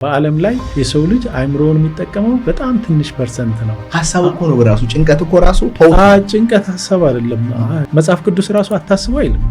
በዓለም ላይ የሰው ልጅ አይምሮውን የሚጠቀመው በጣም ትንሽ ፐርሰንት ነው። ሐሳብ እኮ ነው በራሱ ጭንቀት እኮ ራሱ ጭንቀት ሐሳብ አይደለም። መጽሐፍ ቅዱስ ራሱ አታስበው አይልም።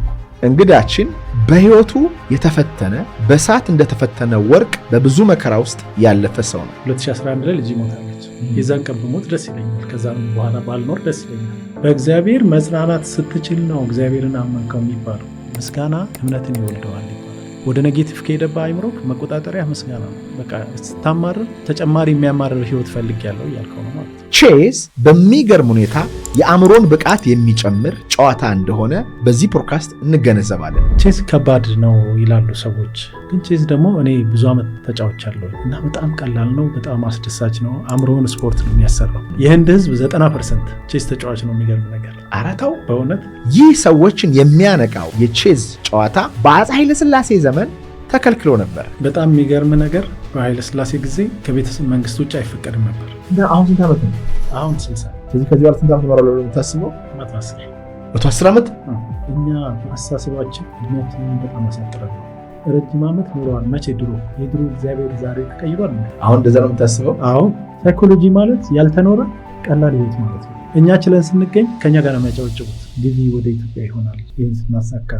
እንግዳችን በህይወቱ የተፈተነ በእሳት እንደተፈተነ ወርቅ በብዙ መከራ ውስጥ ያለፈ ሰው ነው። 2011 ላይ ልጅ ሞታለች። የዛን ቀን ብሞት ደስ ይለኛል፣ ከዛም በኋላ ባልኖር ደስ ይለኛል። በእግዚአብሔር መጽናናት ስትችል ነው እግዚአብሔርን አመንከው የሚባለው። ምስጋና እምነትን ይወልደዋል ይባላል። ወደ ኔጌቲቭ ከሄደባ አይምሮ መቆጣጠሪያ ምስጋና ነው። በቃ ስታማርር ተጨማሪ የሚያማርር ህይወት ፈልግ ያለው እያልከው ነው ማለት ነው። ቼዝ በሚገርም ሁኔታ የአእምሮን ብቃት የሚጨምር ጨዋታ እንደሆነ በዚህ ፖድካስት እንገነዘባለን። ቼዝ ከባድ ነው ይላሉ ሰዎች፣ ግን ቼዝ ደግሞ እኔ ብዙ ዓመት ተጫውቻለሁ እና በጣም ቀላል ነው፣ በጣም አስደሳች ነው። አእምሮን ስፖርት ነው የሚያሰራው። የህንድ ህዝብ 90% ቼዝ ተጫዋች ነው። የሚገርም ነገር አራታው በእውነት ይህ ሰዎችን የሚያነቃው የቼዝ ጨዋታ በአፄ ኃይለ ሥላሴ ዘመን ተከልክሎ ነበር። በጣም የሚገርም ነገር በኃይለ ሥላሴ ጊዜ ከቤተሰብ መንግስት ውጭ አይፈቀድም ነበር። አሁን ስንት ዓመት ነው? አሁን 60። ስለዚህ ከዚህ በኋላ ስንት ዓመት ነው ማለት ነው የምታስበው? 110 ዓመት። እኛ አስተሳሰባችን እድሜያችንን በጣም አሳጥረን ረጅም ዓመት ኖረዋል። መቼ ድሮ የድሮ እግዚአብሔር ዛሬ ተቀይሯል። አሁን እንደዛ ነው የምታስበው? አዎ። ሳይኮሎጂ ማለት ያልተኖረ ቀላል ህይወት ማለት ነው። እኛ ችለን ስንገኝ ከኛ ጋር ነው የሚያጨበጭቡት። ጊዜ ወደ ኢትዮጵያ ይሆናል ይህን ስናሳካ።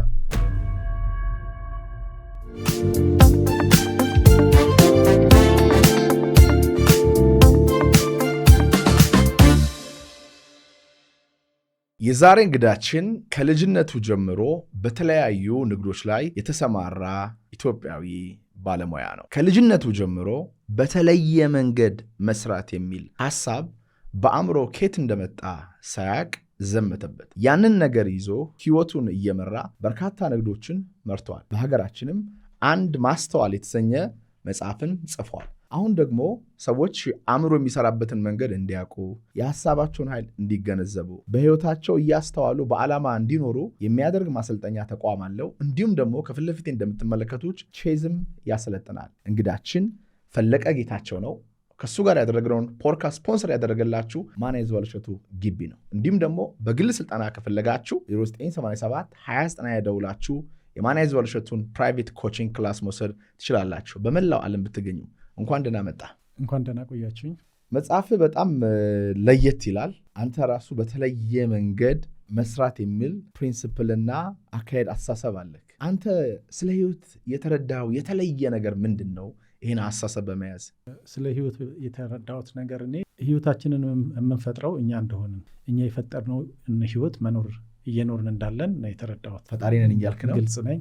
የዛሬ እንግዳችን ከልጅነቱ ጀምሮ በተለያዩ ንግዶች ላይ የተሰማራ ኢትዮጵያዊ ባለሙያ ነው። ከልጅነቱ ጀምሮ በተለየ መንገድ መስራት የሚል ሐሳብ በአእምሮ ኬት እንደመጣ ሳያቅ ዘመተበት። ያንን ነገር ይዞ ህይወቱን እየመራ በርካታ ንግዶችን መርቷል። በሀገራችንም አንድ ማስተዋል የተሰኘ መጽሐፍን ጽፏል። አሁን ደግሞ ሰዎች አእምሮ የሚሰራበትን መንገድ እንዲያውቁ፣ የሐሳባቸውን ኃይል እንዲገነዘቡ፣ በህይወታቸው እያስተዋሉ በዓላማ እንዲኖሩ የሚያደርግ ማሰልጠኛ ተቋም አለው። እንዲሁም ደግሞ ከፊት ለፊቴ እንደምትመለከቱት ቼዝም ያሰለጥናል። እንግዳችን ፈለቀ ጌታቸው ነው። ከሱ ጋር ያደረግነውን ፖድካስት ስፖንሰር ያደረገላችሁ ማናይዝ ባለሸቱ ግቢ ነው። እንዲሁም ደግሞ በግል ስልጠና ከፈለጋችሁ 0987 2090 ደውላችሁ የማናይዝ ባለሸቱን ፕራይቬት ኮቺንግ ክላስ መውሰድ ትችላላችሁ። በመላው ዓለም ብትገኙ እንኳን ደህና መጣ። እንኳን ደህና ቆያችሁኝ። መጽሐፍ በጣም ለየት ይላል። አንተ ራሱ በተለየ መንገድ መስራት የሚል ፕሪንሲፕልና አካሄድ አስተሳሰብ አለክ። አንተ ስለ ህይወት የተረዳው የተለየ ነገር ምንድን ነው? ይህን አስተሳሰብ በመያዝ ስለ ህይወት የተረዳሁት ነገር እኔ ህይወታችንን የምንፈጥረው እኛ እንደሆንን፣ እኛ የፈጠርነው ህይወት መኖር እየኖርን እንዳለን ነው የተረዳሁት። ፈጣሪ ነን እያልክ ነው? ግልጽ ነኝ።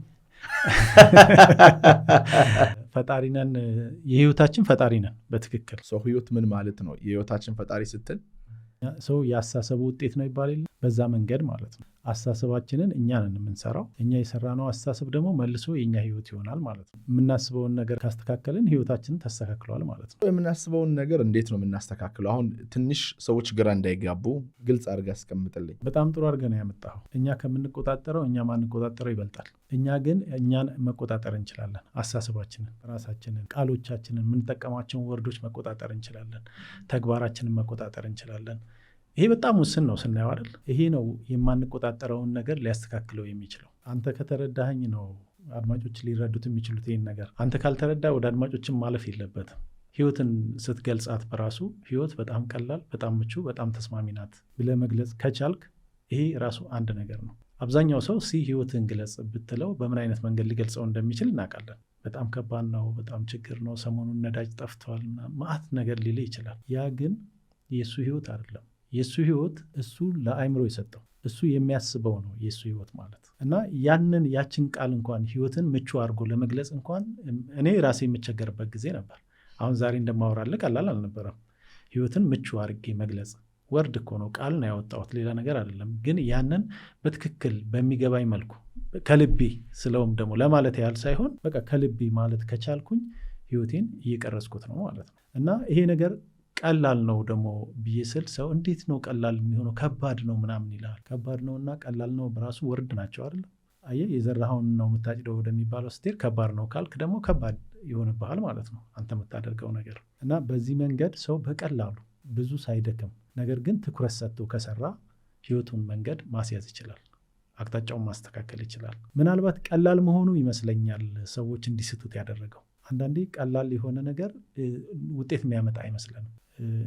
ፈጣሪ ነን፣ የህይወታችን ፈጣሪ ነን። በትክክል ሰው ህይወት ምን ማለት ነው? የህይወታችን ፈጣሪ ስትል ሰው የአስተሳሰቡ ውጤት ነው ይባል የለ? በዛ መንገድ ማለት ነው። አስተሳሰባችንን እኛ ነን የምንሰራው። እኛ የሰራነው አስተሳሰብ ደግሞ መልሶ የኛ ህይወት ይሆናል ማለት ነው። የምናስበውን ነገር ካስተካከልን ህይወታችንን ተስተካክሏል ማለት ነው። የምናስበውን ነገር እንዴት ነው የምናስተካክለው? አሁን ትንሽ ሰዎች ግራ እንዳይጋቡ ግልጽ አድርገህ አስቀምጥልኝ። በጣም ጥሩ አድርገህ ነው ያመጣኸው። እኛ ከምንቆጣጠረው እኛ ማንቆጣጠረው ይበልጣል። እኛ ግን እኛን መቆጣጠር እንችላለን። አስተሳሰባችንን፣ ራሳችንን፣ ቃሎቻችንን፣ የምንጠቀማቸውን ወርዶች መቆጣጠር እንችላለን። ተግባራችንን መቆጣጠር እንችላለን። ይሄ በጣም ውስን ነው ስናየው አይደል? ይሄ ነው የማንቆጣጠረውን ነገር ሊያስተካክለው የሚችለው። አንተ ከተረዳኸኝ ነው አድማጮች ሊረዱት የሚችሉት ይህን ነገር። አንተ ካልተረዳ ወደ አድማጮችን ማለፍ የለበትም። ህይወትን ስትገልጻት በራሱ ህይወት በጣም ቀላል፣ በጣም ምቹ፣ በጣም ተስማሚ ናት ብለህ መግለጽ ከቻልክ ይሄ ራሱ አንድ ነገር ነው። አብዛኛው ሰው ህይወትን ግለጽ ብትለው በምን አይነት መንገድ ሊገልጸው እንደሚችል እናውቃለን። በጣም ከባድ ነው፣ በጣም ችግር ነው፣ ሰሞኑን ነዳጅ ጠፍቷል፣ ማአት ነገር ሊል ይችላል። ያ ግን የእሱ ህይወት አይደለም። የእሱ ህይወት እሱ ለአይምሮ የሰጠው እሱ የሚያስበው ነው የእሱ ህይወት ማለት እና ያችን ቃል እንኳን ህይወትን ምቹ አድርጎ ለመግለጽ እንኳን እኔ ራሴ የምቸገርበት ጊዜ ነበር። አሁን ዛሬ እንደማወራለ ቀላል አልነበረም። ህይወትን ምቹ አድርጌ መግለጽ ወርድ እኮ ነው፣ ቃል ነው ያወጣሁት፣ ሌላ ነገር አይደለም። ግን ያንን በትክክል በሚገባኝ መልኩ ከልቤ ስለውም ደግሞ ለማለት ያህል ሳይሆን በቃ ከልቤ ማለት ከቻልኩኝ ህይወቴን እየቀረጽኩት ነው ማለት ነው። እና ይሄ ነገር ቀላል ነው ደግሞ ብዬ ስል ሰው እንዴት ነው ቀላል የሚሆነው? ከባድ ነው ምናምን ይላል። ከባድ ነው እና ቀላል ነው በራሱ ወርድ ናቸው አይደል? አየህ፣ የዘራኸውን ነው የምታጭደው ወደሚባለው ስትሄድ ከባድ ነው ካልክ ደግሞ ከባድ ይሆንብሃል ማለት ነው አንተ የምታደርገው ነገር። እና በዚህ መንገድ ሰው በቀላሉ ብዙ ሳይደክም ነገር ግን ትኩረት ሰጥቶ ከሰራ ህይወቱን መንገድ ማስያዝ ይችላል፣ አቅጣጫውን ማስተካከል ይችላል። ምናልባት ቀላል መሆኑ ይመስለኛል ሰዎች እንዲስቱት ያደረገው። አንዳንዴ ቀላል የሆነ ነገር ውጤት የሚያመጣ አይመስለንም።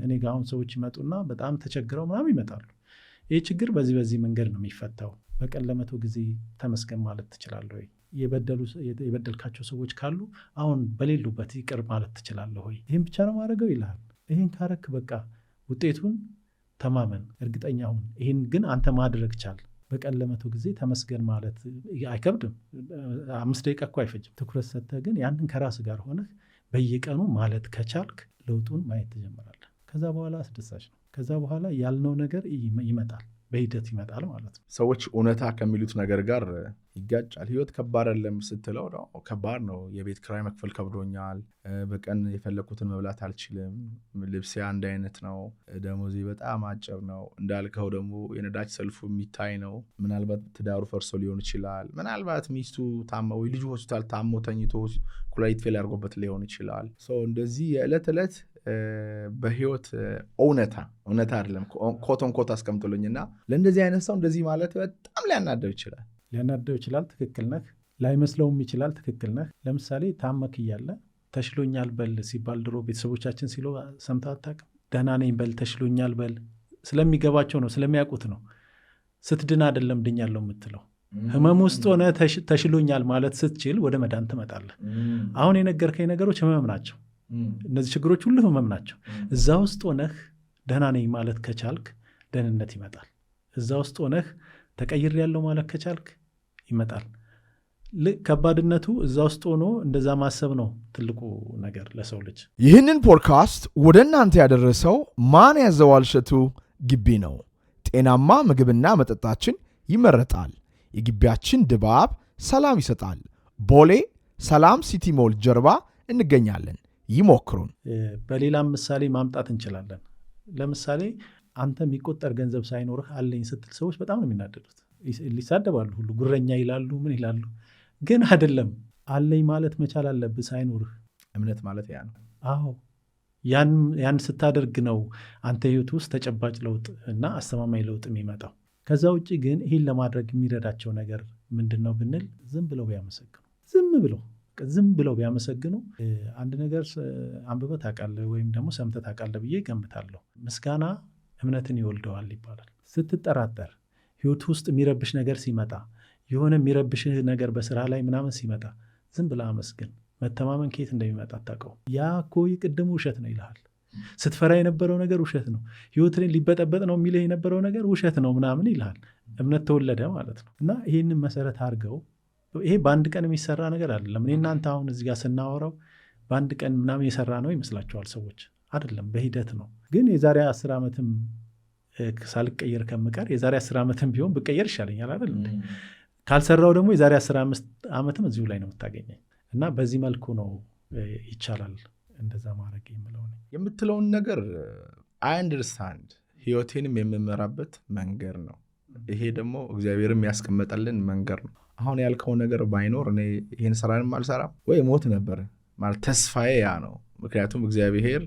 እኔ ጋር አሁን ሰዎች ይመጡና በጣም ተቸግረው ምናምን ይመጣሉ። ይህ ችግር በዚህ መንገድ ነው የሚፈታው። በቀን ለ100 ጊዜ ተመስገን ማለት ትችላለህ ወይ? የበደልካቸው ሰዎች ካሉ አሁን በሌሉበት ይቅር ማለት ትችላለህ ወይ? ይህን ብቻ ነው ማድረገው ይልሃል። ይህን ካረክ በቃ ውጤቱን ተማመን፣ እርግጠኛ ሁን። ይህን ግን አንተ ማድረግ ቻል። በቀን ለ100 ጊዜ ተመስገን ማለት አይከብድም። 5 ደቂቃ እኮ አይፈጅም። ትኩረት ሰጥተህ ግን ያንን ከራስ ጋር ሆነህ በየቀኑ ማለት ከቻልክ ለውጡን ማየት ትጀምራለህ። ከዛ በኋላ አስደሳች ነው። ከዛ በኋላ ያልነው ነገር ይመጣል፣ በሂደት ይመጣል ማለት ነው። ሰዎች እውነታ ከሚሉት ነገር ጋር ይጋጫል። ህይወት ከባድ አይደለም ስትለው ከባድ ነው። የቤት ኪራይ መክፈል ከብዶኛል፣ በቀን የፈለኩትን መብላት አልችልም፣ ልብሴ አንድ አይነት ነው፣ ደሞዜ በጣም አጭር ነው፣ እንዳልከው ደግሞ የነዳጅ ሰልፉ የሚታይ ነው፣ ምናልባት ትዳሩ ፈርሶ ሊሆን ይችላል፣ ምናልባት ሚስቱ ታማ ወይ ልጁ ሆስፒታል ታሞ ተኝቶ ኩላሊት ፌል አድርጎበት ሊሆን ይችላል። እንደዚህ የዕለት ዕለት በህይወት እውነታ አይደለም ኮቶን ኮት አስቀምጦልኝና ለእንደዚህ አይነት ሰው እንደዚህ ማለት በጣም ሊያናደው ይችላል። ትክክል ነህ። ላይመስለውም ይችላል። ትክክል ነህ። ለምሳሌ ታመክ እያለ ተሽሎኛል በል ሲባል ድሮ ቤተሰቦቻችን ሲሉ ሰምተህ አታውቅም? ደህና ነኝ በል፣ ተሽሎኛል በል። ስለሚገባቸው ነው፣ ስለሚያውቁት ነው። ስትድን አይደለም ድኛለሁ የምትለው። ህመም ውስጥ ሆነ ተሽሎኛል ማለት ስትችል ወደ መዳን ትመጣለህ። አሁን የነገርከኝ ነገሮች ህመም ናቸው። እነዚህ ችግሮች ሁሉ ህመም ናቸው። እዛ ውስጥ ሆነህ ደህና ነኝ ማለት ከቻልክ ደህንነት ይመጣል። እዛ ውስጥ ሆነህ ተቀይር ያለው ማለት ከቻልክ ይመጣል። ከባድነቱ እዛ ውስጥ ሆኖ እንደዛ ማሰብ ነው ትልቁ ነገር ለሰው ልጅ። ይህንን ፖድካስት ወደ እናንተ ያደረሰው ማን ያዘዋል እሸቱ ግቢ ነው። ጤናማ ምግብና መጠጣችን ይመረጣል። የግቢያችን ድባብ ሰላም ይሰጣል። ቦሌ ሰላም ሲቲ ሞል ጀርባ እንገኛለን። ይሞክሩን። በሌላም ምሳሌ ማምጣት እንችላለን። ለምሳሌ አንተ የሚቆጠር ገንዘብ ሳይኖርህ አለኝ ስትል ሰዎች በጣም ነው የሚናደዱት። ሊሳደባሉ ሁሉ፣ ጉረኛ ይላሉ፣ ምን ይላሉ። ግን አይደለም፣ አለኝ ማለት መቻል አለብህ ሳይኖርህ። እምነት ማለት ያ ነው። አዎ፣ ያን ስታደርግ ነው አንተ ህይወት ውስጥ ተጨባጭ ለውጥ እና አስተማማኝ ለውጥ የሚመጣው። ከዛ ውጭ ግን ይህን ለማድረግ የሚረዳቸው ነገር ምንድን ነው ብንል ዝም ብለው ቢያመሰግኑ፣ ዝም ብለው ቢያመሰግኑ። አንድ ነገር አንብበህ ታውቃለህ ወይም ደግሞ ሰምተህ ታውቃለህ ብዬ ገምታለሁ። ምስጋና እምነትን ይወልደዋል ይባላል። ስትጠራጠር፣ ህይወት ውስጥ የሚረብሽ ነገር ሲመጣ፣ የሆነ የሚረብሽህ ነገር በስራ ላይ ምናምን ሲመጣ ዝም ብለህ አመስግን። መተማመን ከየት እንደሚመጣ አታውቀውም። ያ እኮ የቅድሙ ውሸት ነው ይልሃል። ስትፈራ የነበረው ነገር ውሸት ነው፣ ህይወትን ሊበጠበጥ ነው የሚልህ የነበረው ነገር ውሸት ነው ምናምን ይልሃል። እምነት ተወለደ ማለት ነው። እና ይህንን መሰረት አድርገው፣ ይሄ በአንድ ቀን የሚሰራ ነገር አይደለም። እኔ እናንተ አሁን እዚህ ጋር ስናወራው በአንድ ቀን ምናምን የሰራ ነው ይመስላቸዋል ሰዎች። አይደለም፣ በሂደት ነው። ግን የዛሬ 10 ዓመትም ሳልቀየር ከምቀር የዛሬ 10 ዓመትም ቢሆን ብቀየር ይሻለኛል አይደል? ካልሰራው ደግሞ የዛሬ 15 ዓመትም እዚሁ ላይ ነው የምታገኘኝ። እና በዚህ መልኩ ነው ይቻላል እንደዛ ማድረግ የምትለውን ነገር አይ አንደርስታንድ። ህይወቴንም የምመራበት መንገድ ነው ይሄ። ደግሞ እግዚአብሔርም ያስቀመጠልን መንገድ ነው። አሁን ያልከው ነገር ባይኖር እኔ ይህን ስራንም አልሰራም ወይ ሞት ነበር ማለት ተስፋዬ ያ ነው። ምክንያቱም እግዚአብሔር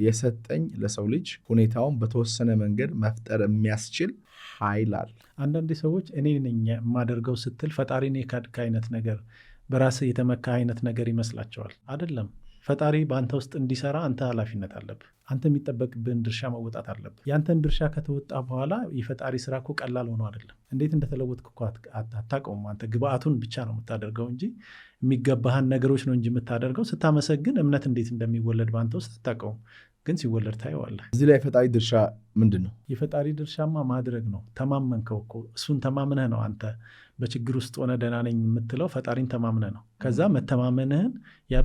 የሰጠኝ ለሰው ልጅ ሁኔታውን በተወሰነ መንገድ መፍጠር የሚያስችል ኃይል አለ። አንዳንድ ሰዎች እኔ ነኝ የማደርገው ስትል ፈጣሪን የካድክ አይነት ነገር፣ በራስህ የተመካ አይነት ነገር ይመስላቸዋል። አይደለም። ፈጣሪ በአንተ ውስጥ እንዲሰራ አንተ ኃላፊነት አለብህ። አንተ የሚጠበቅብህን ድርሻ መወጣት አለብህ። ያንተን ድርሻ ከተወጣ በኋላ የፈጣሪ ስራ እኮ ቀላል ሆኖ አይደለም። እንዴት እንደተለወጥክ እኮ አታውቀውም። አንተ ግብአቱን ብቻ ነው የምታደርገው እንጂ የሚገባህን ነገሮች ነው እንጂ የምታደርገው። ስታመሰግን እምነት እንዴት እንደሚወለድ በአንተ ውስጥ አታውቀውም፣ ግን ሲወለድ ታየዋለህ። እዚህ ላይ የፈጣሪ ድርሻ ምንድን ነው? የፈጣሪ ድርሻማ ማድረግ ነው። ተማመንከው እኮ እሱን ተማምነህ ነው አንተ በችግር ውስጥ ሆነ ደህና ነኝ የምትለው ፈጣሪን ተማምነህ ነው። ከዛ መተማመንህን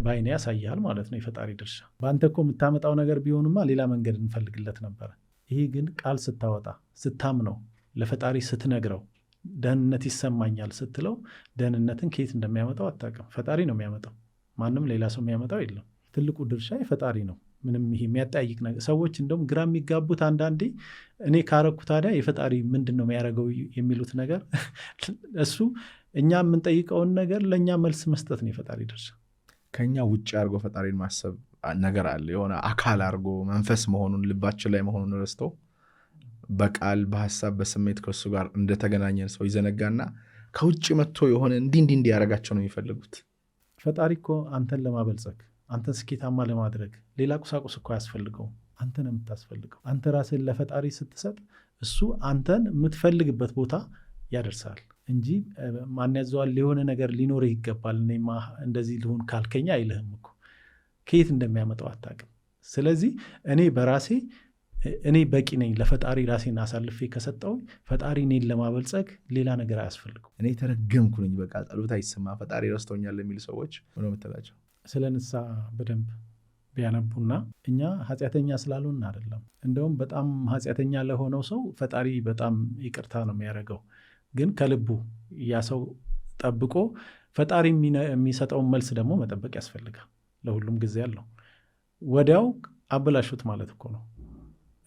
በዓይኔ ያሳያል ማለት ነው የፈጣሪ ድርሻ። በአንተ እኮ የምታመጣው ነገር ቢሆንማ ሌላ መንገድ እንፈልግለት ነበረ። ይሄ ግን ቃል ስታወጣ፣ ስታምነው፣ ለፈጣሪ ስትነግረው፣ ደህንነት ይሰማኛል ስትለው፣ ደህንነትን ከየት እንደሚያመጣው አታውቅም። ፈጣሪ ነው የሚያመጣው። ማንም ሌላ ሰው የሚያመጣው የለም። ትልቁ ድርሻ የፈጣሪ ነው። ምንም ይሄ የሚያጠያይቅ ነገር። ሰዎች እንደውም ግራ የሚጋቡት አንዳንዴ እኔ ካረኩ ታዲያ የፈጣሪ ምንድን ነው የሚያደርገው የሚሉት ነገር እሱ እኛ የምንጠይቀውን ነገር ለእኛ መልስ መስጠት ነው የፈጣሪ ድርሻ። ከኛ ውጭ አድርጎ ፈጣሪን ማሰብ ነገር አለ። የሆነ አካል አድርጎ መንፈስ መሆኑን ልባችን ላይ መሆኑን ረስቶ በቃል በሀሳብ በስሜት ከእሱ ጋር እንደተገናኘን ሰው ይዘነጋና ከውጭ መጥቶ የሆነ እንዲህ እንዲያደርጋቸው ነው የሚፈልጉት። ፈጣሪ እኮ አንተን ለማበልጸግ አንተን ስኬታማ ለማድረግ ሌላ ቁሳቁስ እኮ አያስፈልገውም። አንተን የምታስፈልገው አንተ ራስን ለፈጣሪ ስትሰጥ እሱ አንተን የምትፈልግበት ቦታ ያደርሳል እንጂ ማን ያዘዋል የሆነ ነገር ሊኖርህ ይገባል እኔማ እንደዚህ ልሁን ካልከኛ አይልህም እኮ ከየት እንደሚያመጣው አታውቅም። ስለዚህ እኔ በራሴ እኔ በቂ ነኝ ለፈጣሪ ራሴን አሳልፌ ከሰጠው ፈጣሪ እኔን ለማበልጸግ ሌላ ነገር አያስፈልገው። እኔ ተረገምኩ ነኝ በቃ ጸሎት አይሰማ ፈጣሪ ረስቶኛል የሚሉ ሰዎች ምን ነው የምትላቸው? ስለ ንስሐ በደንብ ቢያነቡና እኛ ኃጢአተኛ ስላልሆን አይደለም። እንደውም በጣም ኃጢአተኛ ለሆነው ሰው ፈጣሪ በጣም ይቅርታ ነው የሚያደርገው። ግን ከልቡ ያ ሰው ጠብቆ ፈጣሪ የሚሰጠውን መልስ ደግሞ መጠበቅ ያስፈልጋል። ለሁሉም ጊዜ አለው። ወዲያው አበላሹት ማለት እኮ ነው።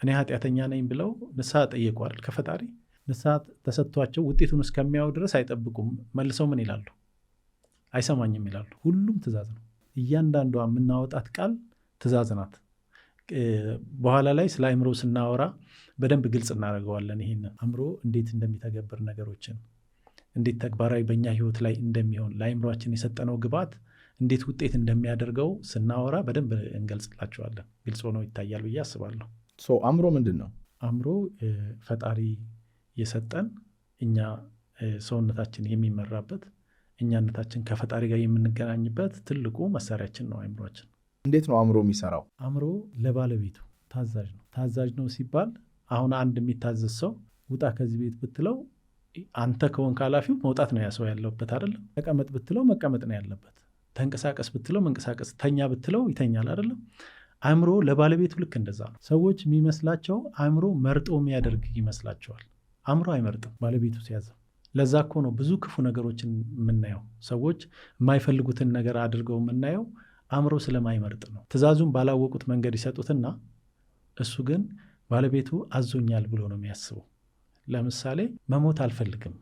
እኔ ኃጢአተኛ ነኝ ብለው ንስሐ ጠየቁ አይደል ከፈጣሪ። ንስሐ ተሰጥቷቸው ውጤቱን እስከሚያዩ ድረስ አይጠብቁም። መልሰው ምን ይላሉ? አይሰማኝም ይላሉ። ሁሉም ትእዛዝ ነው። እያንዳንዷ የምናወጣት ቃል ትእዛዝ ናት። በኋላ ላይ ስለ አእምሮ ስናወራ በደንብ ግልጽ እናደርገዋለን። ይህን አእምሮ እንዴት እንደሚተገብር ነገሮችን እንዴት ተግባራዊ በእኛ ህይወት ላይ እንደሚሆን ለአእምሮአችን የሰጠነው ግብዓት እንዴት ውጤት እንደሚያደርገው ስናወራ በደንብ እንገልጽላቸዋለን። ግልጽ ሆኖ ይታያል ብዬ አስባለሁ። አእምሮ ምንድን ነው? አእምሮ ፈጣሪ የሰጠን እኛ ሰውነታችን የሚመራበት እኛነታችን ከፈጣሪ ጋር የምንገናኝበት ትልቁ መሳሪያችን ነው አእምሮአችን። እንዴት ነው አእምሮ የሚሰራው? አእምሮ ለባለቤቱ ታዛዥ ነው። ታዛዥ ነው ሲባል አሁን አንድ የሚታዘዝ ሰው ውጣ ከዚህ ቤት ብትለው አንተ ከሆንክ ኃላፊው መውጣት ነው ያ ሰው ያለበት አይደለም። ተቀመጥ ብትለው መቀመጥ ነው ያለበት። ተንቀሳቀስ ብትለው መንቀሳቀስ፣ ተኛ ብትለው ይተኛል አይደለም። አእምሮ ለባለቤቱ ልክ እንደዛ ነው። ሰዎች የሚመስላቸው አእምሮ መርጦ የሚያደርግ ይመስላቸዋል። አእምሮ አይመርጥም ባለቤቱ ሲያዘው። ለዛ እኮ ነው ብዙ ክፉ ነገሮችን የምናየው። ሰዎች የማይፈልጉትን ነገር አድርገው የምናየው አእምሮ ስለማይመርጥ ነው። ትእዛዙን ባላወቁት መንገድ ይሰጡትና እሱ ግን ባለቤቱ አዞኛል ብሎ ነው የሚያስበው። ለምሳሌ መሞት አልፈልግም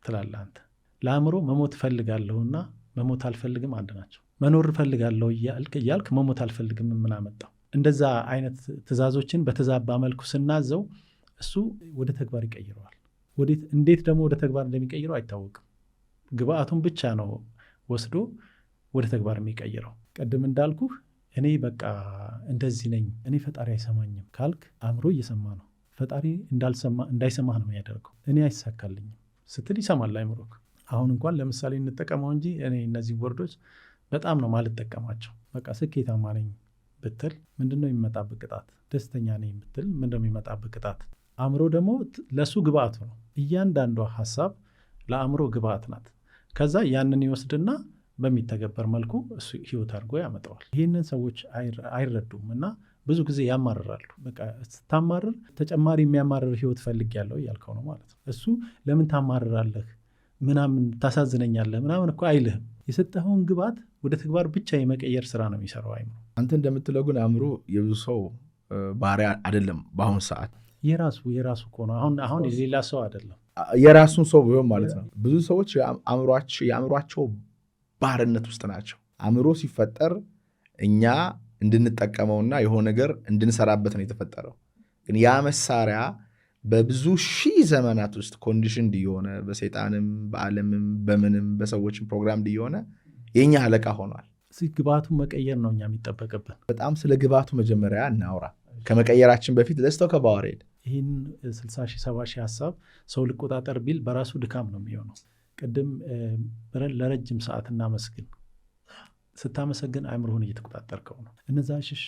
ትላለህ አንተ። ለአእምሮ መሞት እፈልጋለሁና መሞት አልፈልግም አንድ ናቸው። መኖር እፈልጋለሁ እያልክ መሞት አልፈልግም ምን አመጣው? እንደዛ አይነት ትእዛዞችን በተዛባ መልኩ ስናዘው እሱ ወደ ተግባር ይቀይረዋል። እንዴት ደግሞ ወደ ተግባር እንደሚቀይረው አይታወቅም። ግብአቱን ብቻ ነው ወስዶ ወደ ተግባር የሚቀይረው። ቅድም እንዳልኩህ እኔ በቃ እንደዚህ ነኝ፣ እኔ ፈጣሪ አይሰማኝም ካልክ አእምሮ እየሰማ ነው። ፈጣሪ እንዳይሰማህ ነው የሚያደርገው። እኔ አይሳካልኝም ስትል ይሰማል አእምሮ። አሁን እንኳን ለምሳሌ እንጠቀመው እንጂ እኔ እነዚህ ወርዶች በጣም ነው ማልጠቀማቸው። በቃ ስኬታማ ነኝ ብትል ምንድነው የሚመጣብህ ቅጣት? ደስተኛ ነኝ ብትል ምንድነው የሚመጣብህ ቅጣት? አእምሮ ደግሞ ለእሱ ግብአቱ ነው። እያንዳንዷ ሀሳብ ለአእምሮ ግብአት ናት። ከዛ ያንን ይወስድና በሚተገበር መልኩ እሱ ህይወት አድርጎ ያመጣዋል። ይህንን ሰዎች አይረዱም እና ብዙ ጊዜ ያማርራሉ። በቃ ስታማርር ተጨማሪ የሚያማርር ህይወት ፈልጌያለሁ እያልከው ነው ማለት ነው። እሱ ለምን ታማርራለህ ምናምን ታሳዝነኛለህ ምናምን እኮ አይልህም። የሰጠኸውን ግብአት ወደ ተግባር ብቻ የመቀየር ስራ ነው የሚሰራው አእምሮ። አንተ እንደምትለው ግን አእምሮ የብዙ ሰው ባህሪያ አይደለም። በአሁኑ ሰዓት የራሱ እኮ ነው። አሁን የሌላ ሰው አይደለም፣ የራሱን ሰው ቢሆን ማለት ነው። ብዙ ሰዎች የአእምሯቸው ባርነት ውስጥ ናቸው። አእምሮ ሲፈጠር እኛ እንድንጠቀመውና የሆነ ነገር እንድንሰራበት ነው የተፈጠረው። ግን ያ መሳሪያ በብዙ ሺህ ዘመናት ውስጥ ኮንዲሽን እንዲሆነ በሰይጣንም በዓለምም በምንም በሰዎችም ፕሮግራም እንዲሆነ የኛ አለቃ ሆኗል። ግብአቱን መቀየር ነው እኛ የሚጠበቅብን። በጣም ስለ ግብአቱ መጀመሪያ እናውራ ከመቀየራችን በፊት ለስተው ከባወሬድ ይህን 60 ሺህ 70 ሺህ ሀሳብ ሰው ልቆጣጠር ቢል በራሱ ድካም ነው የሚሆነው። ቅድም ለረጅም ሰዓት እናመስግን። ስታመሰግን አእምሮህን እየተቆጣጠርከው ነው። እነዛ ሽሽ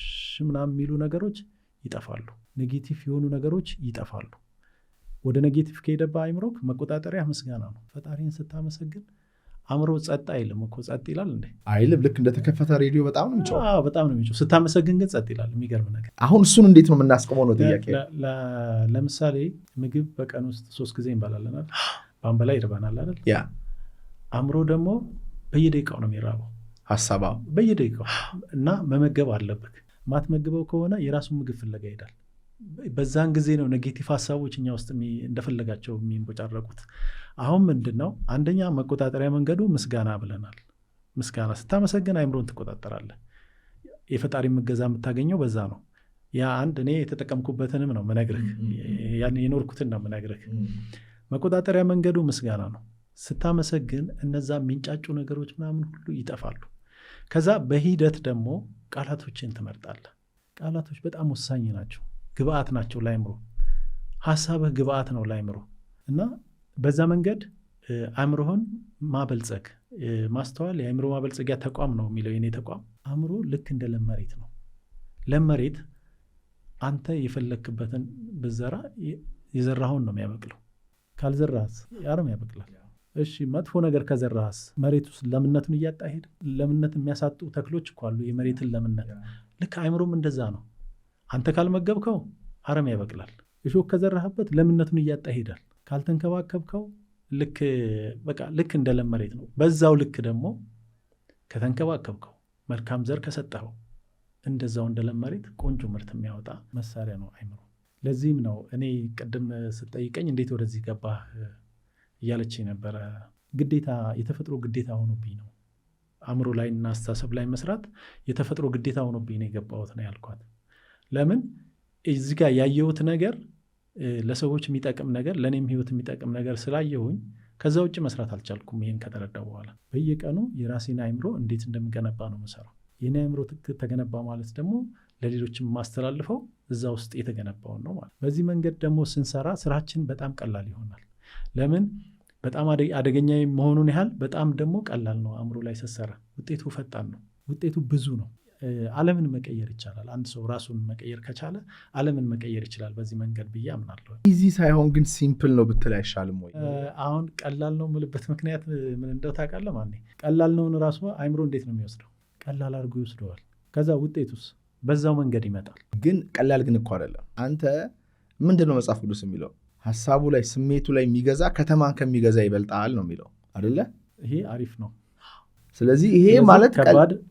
ምናምን የሚሉ ነገሮች ይጠፋሉ። ኔጌቲቭ የሆኑ ነገሮች ይጠፋሉ። ወደ ኔጌቲቭ ከሄደባ አእምሮክ መቆጣጠሪያ ምስጋና ነው። ፈጣሪን ስታመሰግን አእምሮ ጸጥ አይልም እኮ። ጸጥ ይላል እንዴ? አይልም። ልክ እንደተከፈተ ሬዲዮ በጣም ነው የሚጮህ። በጣም ነው የሚጮህ። ስታመሰግን ግን ጸጥ ይላል። የሚገርም ነገር። አሁን እሱን እንዴት ነው የምናስቆመው ነው ጥያቄ። ለምሳሌ ምግብ በቀን ውስጥ 3 ጊዜ እንበላለናል። ባንበላ ይርበናል አይደል? ያ አእምሮ ደግሞ በየደቂቃው ነው የሚራበው ሀሳባ በየደቂቃው እና መመገብ አለብህ። ማትመግበው ከሆነ የራሱን ምግብ ፍለጋ ይሄዳል። በዛን ጊዜ ነው ኔጌቲቭ ሀሳቦች እኛ ውስጥ እንደፈለጋቸው የሚንቦጫረቁት። አሁን ምንድን ነው አንደኛ መቆጣጠሪያ መንገዱ ምስጋና ብለናል። ምስጋና ስታመሰግን አእምሮን ትቆጣጠራለህ። የፈጣሪ እገዛ የምታገኘው በዛ ነው። ያ አንድ እኔ የተጠቀምኩበትንም ነው ምነግርህ፣ የኖርኩትን ነው ምነግርህ። መቆጣጠሪያ መንገዱ ምስጋና ነው። ስታመሰግን እነዛ የሚንጫጩ ነገሮች ምናምን ሁሉ ይጠፋሉ። ከዛ በሂደት ደግሞ ቃላቶችን ትመርጣለህ። ቃላቶች በጣም ወሳኝ ናቸው፣ ግብአት ናቸው ለአእምሮ። ሀሳብህ ግብአት ነው ለአእምሮ እና በዛ መንገድ አእምሮህን ማበልጸግ። ማስተዋል የአእምሮ ማበልጸጊያ ተቋም ነው የሚለው የኔ ተቋም። አእምሮ ልክ እንደ ለም መሬት ነው። ለም መሬት አንተ የፈለክበትን ብዘራ የዘራኸውን ነው የሚያበቅለው። ካልዘራህስ ያረም ያበቅላል። እሺ መጥፎ ነገር ከዘራህስ መሬት ውስጥ ለምነቱን እያጣ ሄደ። ለምነት የሚያሳጡ ተክሎች እኮ አሉ፣ የመሬትን ለምነት። ልክ አእምሮም እንደዛ ነው። አንተ ካልመገብከው አረም ያበቅላል። እሾህ ከዘራህበት ለምነቱን እያጣ ሄዳል። ካልተንከባከብከው ልክ እንደ ለም መሬት ነው። በዛው ልክ ደግሞ ከተንከባከብከው፣ መልካም ዘር ከሰጠኸው፣ እንደዛው እንደ ለም መሬት ቆንጆ ምርት የሚያወጣ መሳሪያ ነው አእምሮ። ለዚህም ነው እኔ ቅድም ስጠይቀኝ እንዴት ወደዚህ ገባህ እያለች ነበረ። ግዴታ የተፈጥሮ ግዴታ ሆኖብኝ ነው አእምሮ ላይ እና አስተሳሰብ ላይ መስራት የተፈጥሮ ግዴታ ሆኖብኝ ነው የገባሁት ነው ያልኳት። ለምን እዚህ ጋር ያየሁት ነገር ለሰዎች የሚጠቅም ነገር፣ ለእኔም ህይወት የሚጠቅም ነገር ስላየሁኝ ከዛ ውጭ መስራት አልቻልኩም። ይህን ከተረዳው በኋላ በየቀኑ የራሴን አእምሮ እንዴት እንደምገነባ ነው የምሰራው። የኔ አእምሮ ተገነባ ማለት ደግሞ ለሌሎችም ማስተላልፈው እዛ ውስጥ የተገነባውን ነው ማለት። በዚህ መንገድ ደግሞ ስንሰራ ስራችን በጣም ቀላል ይሆናል። ለምን በጣም አደገኛ መሆኑን ያህል በጣም ደግሞ ቀላል ነው። አእምሮ ላይ ስትሰራ ውጤቱ ፈጣን ነው፣ ውጤቱ ብዙ ነው። ዓለምን መቀየር ይቻላል። አንድ ሰው ራሱን መቀየር ከቻለ ዓለምን መቀየር ይችላል በዚህ መንገድ ብዬ አምናለሁ። ኢዚ ሳይሆን ግን ሲምፕል ነው ብትል አይሻልም ወይ? አሁን ቀላል ነው የምልበት ምክንያት ምን እንደው ታውቃለህ? ማን ቀላል ነውን ራሱ አእምሮ እንዴት ነው የሚወስደው? ቀላል አድርጎ ይወስደዋል። ከዛ ውጤቱስ በዛው መንገድ ይመጣል። ግን ቀላል ግን እኮ አይደለም። አንተ ምንድን ነው መጽሐፍ ቅዱስ የሚለው? ሀሳቡ ላይ ስሜቱ ላይ የሚገዛ ከተማን ከሚገዛ ይበልጣል ነው የሚለው አይደለ? ይሄ አሪፍ ነው። ስለዚህ ይሄ ማለት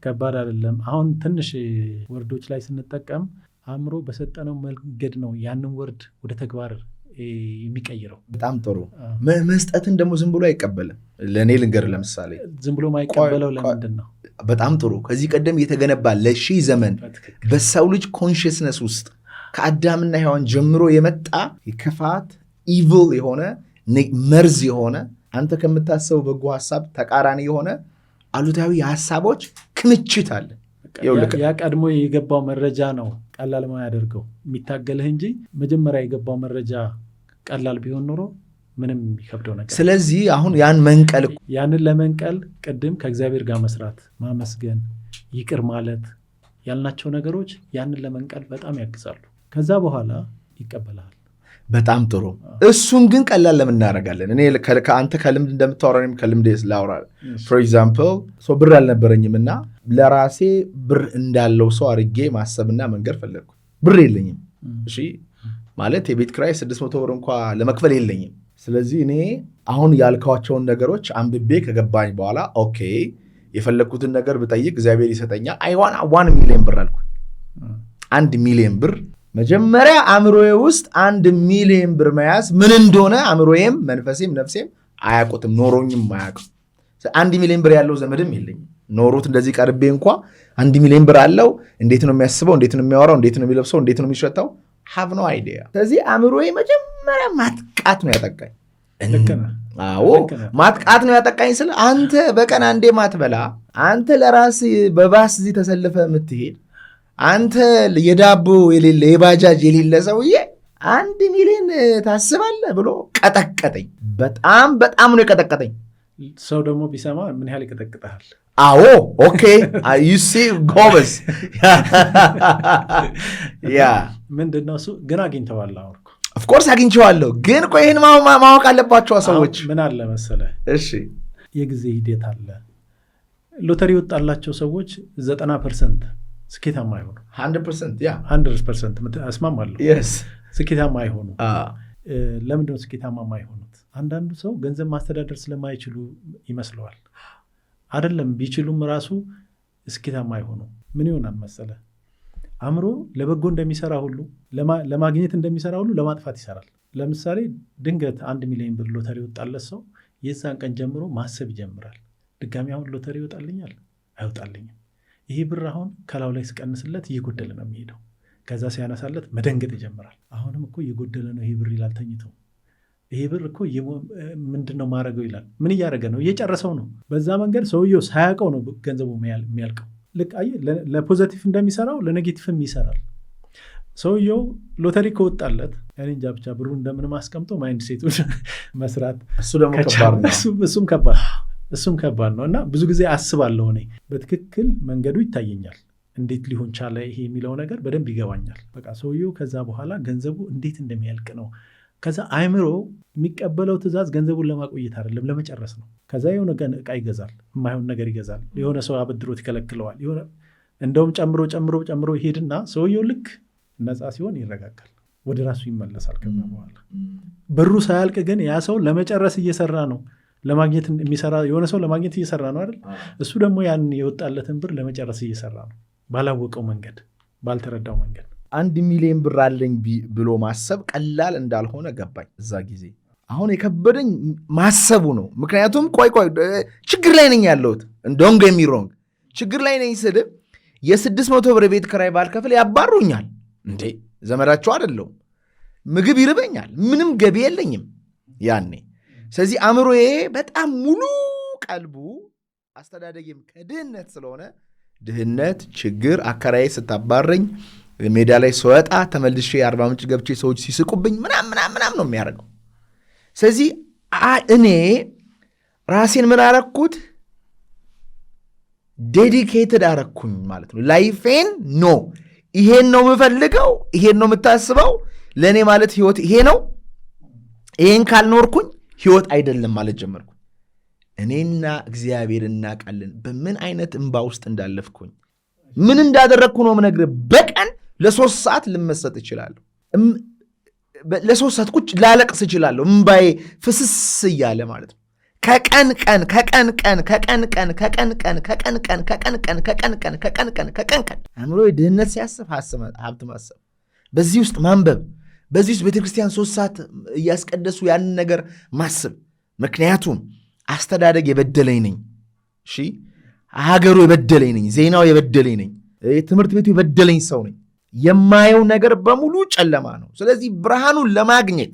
ከባድ አይደለም። አሁን ትንሽ ወርዶች ላይ ስንጠቀም አእምሮ በሰጠነው መንገድ ነው ያንን ወርድ ወደ ተግባር የሚቀይረው። በጣም ጥሩ። መስጠትን ደግሞ ዝም ብሎ አይቀበልም። ለእኔ ልንገር፣ ለምሳሌ ዝም ብሎ ማይቀበለው ለምንድን ነው? በጣም ጥሩ። ከዚህ ቀደም የተገነባ ለሺህ ዘመን በሰው ልጅ ኮንሽስነስ ውስጥ ከአዳምና ሔዋን ጀምሮ የመጣ የክፋት ኢቪል የሆነ መርዝ የሆነ አንተ ከምታስበው በጎ ሀሳብ ተቃራኒ የሆነ አሉታዊ ሀሳቦች ክምችት አለ። ያ ቀድሞ የገባው መረጃ ነው ቀላል ማያደርገው የሚታገልህ እንጂ መጀመሪያ የገባው መረጃ ቀላል ቢሆን ኖሮ ምንም የሚከብደው ነገር። ስለዚህ አሁን ያንን ለመንቀል ቅድም ከእግዚአብሔር ጋር መስራት፣ ማመስገን፣ ይቅር ማለት ያልናቸው ነገሮች ያንን ለመንቀል በጣም ያግዛሉ። ከዛ በኋላ ይቀበላል። በጣም ጥሩ። እሱን ግን ቀላል ለምን እናደርጋለን? እኔ ከአንተ ከልምድ እንደምታወራ ከልምድ ላውራ። ፎር ኤግዛምፕል ብር አልነበረኝም እና ለራሴ ብር እንዳለው ሰው አድርጌ ማሰብና መንገድ ፈለግኩ። ብር የለኝም። እሺ ማለት የቤት ኪራይ 600 ብር እንኳ ለመክፈል የለኝም። ስለዚህ እኔ አሁን ያልኳቸውን ነገሮች አንብቤ ከገባኝ በኋላ ኦኬ የፈለግኩትን ነገር ብጠይቅ እግዚአብሔር ይሰጠኛል። 1 ሚሊዮን ብር አልኩ። 1 ሚሊዮን ብር መጀመሪያ አእምሮዬ ውስጥ 1 ሚሊዮን ብር መያዝ ምን እንደሆነ አእምሮዬም መንፈሴም ነፍሴም አያውቁትም፣ ኖሮኝም አያውቁም። 1 ሚሊዮን ብር ያለው ዘመድም የለኝም። ኖሮት እንደዚህ ቀርቤ እንኳ 1 ሚሊዮን ብር አለው፣ እንዴት ነው የሚያስበው፣ እንዴት ነው የሚያወራው፣ እንዴት ነው የሚለብሰው፣ እንዴት ነው የሚሸታው፣ have no idea። ስለዚህ አእምሮዬ መጀመሪያ ማጥቃት ነው ያጠቃኝ። አዎ ማጥቃት ነው ያጠቃኝ ስለ አንተ በቀን አንዴ ማትበላ፣ አንተ ለራስ በባስ እዚህ ተሰልፈ የምትሄድ፣ አንተ የዳቦ የሌለ የባጃጅ የሌለ ሰውዬ 1 ሚሊዮን ታስባለህ ብሎ ቀጠቀጠኝ። በጣም በጣም ነው የቀጠቀጠኝ። ሰው ደግሞ ቢሰማ ምን ያህል ይቀጠቅጣል? አዎ ኦኬ you see ጎበዝ። ያ ምንድነው እሱ ግን አግኝተዋል? አወርኩ ኦፍ ኮርስ አግኝቼዋለሁ። ግን ቆይ ይሄን ማወቅ አለባቸው ሰዎች። ምን አለ መሰለህ፣ እሺ የጊዜ ሂደት አለ። ሎተሪ ወጣላቸው ሰዎች 90% ስኬታማ አይሆኑ። 100% ያ 100% እስማማለሁ። yes ስኬታማ አይሆኑ። ለምንድነው ስኬታማ የማይሆኑት? አንዳንዱ ሰው ገንዘብ ማስተዳደር ስለማይችሉ ይመስለዋል። አይደለም፣ ቢችሉም ራሱ ስኬታማ አይሆኑ። ምን ይሆናል መሰለህ፣ አእምሮ ለበጎ እንደሚሰራ ሁሉ ለማግኘት እንደሚሰራ ሁሉ ለማጥፋት ይሰራል። ለምሳሌ ድንገት 1 ሚሊዮን ብር ሎተሪ ወጣለት ሰው የዛን ቀን ጀምሮ ማሰብ ይጀምራል። ድጋሚ አሁን ሎተሪ ይወጣልኛል አይወጣልኝም፣ ይሄ ብር አሁን ከላው ላይ ስቀንስለት እየጎደለ ነው የሚሄደው። ከዛ ሲያነሳለት መደንገጥ ይጀምራል። አሁንም እኮ እየጎደለ ነው ይሄ ብር ይላል ተኝቶ። ይሄ ብር እኮ ምንድን ነው ማድረገው ይላል። ምን እያደረገ ነው? እየጨረሰው ነው። በዛ መንገድ ሰውየው ሳያውቀው ነው ገንዘቡ የሚያልቀው። ልክ ለፖዘቲቭ እንደሚሰራው ለኔጌቲቭም ይሰራል። ሰውየው ሎተሪ ከወጣለት እኔ እንጃ ብቻ ብሩ እንደምንም አስቀምጦ ማይንድ ሴቱን መስራት እሱም ከባድ ነው። እና ብዙ ጊዜ አስባለሁ እኔ በትክክል መንገዱ ይታየኛል። እንዴት ሊሆን ቻለ ይሄ የሚለው ነገር በደንብ ይገባኛል። በቃ ሰውየው ከዛ በኋላ ገንዘቡ እንዴት እንደሚያልቅ ነው። ከዛ አይምሮ የሚቀበለው ትእዛዝ ገንዘቡን ለማቆየት አይደለም ለመጨረስ ነው። ከዛ የሆነ እቃ ይገዛል፣ የማይሆን ነገር ይገዛል፣ የሆነ ሰው አበድሮት ይከለክለዋል። እንደውም ጨምሮ ይሄድና ሰውየው ልክ ነፃ ሲሆን ይረጋጋል፣ ወደ ራሱ ይመለሳል። ከዛ በኋላ ብሩ ሳያልቅ ግን ያ ሰው ለመጨረስ እየሰራ ነው፣ ለማግኘት የሚሰራ የሆነ ሰው ለማግኘት እየሰራ ነው አይደል? እሱ ደግሞ ያን የወጣለትን ብር ለመጨረስ እየሰራ ነው፣ ባላወቀው መንገድ፣ ባልተረዳው መንገድ። 1 ሚሊዮን ብር አለኝ ብሎ ማሰብ ቀላል እንዳልሆነ ገባኝ እዛ ጊዜ። አሁን የከበደኝ ማሰቡ ነው። ምክንያቱም ቆይ ችግር ላይ ነኝ ያለሁት፣ ዶንት ጌት ሚ ሮንግ፣ ችግር ላይ ነኝ ስል የ600 ብር ቤት ኪራይ ባልከፍል ያባሩኛል እንዴ? ዘመዳቸው አይደለሁም። ምግብ ይርበኛል፣ ምንም ገቢ የለኝም ያኔ። ስለዚህ አእምሮዬ በጣም ሙሉ ቀልቡ አስተዳደጌም ከድህነት ስለሆነ ድህነት፣ ችግር፣ አከራዬ ስታባረኝ፣ ሜዳ ላይ ስወጣ ተመልሼ 40 ምንጭ ገብቼ ሰዎች ሲስቁብኝ ምናምን ነው የሚያደርገው። ስለዚህ እኔ ራሴን ምን አረኩት? ዴዲኬትድ አረኩኝ ማለት ነው። ላይፌን ይሄን ነው የምፈልገው፣ ይሄን ነው የምታስበው፣ ለእኔ ማለት ህይወት ይሄ ነው፣ ይሄን ካልኖርኩኝ ህይወት አይደለም ማለት ጀመርኩ። እኔና እግዚአብሔር እናውቃለን በምን አይነት እንባ ውስጥ እንዳለፍኩኝ፣ ምን እንዳደረግኩ ነው የምነግርህ። በቀን ለ3 ሰዓት ልመሰጥ እችላለሁ፣ ለ3 ሰዓት ቁጭ ላለቅስ እችላለሁ፣ እምባዬ ፍስስ እያለ ማለት ነው። ከቀን አእምሮ ድህነት ሲያስብ ሀብት ማሰብ፣ በዚህ ውስጥ ማንበብ፣ በዚህ ውስጥ ቤተክርስቲያን 3 ሰዓት እያስቀደሱ ያንን ነገር ማስብ። ምክንያቱም አስተዳደግ የበደለኝ ነኝ፣ እሺ፣ ሀገሩ የበደለኝ ነኝ፣ ዜናው የበደለኝ ነኝ፣ ትምህርት ቤቱ የበደለኝ ሰው ነኝ። የማየው ነገር በሙሉ ጨለማ ነው። ስለዚህ ብርሃኑን ለማግኘት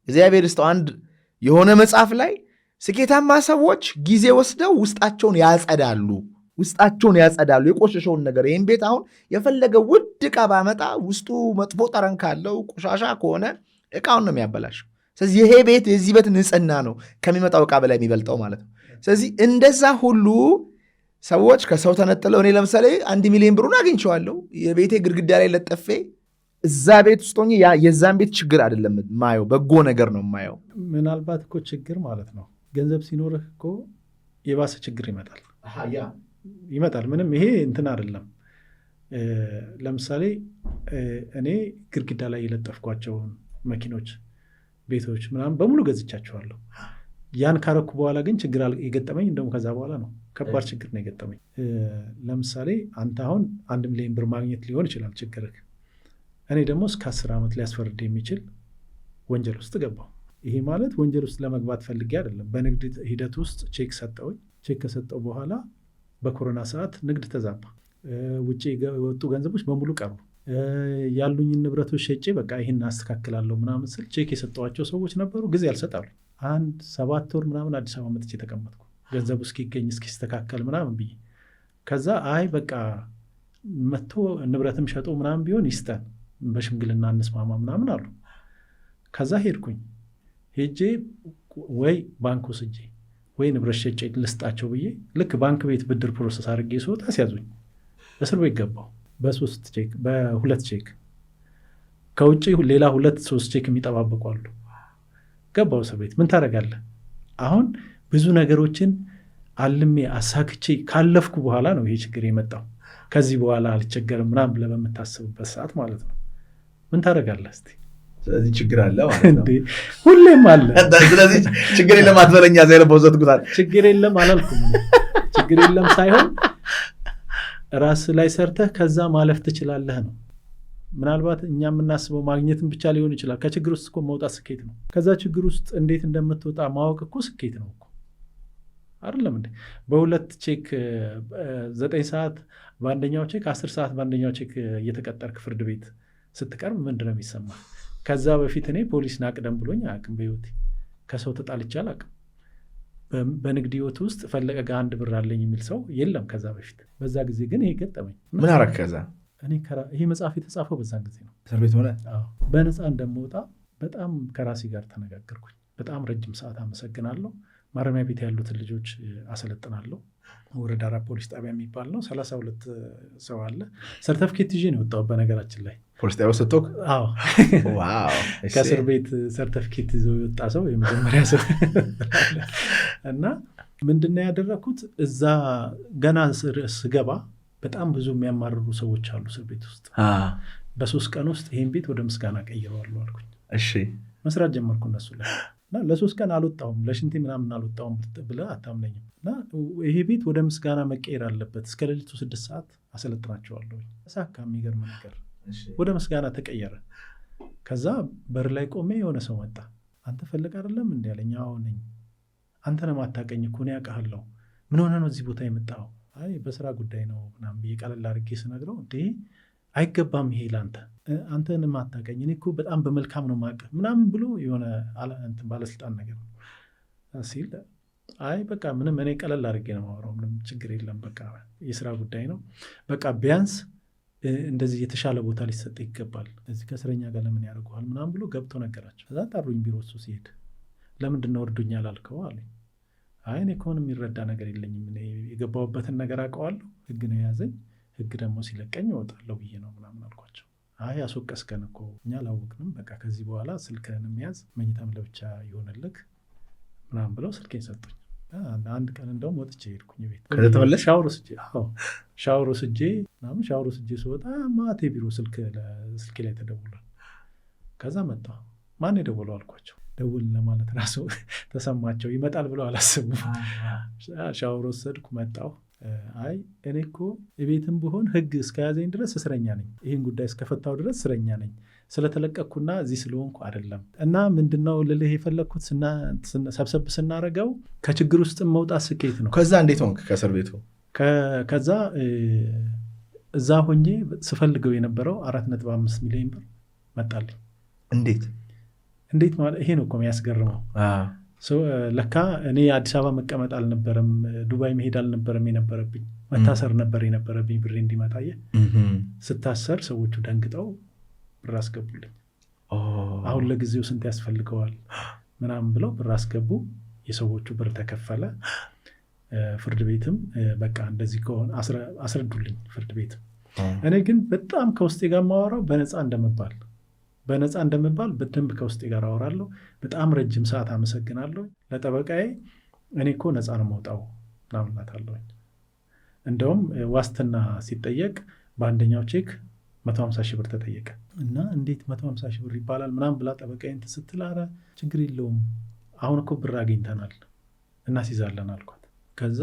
እግዚአብሔር ይስጠው። አንድ የሆነ መጽሐፍ ላይ ስኬታማ ሰዎች ጊዜ ወስደው ውስጣቸውን ያጸዳሉ፣ የቆሸሸውን ነገር። ይህን ቤት አሁን የፈለገ ውድ ዕቃ ባመጣ ውስጡ መጥፎ ጠረን ካለው ቆሻሻ ከሆነ ዕቃውን ነው የሚያበላሸው። ስለዚህ ይሄ ቤት የዚህ ቤት ንጽህና ነው ከሚመጣው ዕቃ በላይ የሚበልጠው ማለት ነው። ስለዚህ እንደዛ ሁሉ ሰዎች ከሰው ተነጥለው፣ እኔ ለምሳሌ 1 ሚሊዮን ብሩን አግኝቼዋለሁ የቤቴ ግድግዳ ላይ ለጠፌ፣ እዛ ቤት ውስጥ ሆኜ የዛን ቤት ችግር አይደለም ማየው፣ በጎ ነገር ነው ማየው። ምናልባት እኮ ችግር ማለት ነው ገንዘብ ሲኖርህ እኮ የባሰ ችግር ይመጣል። ምንም ይሄ እንትን አይደለም። ለምሳሌ እኔ ግድግዳ ላይ የለጠፍኳቸውን መኪኖች፣ ቤቶች ምናምን በሙሉ ገዝቻቸዋለሁ። ያን ካረኩ በኋላ ግን ችግር የገጠመኝ እንደውም ከዛ በኋላ ነው። ከባድ ችግር ነው የገጠመኝ። ለምሳሌ አንተ አሁን 1 ሚሊዮን ብር ማግኘት ሊሆን ይችላል ችግርህ። እኔ ደግሞ እስከ 10 ዓመት ሊያስፈርድ የሚችል ወንጀል ውስጥ ገባሁ። ይሄ ማለት ወንጀል ውስጥ ለመግባት ፈልጌ አይደለም። በንግድ ሂደት ውስጥ ቼክ ሰጠውኝ። ቼክ ከሰጠው በኋላ በኮሮና ሰዓት ንግድ ተዛባ። ውጭ የወጡ ገንዘቦች በሙሉ ቀሩ። ያሉኝን ንብረቶች ሸጬ በቃ ይህን አስተካክላለሁ ምናምን ስል ቼክ የሰጠዋቸው ሰዎች ነበሩ፣ ጊዜ ያልሰጣሉ። 7 ወር ምናምን አዲስ አበባ መጥቼ ተቀመጥኩ፣ ገንዘቡ እስኪገኝ እስኪስተካከል ምናምን ብዬ። ከዛ በቃ መጥቶ ንብረትም ሸጦ ምናምን ቢሆን ይስጠን፣ በሽምግልና እንስማማ ምናምን አሉ። ከዛ ሄጄ ወይ ባንክ ወስጄ ወይ ንብረት ሸጬ ልስጣቸው ብዬ ልክ ባንክ ቤት ብድር ፕሮሰስ አድርጌ ስወጣ ሲያዙኝ እስር ቤት ገባሁ። በ2 ቼክ ከውጭ ሌላ 2-3 ቼክ የሚጠባበቁ አሉ። ገባሁ እስር ቤት። ምን ታደርጋለህ? አሁን ብዙ ነገሮችን አልሜ አሳክቼ ካለፍኩ በኋላ ነው ይሄ ችግር የመጣው። ከዚህ በኋላ አልቸገርም ምናምን ብለህ በምታስብበት ሰዓት ማለት ነው። ምን ታደርጋለህ እስቲ? ስለዚህ ችግር አለ ማለት ነው። ሁሌም አለ። ስለዚህ ችግር የለም አትበለኛ። ችግር የለም አላልኩም። ችግር የለም ሳይሆን ራስ ላይ ሰርተህ ከዛ ማለፍ ትችላለህ ነው። ምናልባት እኛ የምናስበው ማግኘትን ብቻ ሊሆን ይችላል። ከችግር ውስጥ እኮ መውጣት ስኬት ነው። ከዛ ችግር ውስጥ እንዴት እንደምትወጣ ማወቅ እኮ ስኬት ነው እኮ አይደለም እንዴ? በ2 ቼክ 9 ሰዓት በአንደኛው ቼክ፣ 10 ሰዓት በአንደኛው ቼክ እየተቀጠርክ ፍርድ ቤት ስትቀርብ ምንድን ነው የሚሰማ? ከዛ በፊት እኔ ፖሊስ ናቅደም ብሎኝ አያውቅም በህይወቴ። ከሰው ተጣልቼ አላውቅም። በንግድ ህይወት ውስጥ ፈለቀ ጋር 1 ብር አለኝ የሚል ሰው የለም ከዛ በፊት። በዛ ጊዜ ግን ይሄ ገጠመኝ። ምን አረግ? ከዛ ይሄ መጽሐፍ የተጻፈው በዛን ጊዜ ነው። እስር ቤት ሆነ። በነፃ እንደምወጣ በጣም ከራሴ ጋር ተነጋገርኩኝ። በጣም ረጅም ሰዓት አመሰግናለሁ። ማረሚያ ቤት ያሉትን ልጆች አሰለጥናለሁ። ወረዳ 4 ፖሊስ ጣቢያ የሚባል ነው። 32 ሰው አለ። ሰርተፍኬት ይዤ ነው የወጣሁት በነገራችን ላይ ፖሊስ ጣቢያ ስትወቅ። ከእስር ቤት ሰርተፍኬት ይዞ የወጣ ሰው የመጀመሪያ ሰው እና ምንድነው ያደረግኩት እዛ ገና ስገባ በጣም ብዙ የሚያማርሩ ሰዎች አሉ እስር ቤት ውስጥ። በ3 ቀን ውስጥ ይህን ቤት ወደ ምስጋና ቀይረዋለሁ አልኩኝ። መስራት ጀመርኩ እነሱ ላይ እና ለ3 ቀን አልወጣሁም፣ ለሽንቴ ምናምን አልወጣሁም ብለህ አታምነኝም። እና ይሄ ቤት ወደ ምስጋና መቀየር አለበት፣ እስከ ሌሊቱ 6 ሰዓት አሰለጥናቸዋለሁ። ሳካ የሚገርም ነገር ወደ ምስጋና ተቀየረ። ከዛ በር ላይ ቆሜ የሆነ ሰው መጣ። አንተ ፈለቀ አይደለም እንዲ ያለኝ። አዎ ነኝ። አንተ ነው የማታውቀኝ እኮ እኔ አውቅሃለሁ። ምን ሆነ ነው እዚህ ቦታ የመጣው? አይ በስራ ጉዳይ ነው ምናምን ብዬ ቀለል አድርጌ ስነግረው እንዴ አይገባም ይሄ ለአንተ፣ አንተን የማታውቀኝ እኔ እኮ በጣም በመልካም ነው የማውቅህ ምናምን ብሎ የሆነ ባለስልጣን ነገር ሲል አይ በቃ ምንም እኔ ቀለል አድርጌ ነው የማወራው፣ ምንም ችግር የለም፣ በቃ የስራ ጉዳይ ነው፣ በቃ ቢያንስ እንደዚህ የተሻለ ቦታ ሊሰጥ ይገባል፣ እዚህ ከእስረኛ ጋር ለምን ያደርገዋል ምናምን ብሎ ገብቶ ነገራቸው። ከዛ ጠሩኝ ቢሮ። እሱ ሲሄድ ለምንድን ነው እርዱኛል አልከው አለኝ። አይ እኔ ከሆነ የሚረዳ ነገር የለኝም፣ እኔ የገባሁበትን ነገር አውቀዋለሁ፣ ህግ ነው የያዘኝ፣ ህግ ደግሞ ሲለቀኝ እወጣለሁ ብዬ ነው ምናምን አልኳቸው። አይ አስወቀስከን እኮ እኛ አላወቅንም፣ በቃ ከዚህ በኋላ ስልክህን የሚያዝ መኝታም ለብቻ ይሆንልክ ምናምን ብለው ስልኬን ሰጡኝ። አንድ ቀን እንደውም ወጥቼ ሄድኩኝ ቤት። ሻወር ወስጄ ስወጣ ማቴ ቢሮ ስልኬ ላይ ተደውሏል። ከዛ መጣ። ማን የደወለው አልኳቸው። ደውል ለማለት ራሱ ተሰማቸው። ይመጣል ብለው አላስቡ። ሻወር ወሰድኩ፣ መጣሁ። አይ እኔ እኮ የቤትም ብሆን ህግ እስከያዘኝ ድረስ እስረኛ ነኝ፣ ይህን ጉዳይ እስከፈታው ድረስ እስረኛ ነኝ፣ ስለተለቀቅኩና እዚህ ስለሆንኩ አይደለም። እና ምንድነው ልልህ የፈለግኩት ሰብሰብ ስናረገው ከችግር ውስጥ መውጣት ስኬት ነው። ከዛ እንዴት ሆንክ ከእስር ቤቱ? ከዛ እዛ ሆኜ ስፈልገው የነበረው 4.5 ሚሊዮን ብር መጣልኝ። እንዴት ማለት ይሄ ነው እኮ የሚያስገርመው። ለካ እኔ አዲስ አበባ መቀመጥ አልነበረም፣ ዱባይ መሄድ አልነበረም የነበረብኝ፣ መታሰር ነበር የነበረብኝ ብሬ እንዲመጣየ። ስታሰር ሰዎቹ ደንግጠው ብር አስገቡልኝ። አሁን ለጊዜው ስንት ያስፈልገዋል ምናምን ብለው ብር አስገቡ። የሰዎቹ ብር ተከፈለ። ፍርድ ቤትም በቃ እንደዚህ ከሆነ አስረዱልኝ ፍርድ ቤትም። እኔ ግን በጣም ከውስጤ ጋር ማወራው በነፃ እንደምባል በደንብ ከውስጤ ጋር አወራለሁ። በጣም ረጅም ሰዓት አመሰግናለሁ ለጠበቃዬ። እኔ እኮ ነፃ ነው መውጣው ናምናታለሁ። እንደውም ዋስትና ሲጠየቅ በአንደኛው ቼክ 150 ሺህ ብር ተጠየቀ እና እንዴት 150 ሺህ ብር ይባላል ምናምን ብላ ጠበቃዬን ስትል ኧረ ችግር የለውም አሁን እኮ ብር አግኝተናል እናስይዛለን አልኳት። ከዛ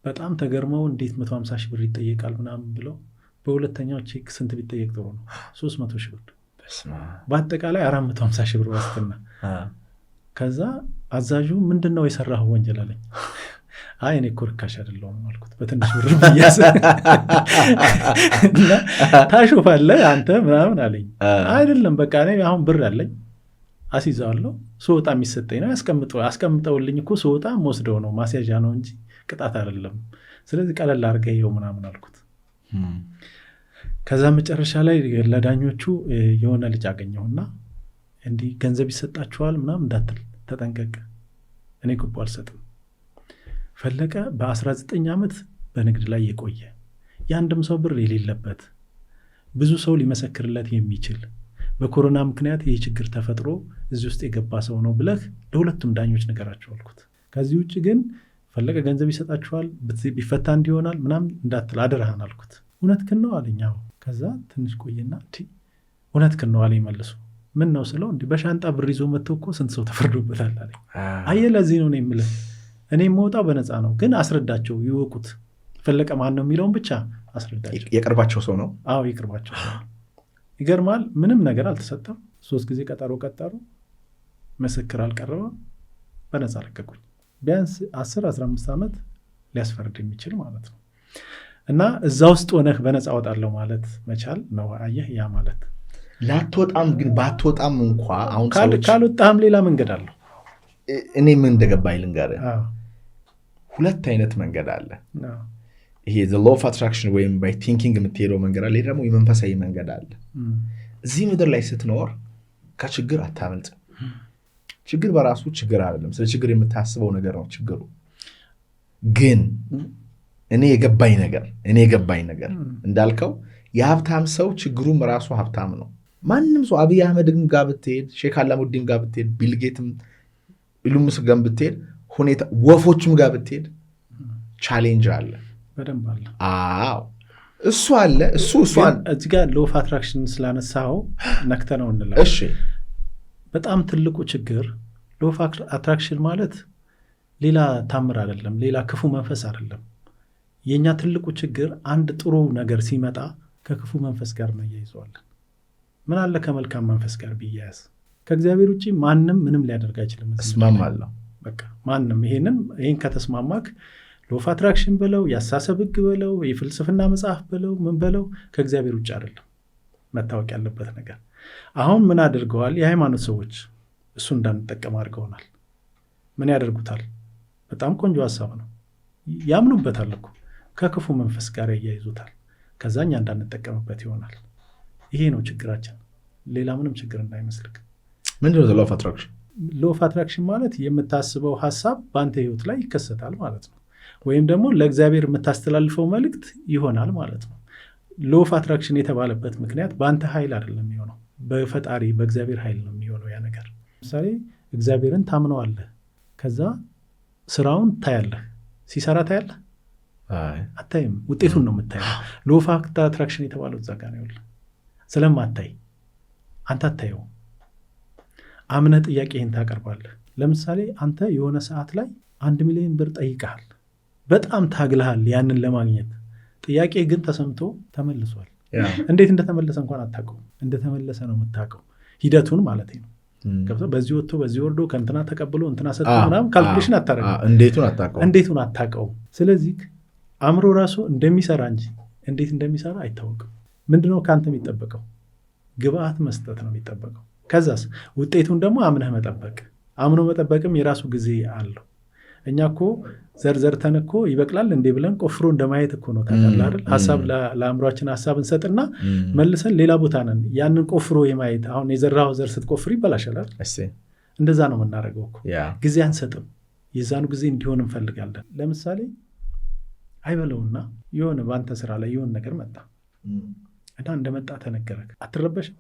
በጣም ተገርመው እንዴት 150 ሺህ ብር ይጠየቃል ምናምን ብለው በሁለተኛው ቼክ ስንት ቢጠየቅ ጥሩ ነው? 300 ሺህ ብር፣ በአጠቃላይ 450 ሺህ ብር ዋስትና። ከዛ አዛዡ ምንድን ነው የሰራኸው ወንጀል አለኝ። አይ እኔ እኮ ርካሽ አይደለሁም አልኩት በትንሽ ብር ብያዝ። እና ታሾፋለህ አንተ ምናምን አለኝ። አይደለም በቃ እኔ አሁን ብር አለኝ አስይዘዋለሁ፣ ስወጣ የሚሰጠኝ ነው፣ አስቀምጠውልኝ እኮ ስወጣ መወስደው ነው፣ ማስያዣ ነው እንጂ ቅጣት አይደለም፣ ስለዚህ ቀለል አድርገህ ይኸው ምናምን አልኩት። ከዛ መጨረሻ ላይ ለዳኞቹ የሆነ ልጅ አገኘሁና እንዲህ ገንዘብ ይሰጣችኋል ምናምን እንዳትል ተጠንቀቅ፣ እኔ ጉቦ አልሰጥም። ፈለቀ በ19 ዓመት በንግድ ላይ የቆየ የአንድም ሰው ብር የሌለበት ብዙ ሰው ሊመሰክርለት የሚችል በኮሮና ምክንያት ይህ ችግር ተፈጥሮ እዚህ ውስጥ የገባ ሰው ነው ብለህ ለሁለቱም ዳኞች ነገራቸው አልኩት። ከዚህ ውጭ ግን ፈለቀ ገንዘብ ይሰጣችኋል ቢፈታ እንዲሆናል ምናምን እንዳትል አደረሃን አልኩት። እውነትህን ነው አለኝ። አዎ። ከዛ ትንሽ ቆየና እውነትህን ነው አለኝ መልሶ። ምን ነው ስለው እንዲህ በሻንጣ ብር ይዞ መጥቶ እኮ ስንት ሰው ተፈርዶበታል አለኝ። አየህ ለዚህ ነው የምልህ እኔ የምወጣው በነፃ ነው፣ ግን አስረዳቸው ይወቁት፣ ፈለቀ ማን ነው የሚለውን ብቻ አስረዳቸው። የቅርባቸው ሰው ነው? አዎ የቅርባቸው ሰው። ይገርማል፣ ምንም ነገር አልተሰጠም። 3 ጊዜ ቀጠሮ ቀጠሩ፣ ምስክር አልቀረበም፣ በነፃ ለቀቁኝ። ቢያንስ 10-15 ዓመት ሊያስፈርድ የሚችል ማለት ነው። እና እዛ ውስጥ ሆነህ በነፃ ወጣለሁ ማለት መቻል ነው። አየህ ያ ማለት ላትወጣም ግን ባትወጣም እንኳ አሁን ካልወጣህም ሌላ መንገድ አለው። እኔ ምን እንደገባኝ ልንገርህ። ሁለት አይነት መንገድ አለ። ይሄ the law of attraction ወይም by thinking የምትሄደው መንገድ አለ። ደግሞ የመንፈሳዊ መንገድ አለ። እዚህ ምድር ላይ ስትኖር ከችግር አታመልጥ። ችግር በራሱ ችግር አይደለም። ስለ ችግር የምታስበው ነገር ነው ችግሩ። ግን እኔ የገባኝ ነገር እንዳልከው የሀብታም ሰው ችግሩም ራሱ ሀብታም ነው። ማንም ሰው አብይ አህመድም ጋር ብትሄድ፣ ሼክ አላሙዲን ጋር ብትሄድ፣ ቢልጌትም ኢሉን መስክ ጋር ብትሄድ፣ ሁኔታ ወፎችም ጋር ብትሄድ ቻሌንጅ አለ። በደንብ አለ። አዎ እሱ አለ። እሱ እዚህ ጋር ሎው ኦፍ አትራክሽን ስላነሳው ነክተነው እንላለን። እሺ በጣም ትልቁ ችግር ሎው ኦፍ አትራክሽን ማለት ሌላ ታምር አይደለም፣ ሌላ ክፉ መንፈስ አይደለም። የኛ ትልቁ ችግር አንድ ጥሩ ነገር ሲመጣ ከክፉ መንፈስ ጋር እናያይዘዋለን። ምን አለ ከመልካም መንፈስ ጋር ቢያያዝ? ከእግዚአብሔር ውጭ ማንም ምንም ሊያደርግ አይችልም። እስማማለሁ። በቃ ማንም ይሄን ከተስማማክ ሎው ኦፍ አትራክሽን በለው፣ የአሳሰብ ህግ በለው፣ የፍልስፍና መጽሐፍ በለው፣ ምን በለው ከእግዚአብሔር ውጭ አይደለም። መታወቅ ያለበት ነገር አሁን ምን አድርገዋል? የሃይማኖት ሰዎች እሱ እንዳንጠቀም አድርገውናል። ምን ያደርጉታል? በጣም ቆንጆ ሀሳብ ነው፣ ያምኑበታል እኮ ከክፉ መንፈስ ጋር ያያይዙታል። ከዛኛ እንዳንጠቀምበት ይሆናል። ይሄ ነው ችግራችን፣ ሌላ ምንም ችግር እንዳይመስልክ። ምንድን ነው ሎው ኦፍ አትራክሽን? ሎው ኦፍ አትራክሽን ማለት የምታስበው ሀሳብ በአንተ ህይወት ላይ ይከሰታል ማለት ነው። ወይም ደግሞ ለእግዚአብሔር የምታስተላልፈው መልእክት ይሆናል ማለት ነው። ሎው ኦፍ አትራክሽን የተባለበት ምክንያት በአንተ ኃይል አይደለም የሚሆነው፣ በፈጣሪ በእግዚአብሔር ኃይል ነው የሚሆነው ያ ነገር። ለምሳሌ እግዚአብሔርን ታምነዋለህ፣ ከዛ ስራውን ታያለህ። ሲሰራ ታያለህ? አታይም። ውጤቱን ነው የምታየው። ሎው ኦፍ አትራክሽን የተባለው እዛ ጋር ነው። ስለማታይ አንተ አታየው። አምነህ ጥያቄህን ታቀርባለህ። ለምሳሌ አንተ የሆነ ሰዓት ላይ 1 ሚሊዮን ብር ጠይቀሃል፣ በጣም ታግልሃል ያንን ለማግኘት። ጥያቄ ግን ተሰምቶ ተመልሷል። እንዴት እንደተመለሰ እንኳን አታውቀው። እንደተመለሰ ነው የምታውቀው፣ ሂደቱን ማለት ነው። በዚህ ወጥቶ በዚህ ወርዶ ከእንትና ተቀብሎ እንትና ሰጥቶ ምናምን ካልኩሌሽን አታረገው፣ እንዴቱን አታውቀው። ስለዚህ አእምሮ ራሱ እንደሚሰራ እንጂ እንዴት እንደሚሰራ አይታወቅም። ምንድነው ከአንተ የሚጠበቀው? ግብአት መስጠት ነው የሚጠበቀው። ከዛስ ውጤቱን ደግሞ አምነህ መጠበቅ። አምኖ መጠበቅም የራሱ ጊዜ አለው። እኛ እኮ ዘርዘርተን እኮ ይበቅላል እንዴ ብለን ቆፍሮ እንደማየት እኮ ነው። ታውቃለህ አይደል? ሀሳብ ለአእምሯችን ሀሳብ እንሰጥና መልሰን ሌላ ቦታ ነን። ያንን ቆፍሮ የማየት አሁን የዘራው ዘር ስትቆፍር ይበላሻል። እንደዛ ነው የምናደርገው እኮ። ጊዜ አንሰጥም። የዛኑ ጊዜ እንዲሆን እንፈልጋለን። ለምሳሌ አይበለውና የሆነ በአንተ ስራ ላይ የሆነ ነገር መጣ እና እንደመጣ ተነገረክ። አትረበሽም?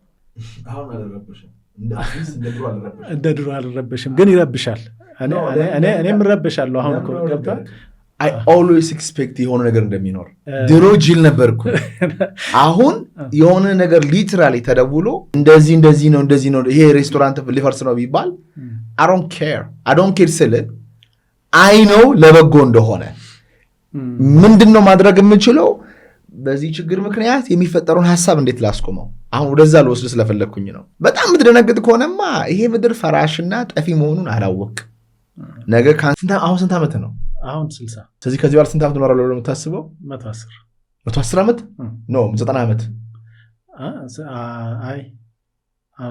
እንደ ድሮ አልረበሽም፣ ግን ይረብሻል። እኔም እረበሻለሁ። አሁን እኮ ገብቷል። I always expect የሆነ ነገር እንደሚኖር። ድሮ ጅል ነበርኩ። አሁን የሆነ ነገር ሊትራሊ ተደውሎ እንደዚህ ነው ይሄ ሬስቶራንት ሊፈርስ ነው ቢባል I don't care ስል I know ለበጎ እንደሆነ ምንድነው ማድረግ የምችለው? በዚህ ችግር ምክንያት የሚፈጠረውን ሀሳብ እንዴት ላስቆመው? አሁን ወደዛ ልወስድ ስለፈለግኩኝ ነው። በጣም የምትደነግጥ ከሆነማ ይሄ ምድር ፈራሽና ጠፊ መሆኑን አላወቅ። ነገ አሁን ስንት ዓመት ነው? አሁን 60። ስለዚህ ከዚህ በኋላ ስንት ዓመት እኖራለሁ ብለህ የምታስበው? 110 ዓመት ነው? 90 ዓመት? አይ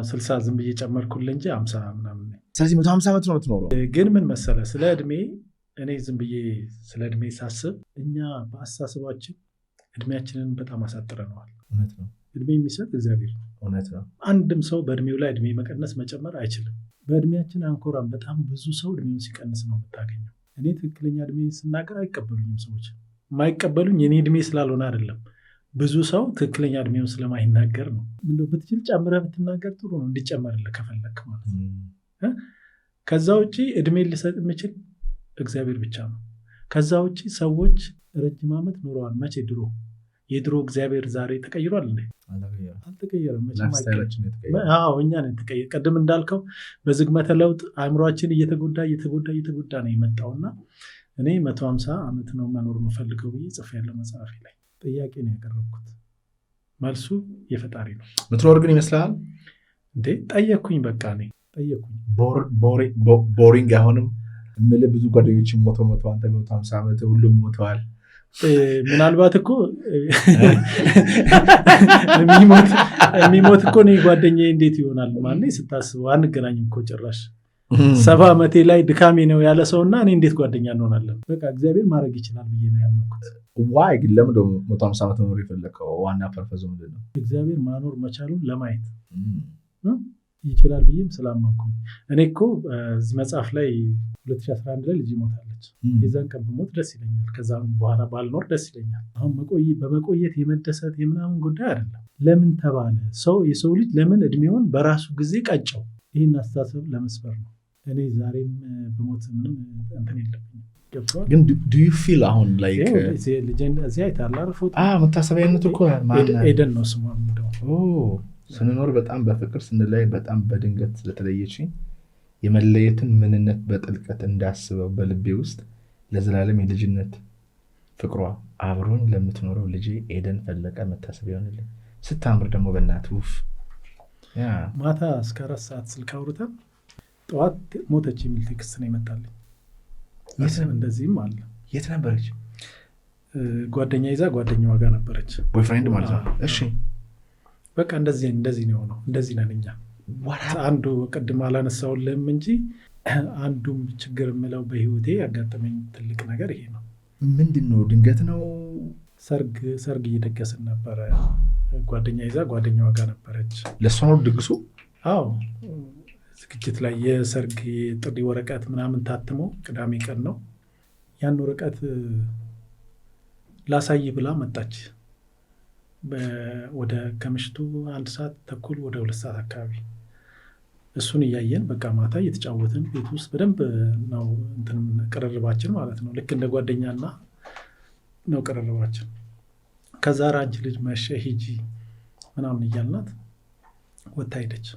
60 ዝም ብዬ ጨመርኩልህ እንጂ 50 ምናምን። ስለዚህ 150 ዓመት ነው የምትኖረው። ግን ምን መሰለህ፣ ስለ ዕድሜ እኔ ዝም ብዬ ስለ ዕድሜ ሳስብ እኛ በአስተሳሰባችን ዕድሜያችንን በጣም አሳጥረነዋል። እውነት ነው። ዕድሜ የሚሰጥ እግዚአብሔር ነው። እውነት ነው። አንድም ሰው በዕድሜው ላይ ዕድሜ መቀነስ መጨመር አይችልም። በዕድሜያችን አንኮራም። በጣም ብዙ ሰው ዕድሜውን ሲቀንስ ነው የምታገኘው። እኔ ትክክለኛ ዕድሜ ስናገር አይቀበሉኝም ሰዎች። የማይቀበሉኝ የኔ ዕድሜ ስላልሆነ አይደለም፣ ብዙ ሰው ትክክለኛ ዕድሜውን ስለማይናገር ነው። ምንድነው ብትችል ጨምረህ ብትናገር ጥሩ ነው፣ እንዲጨመርልህ ከፈለክ ማለት ነው። ከዛ ውጭ ዕድሜ ሊሰጥ የሚችል እግዚአብሔር ብቻ ነው። ከዛ ውጭ ሰዎች ረጅም ዓመት ኖረዋል። መቼ? ድሮ የድሮ እግዚአብሔር ዛሬ ተቀይሯል እንዴ? አልተቀየረም። እኛ ነን ተቀየረ። ቅድም እንዳልከው በዝግመተ ለውጥ አእምሯችን እየተጎዳ ነው የመጣውና እኔ 150 ዓመት ነው መኖር የምፈልገው ብዬ ጽፌያለሁ መጽሐፌ ላይ። ጥያቄ ነው ያቀረብኩት፣ መልሱ የፈጣሪ ነው። ምትኖር ግን ይመስላል እንዴ? ጠየቅኩኝ። በቃ እኔ ጠየቅኩኝ። ቦሪንግ አይሆንም? ብዙ ጓደኞችን ሞተው አንተ 150 ዓመት ሁሉም ሞተዋል። ምናልባት እኮ የሚሞት እኮ እኔ ጓደኛዬ እንዴት ይሆናል ማለት ስታስበው አንገናኝም እኮ ጭራሽ 70 ዓመቴ ላይ ድካሜ ነው ያለ ሰውና እኔ እንዴት ጓደኛ እንሆናለን? በቃ እግዚአብሔር ማድረግ ይችላል ብዬ ነው ያመንኩት። ዋይ ግን ለምን ደግሞ 150 ዓመት መኖር የፈለከው? ዋና ፐርፐዙ ምንድን ነው? እግዚአብሔር ማኖር መቻሉን ለማየት ይችላል ብዬም ስላመንኩ። እኔ እኮ እዚህ መጽሐፍ ላይ 2011 ላይ ልጅ ሞታለች። የዛን ቀን ብሞት ደስ ይለኛል፣ ከዛ በኋላ ባልኖር ደስ ይለኛል። አሁን በመቆየት የመደሰት የምናምን ጉዳይ አይደለም። ለምን ተባለ የሰው ልጅ ለምን እድሜውን በራሱ ጊዜ ቀጨው? ይህን አስተሳሰብ ለመስበር ነው። እኔ ዛሬም ብሞት ምንም እንትን የለብኝም። ግን ዱ ዩ ፊል አሁን ላይክ እዚህ አይታላል ፎቶ መታሰቢያነት እኮ ኤደን ነው ስሟ። ስንኖር በጣም በፍቅር ስንለይ በጣም በድንገት ስለተለየችኝ የመለየትን ምንነት በጥልቀት እንዳስበው በልቤ ውስጥ ለዘላለም የልጅነት ፍቅሯ አብሮኝ ለምትኖረው ልጄ ኤደን ፈለቀ መታሰቢያ ይሆንልኝ። ስታምር ደግሞ በእናት ውፍ ማታ እስከ 4 ሰዓት ስልክ አውርተን ጠዋት ሞተች የሚል ቴክስት ነው ይመጣልኝ። እንደዚህም አለ። የት ነበረች? ጓደኛ ይዛ ጓደኛዋ ጋር ነበረች። ቦይፍሬንድ ማለት ነው። እሺ በቃ እንደዚህ ነው የሆነው። እንደዚህ ነን እኛ። አንዱ ቅድም አላነሳውልህም እንጂ አንዱም ችግር የምለው በህይወቴ ያጋጠመኝ ትልቅ ነገር ይሄ ነው። ምንድን ነው? ድንገት ነው። ሰርግ እየደገስን ነበረ። ጓደኛ ይዛ ጓደኛዋ ጋር ነበረች። ለእሷ ነው ድግሱ? አዎ ዝግጅት ላይ የሰርግ ጥሪ ወረቀት ምናምን ታትሞ ቅዳሜ ቀን ነው። ያን ወረቀት ላሳይ ብላ መጣች። ወደ ከምሽቱ 1 ሰዓት ተኩል ወደ 2 ሰዓት አካባቢ እሱን እያየን በቃ ማታ እየተጫወትን ቤት ውስጥ በደንብ ነው እንትን ቅርርባችን ማለት ነው። ልክ እንደ ጓደኛና ነው ቅርርባችን። ከዛ አንቺ ልጅ መሸ ሂጂ ምናምን እያልናት ወታ ሄደች።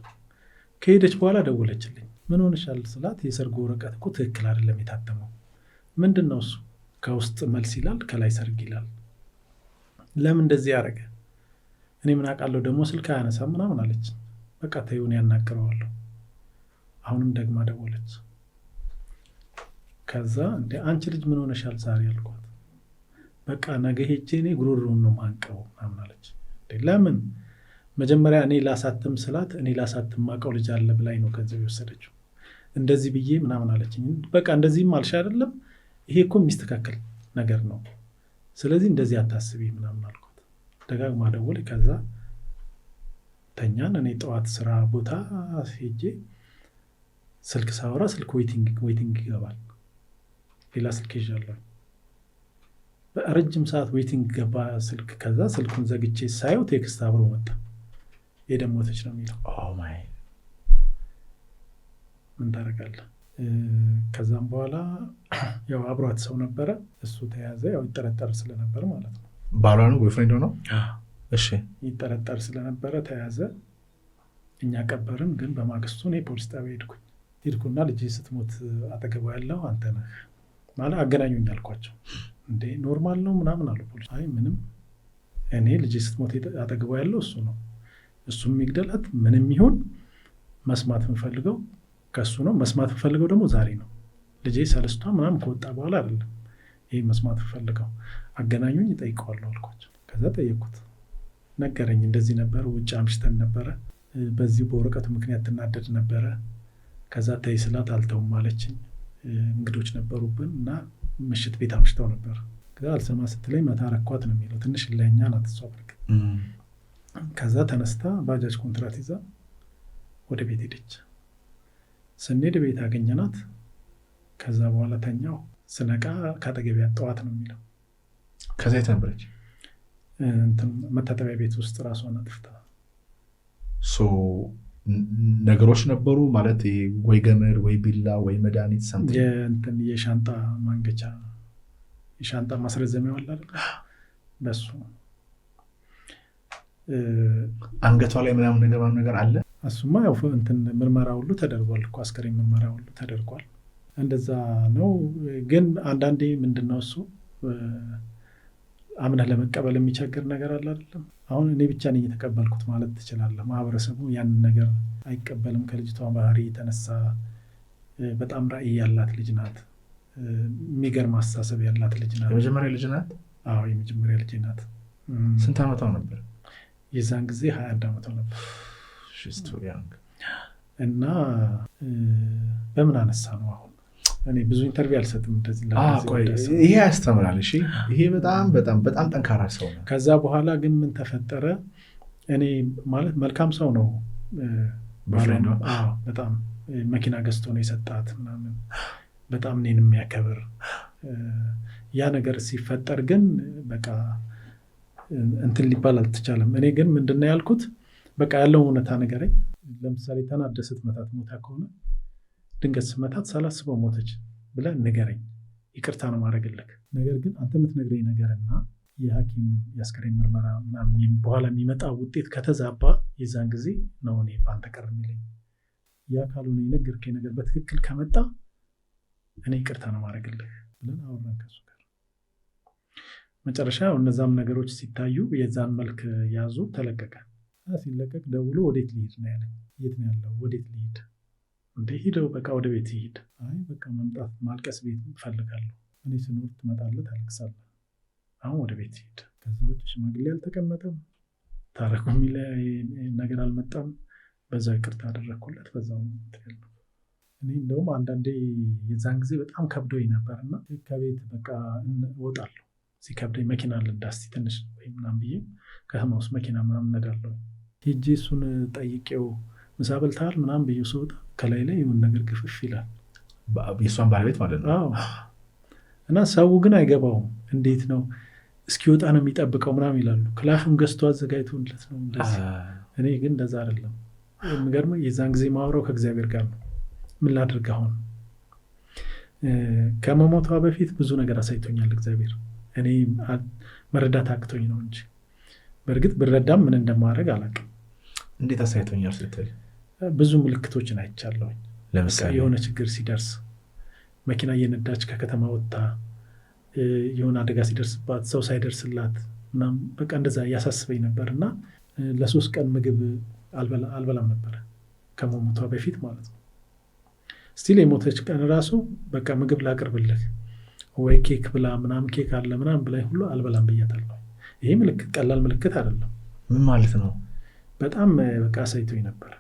ከሄደች በኋላ ደወለችልኝ። ምን ሆነሻል ስላት የሰርጉ ወረቀት እኮ ትክክል አይደለም የታተመው። ምንድን ነው እሱ? ከውስጥ መልስ ይላል ከላይ ሰርግ ይላል። ለምን እንደዚህ ያደረገ? እኔ ምን አውቃለሁ ደግሞ ስልክ አያነሳም ምናምን አለች። በቃ ተይውን ያናግረዋለሁ። አሁንም ደግማ ደወለች። ከዛ እንደ አንቺ ልጅ ምን ሆነሻል ዛሬ አልኳት። በቃ ነገ ሄጄ እኔ ጉሮሮውን ነው ማንቀው ምናምን አለች። ለምን? መጀመሪያ እኔ ላሳትም ስላት እኔ ላሳትም ማቀው ልጅ አለ ብላኝ ነው ገንዘብ የወሰደችው። እንደዚህ ብዬ ምናምን አለችኝ። በቃ እንደዚህም አልሽ አይደለም፣ ይሄ እኮ የሚስተካከል ነገር ነው፣ ስለዚህ እንደዚህ አታስቢ ምናምን አልኳት። ደጋግማ ደወለ። ከዛ ተኛን። እኔ ጠዋት ስራ ቦታ ሄጄ ስልክ ሳወራ ስልክ ዌይቲንግ ይገባል። ሌላ ስልክ ይዣለሁ። በረጅም ሰዓት ዌይቲንግ ገባ ስልክ። ከዛ ስልኩን ዘግቼ ሳየው ቴክስት አብሮ መጣ። ኤደን ሞተች ነው የሚለው። ምን ታደርጋለህ? ከዛም በኋላ ያው አብሯት ሰው ነበረ፣ እሱ ተያዘ። ያው ይጠረጠር ስለነበር ማለት ነው። ባሏ ነው ቦይፍሬንድ ነው? እሺ። ይጠረጠር ስለነበረ ተያዘ። እኛ ቀበርን። ግን በማግስቱ እኔ ፖሊስ ጣቢያ ሄድኩና ልጅ ስትሞት አጠገቧ ያለው አንተ ነህ ማለት አገናኙኝ አልኳቸው። እንዴ ኖርማል ነው ምናምን አሉ ፖሊስ። አይ ምንም፣ እኔ ልጅ ስትሞት አጠገቧ ያለው እሱ ነው። እሱም የሚግደላት ምንም ይሁን መስማት የምፈልገው ከሱ ነው። መስማት የምፈልገው ደግሞ ዛሬ ነው። ልጄ ሰለስቷ ምናምን ከወጣ በኋላ አይደለም ይሄ መስማት የምፈልገው። አገናኙኝ እጠይቀዋለሁ አልኳቸው። ከዛ ጠየቅኩት፣ ነገረኝ። እንደዚህ ነበር፣ ውጭ አምሽተን ነበረ፣ በዚህ በወረቀቱ ምክንያት ትናደድ ነበረ። ከዛ ተይ ስላት አልተውም አለችኝ። እንግዶች ነበሩብን እና ምሽት ቤት አምሽተው ነበር። ከዛ አልሰማ ስትለኝ መታ ረኳት ነው የሚለው። ትንሽ ለኛ ናት እሷ ብርቅ። ከዛ ተነስታ ባጃጅ ኮንትራት ይዛ ወደ ቤት ሄደች። ስንሄድ ቤት አገኘናት። ከዛ በኋላ ተኛው። ስነቃ ካጠገቢያ ጠዋት ነው የሚለው። ከዛ የት ነበረች? መታጠቢያ ቤት ውስጥ ራሷን አጥፍታ። ነገሮች ነበሩ ማለት ወይ ገመድ ወይ ቢላ ወይ መድኃኒት የሻንጣ ማንገቻ የሻንጣ ማስረዘሚያ አለ አይደል? በሱ አንገቷ ላይ ምናምን ነገር አለ። እሱማ ያው ምርመራ ሁሉ ተደርጓል እኮ አስከሬን ምርመራ ሁሉ ተደርጓል። እንደዛ ነው። ግን አንዳንዴ ምንድነው እሱ አምነህ ለመቀበል የሚቸግር ነገር አለ አይደለም። አሁን እኔ ብቻ ነኝ የተቀበልኩት ማለት ትችላለህ። ማህበረሰቡ ያንን ነገር አይቀበልም። ከልጅቷ ባህሪ የተነሳ በጣም ራዕይ ያላት ልጅ ናት። የሚገርም አስተሳሰብ ያላት ልጅ ናት። የመጀመሪያ ልጅ ናት። አዎ የመጀመሪያ ልጄ ናት። ስንት ዓመቷ ነበር? የዛን ጊዜ 21 ዓመቷ ነበር። እና በምን አነሳ ነው አሁን እኔ ብዙ ኢንተርቪው አልሰጥም እንደዚህ ይሄ ያስተምራል። እሺ ይሄ በጣም በጣም በጣም ጠንካራ ሰው ነው። ከዛ በኋላ ግን ምን ተፈጠረ? እኔ ማለት መልካም ሰው ነው በጣም መኪና ገዝቶ ነው የሰጣት ምናምን በጣም እኔን የሚያከብር ያ ነገር ሲፈጠር ግን በቃ እንትን ሊባል አልተቻለም። እኔ ግን ምንድነው ያልኩት በቃ ያለው እውነታ ነገረኝ። ለምሳሌ ተናደህ ስትመታት ሞታ ከሆነ ድንገት ስመታት ሳላስበው ሞተች ብለህ ንገረኝ፣ ይቅርታ ነው ማድረግልህ። ነገር ግን አንተ የምትነግረኝ ነገርና የሐኪም የአስከሬን ምርመራ በኋላ የሚመጣ ውጤት ከተዛባ የዛን ጊዜ ነው እኔ በአንተ ቀር የሚለኝ። ያ ካልሆነ የነገርከኝ ነገር በትክክል ከመጣ እኔ ይቅርታ ነው ማድረግልህ ብለን አወራን ከሱ ጋር። መጨረሻ እነዛም ነገሮች ሲታዩ የዛን መልክ ያዙ፣ ተለቀቀ። ሲለቀቅ ደውሎ ወዴት ሊሄድ ነው ያለኝ። የት ነው ያለው? ወዴት ሊሄድ እንደ ሂደው በቃ ወደ ቤት ይሄድ። አይ በቃ መምጣት ማልቀስ ቤት እፈልጋለሁ። እኔ ስኖር ትመጣለህ ታለቅሳለህ። አሁን ወደ ቤት ይሄድ። ከዛ ውጭ ሽማግሌ አልተቀመጠም፣ ታረቁ የሚል ነገር አልመጣም። በዛው ይቅርታ አደረግኩለት። በዛው ነው። እኔ እንደውም አንዳንዴ የዛን ጊዜ በጣም ከብዶኝ ነበርና ከቤት በቃ እወጣለሁ። ሲከብደኝ መኪና ልንዳስቲ ትንሽ ወይ ምናምን ብዬ ከተማ ውስጥ መኪና ምናምን ነዳለሁ። ሄጄ እሱን ጠይቄው ምሳ በልተሃል ምናምን ብዬ ስወጣ ከላይ ላይ የሆነ ነገር ግፍፍ ይላል። የእሷን ባለቤት ማለት ነው። እና ሰው ግን አይገባውም። እንዴት ነው እስኪወጣ ነው የሚጠብቀው ምናምን ይላሉ። ክላፍም ገዝቶ አዘጋጅቶለት ነው እንደዚህ። እኔ ግን እንደዛ አይደለም። የሚገርመው የዛን ጊዜ ማውራው ከእግዚአብሔር ጋር ነው። ምን ላድርግ አሁን? ከመሞቷ በፊት ብዙ ነገር አሳይቶኛል እግዚአብሔር። እኔ መረዳት አቅቶኝ ነው እንጂ በእርግጥ ብረዳም ምን እንደማድረግ አላውቅም። እንዴት አሳይቶኛል ስትል? ብዙ ምልክቶችን አይቻለሁኝ። ለምሳሌ የሆነ ችግር ሲደርስ መኪና እየነዳች ከከተማ ወጥታ የሆነ አደጋ ሲደርስባት ሰው ሳይደርስላት ምናምን በቃ እንደዛ እያሳስበኝ ነበር። እና ለ3 ቀን ምግብ አልበላም ነበረ ከመሞቷ በፊት ማለት ነው። ስቲል የሞተች ቀን ራሱ በቃ ምግብ ላቅርብልህ ወይ ኬክ ብላ ምናምን ኬክ አለ ምናምን ብላኝ ሁሉ አልበላም ብያታለሁ። ይሄ ምልክት ቀላል ምልክት አይደለም። ምን ማለት ነው? በጣም በቃ አሳይቶኝ ነበር።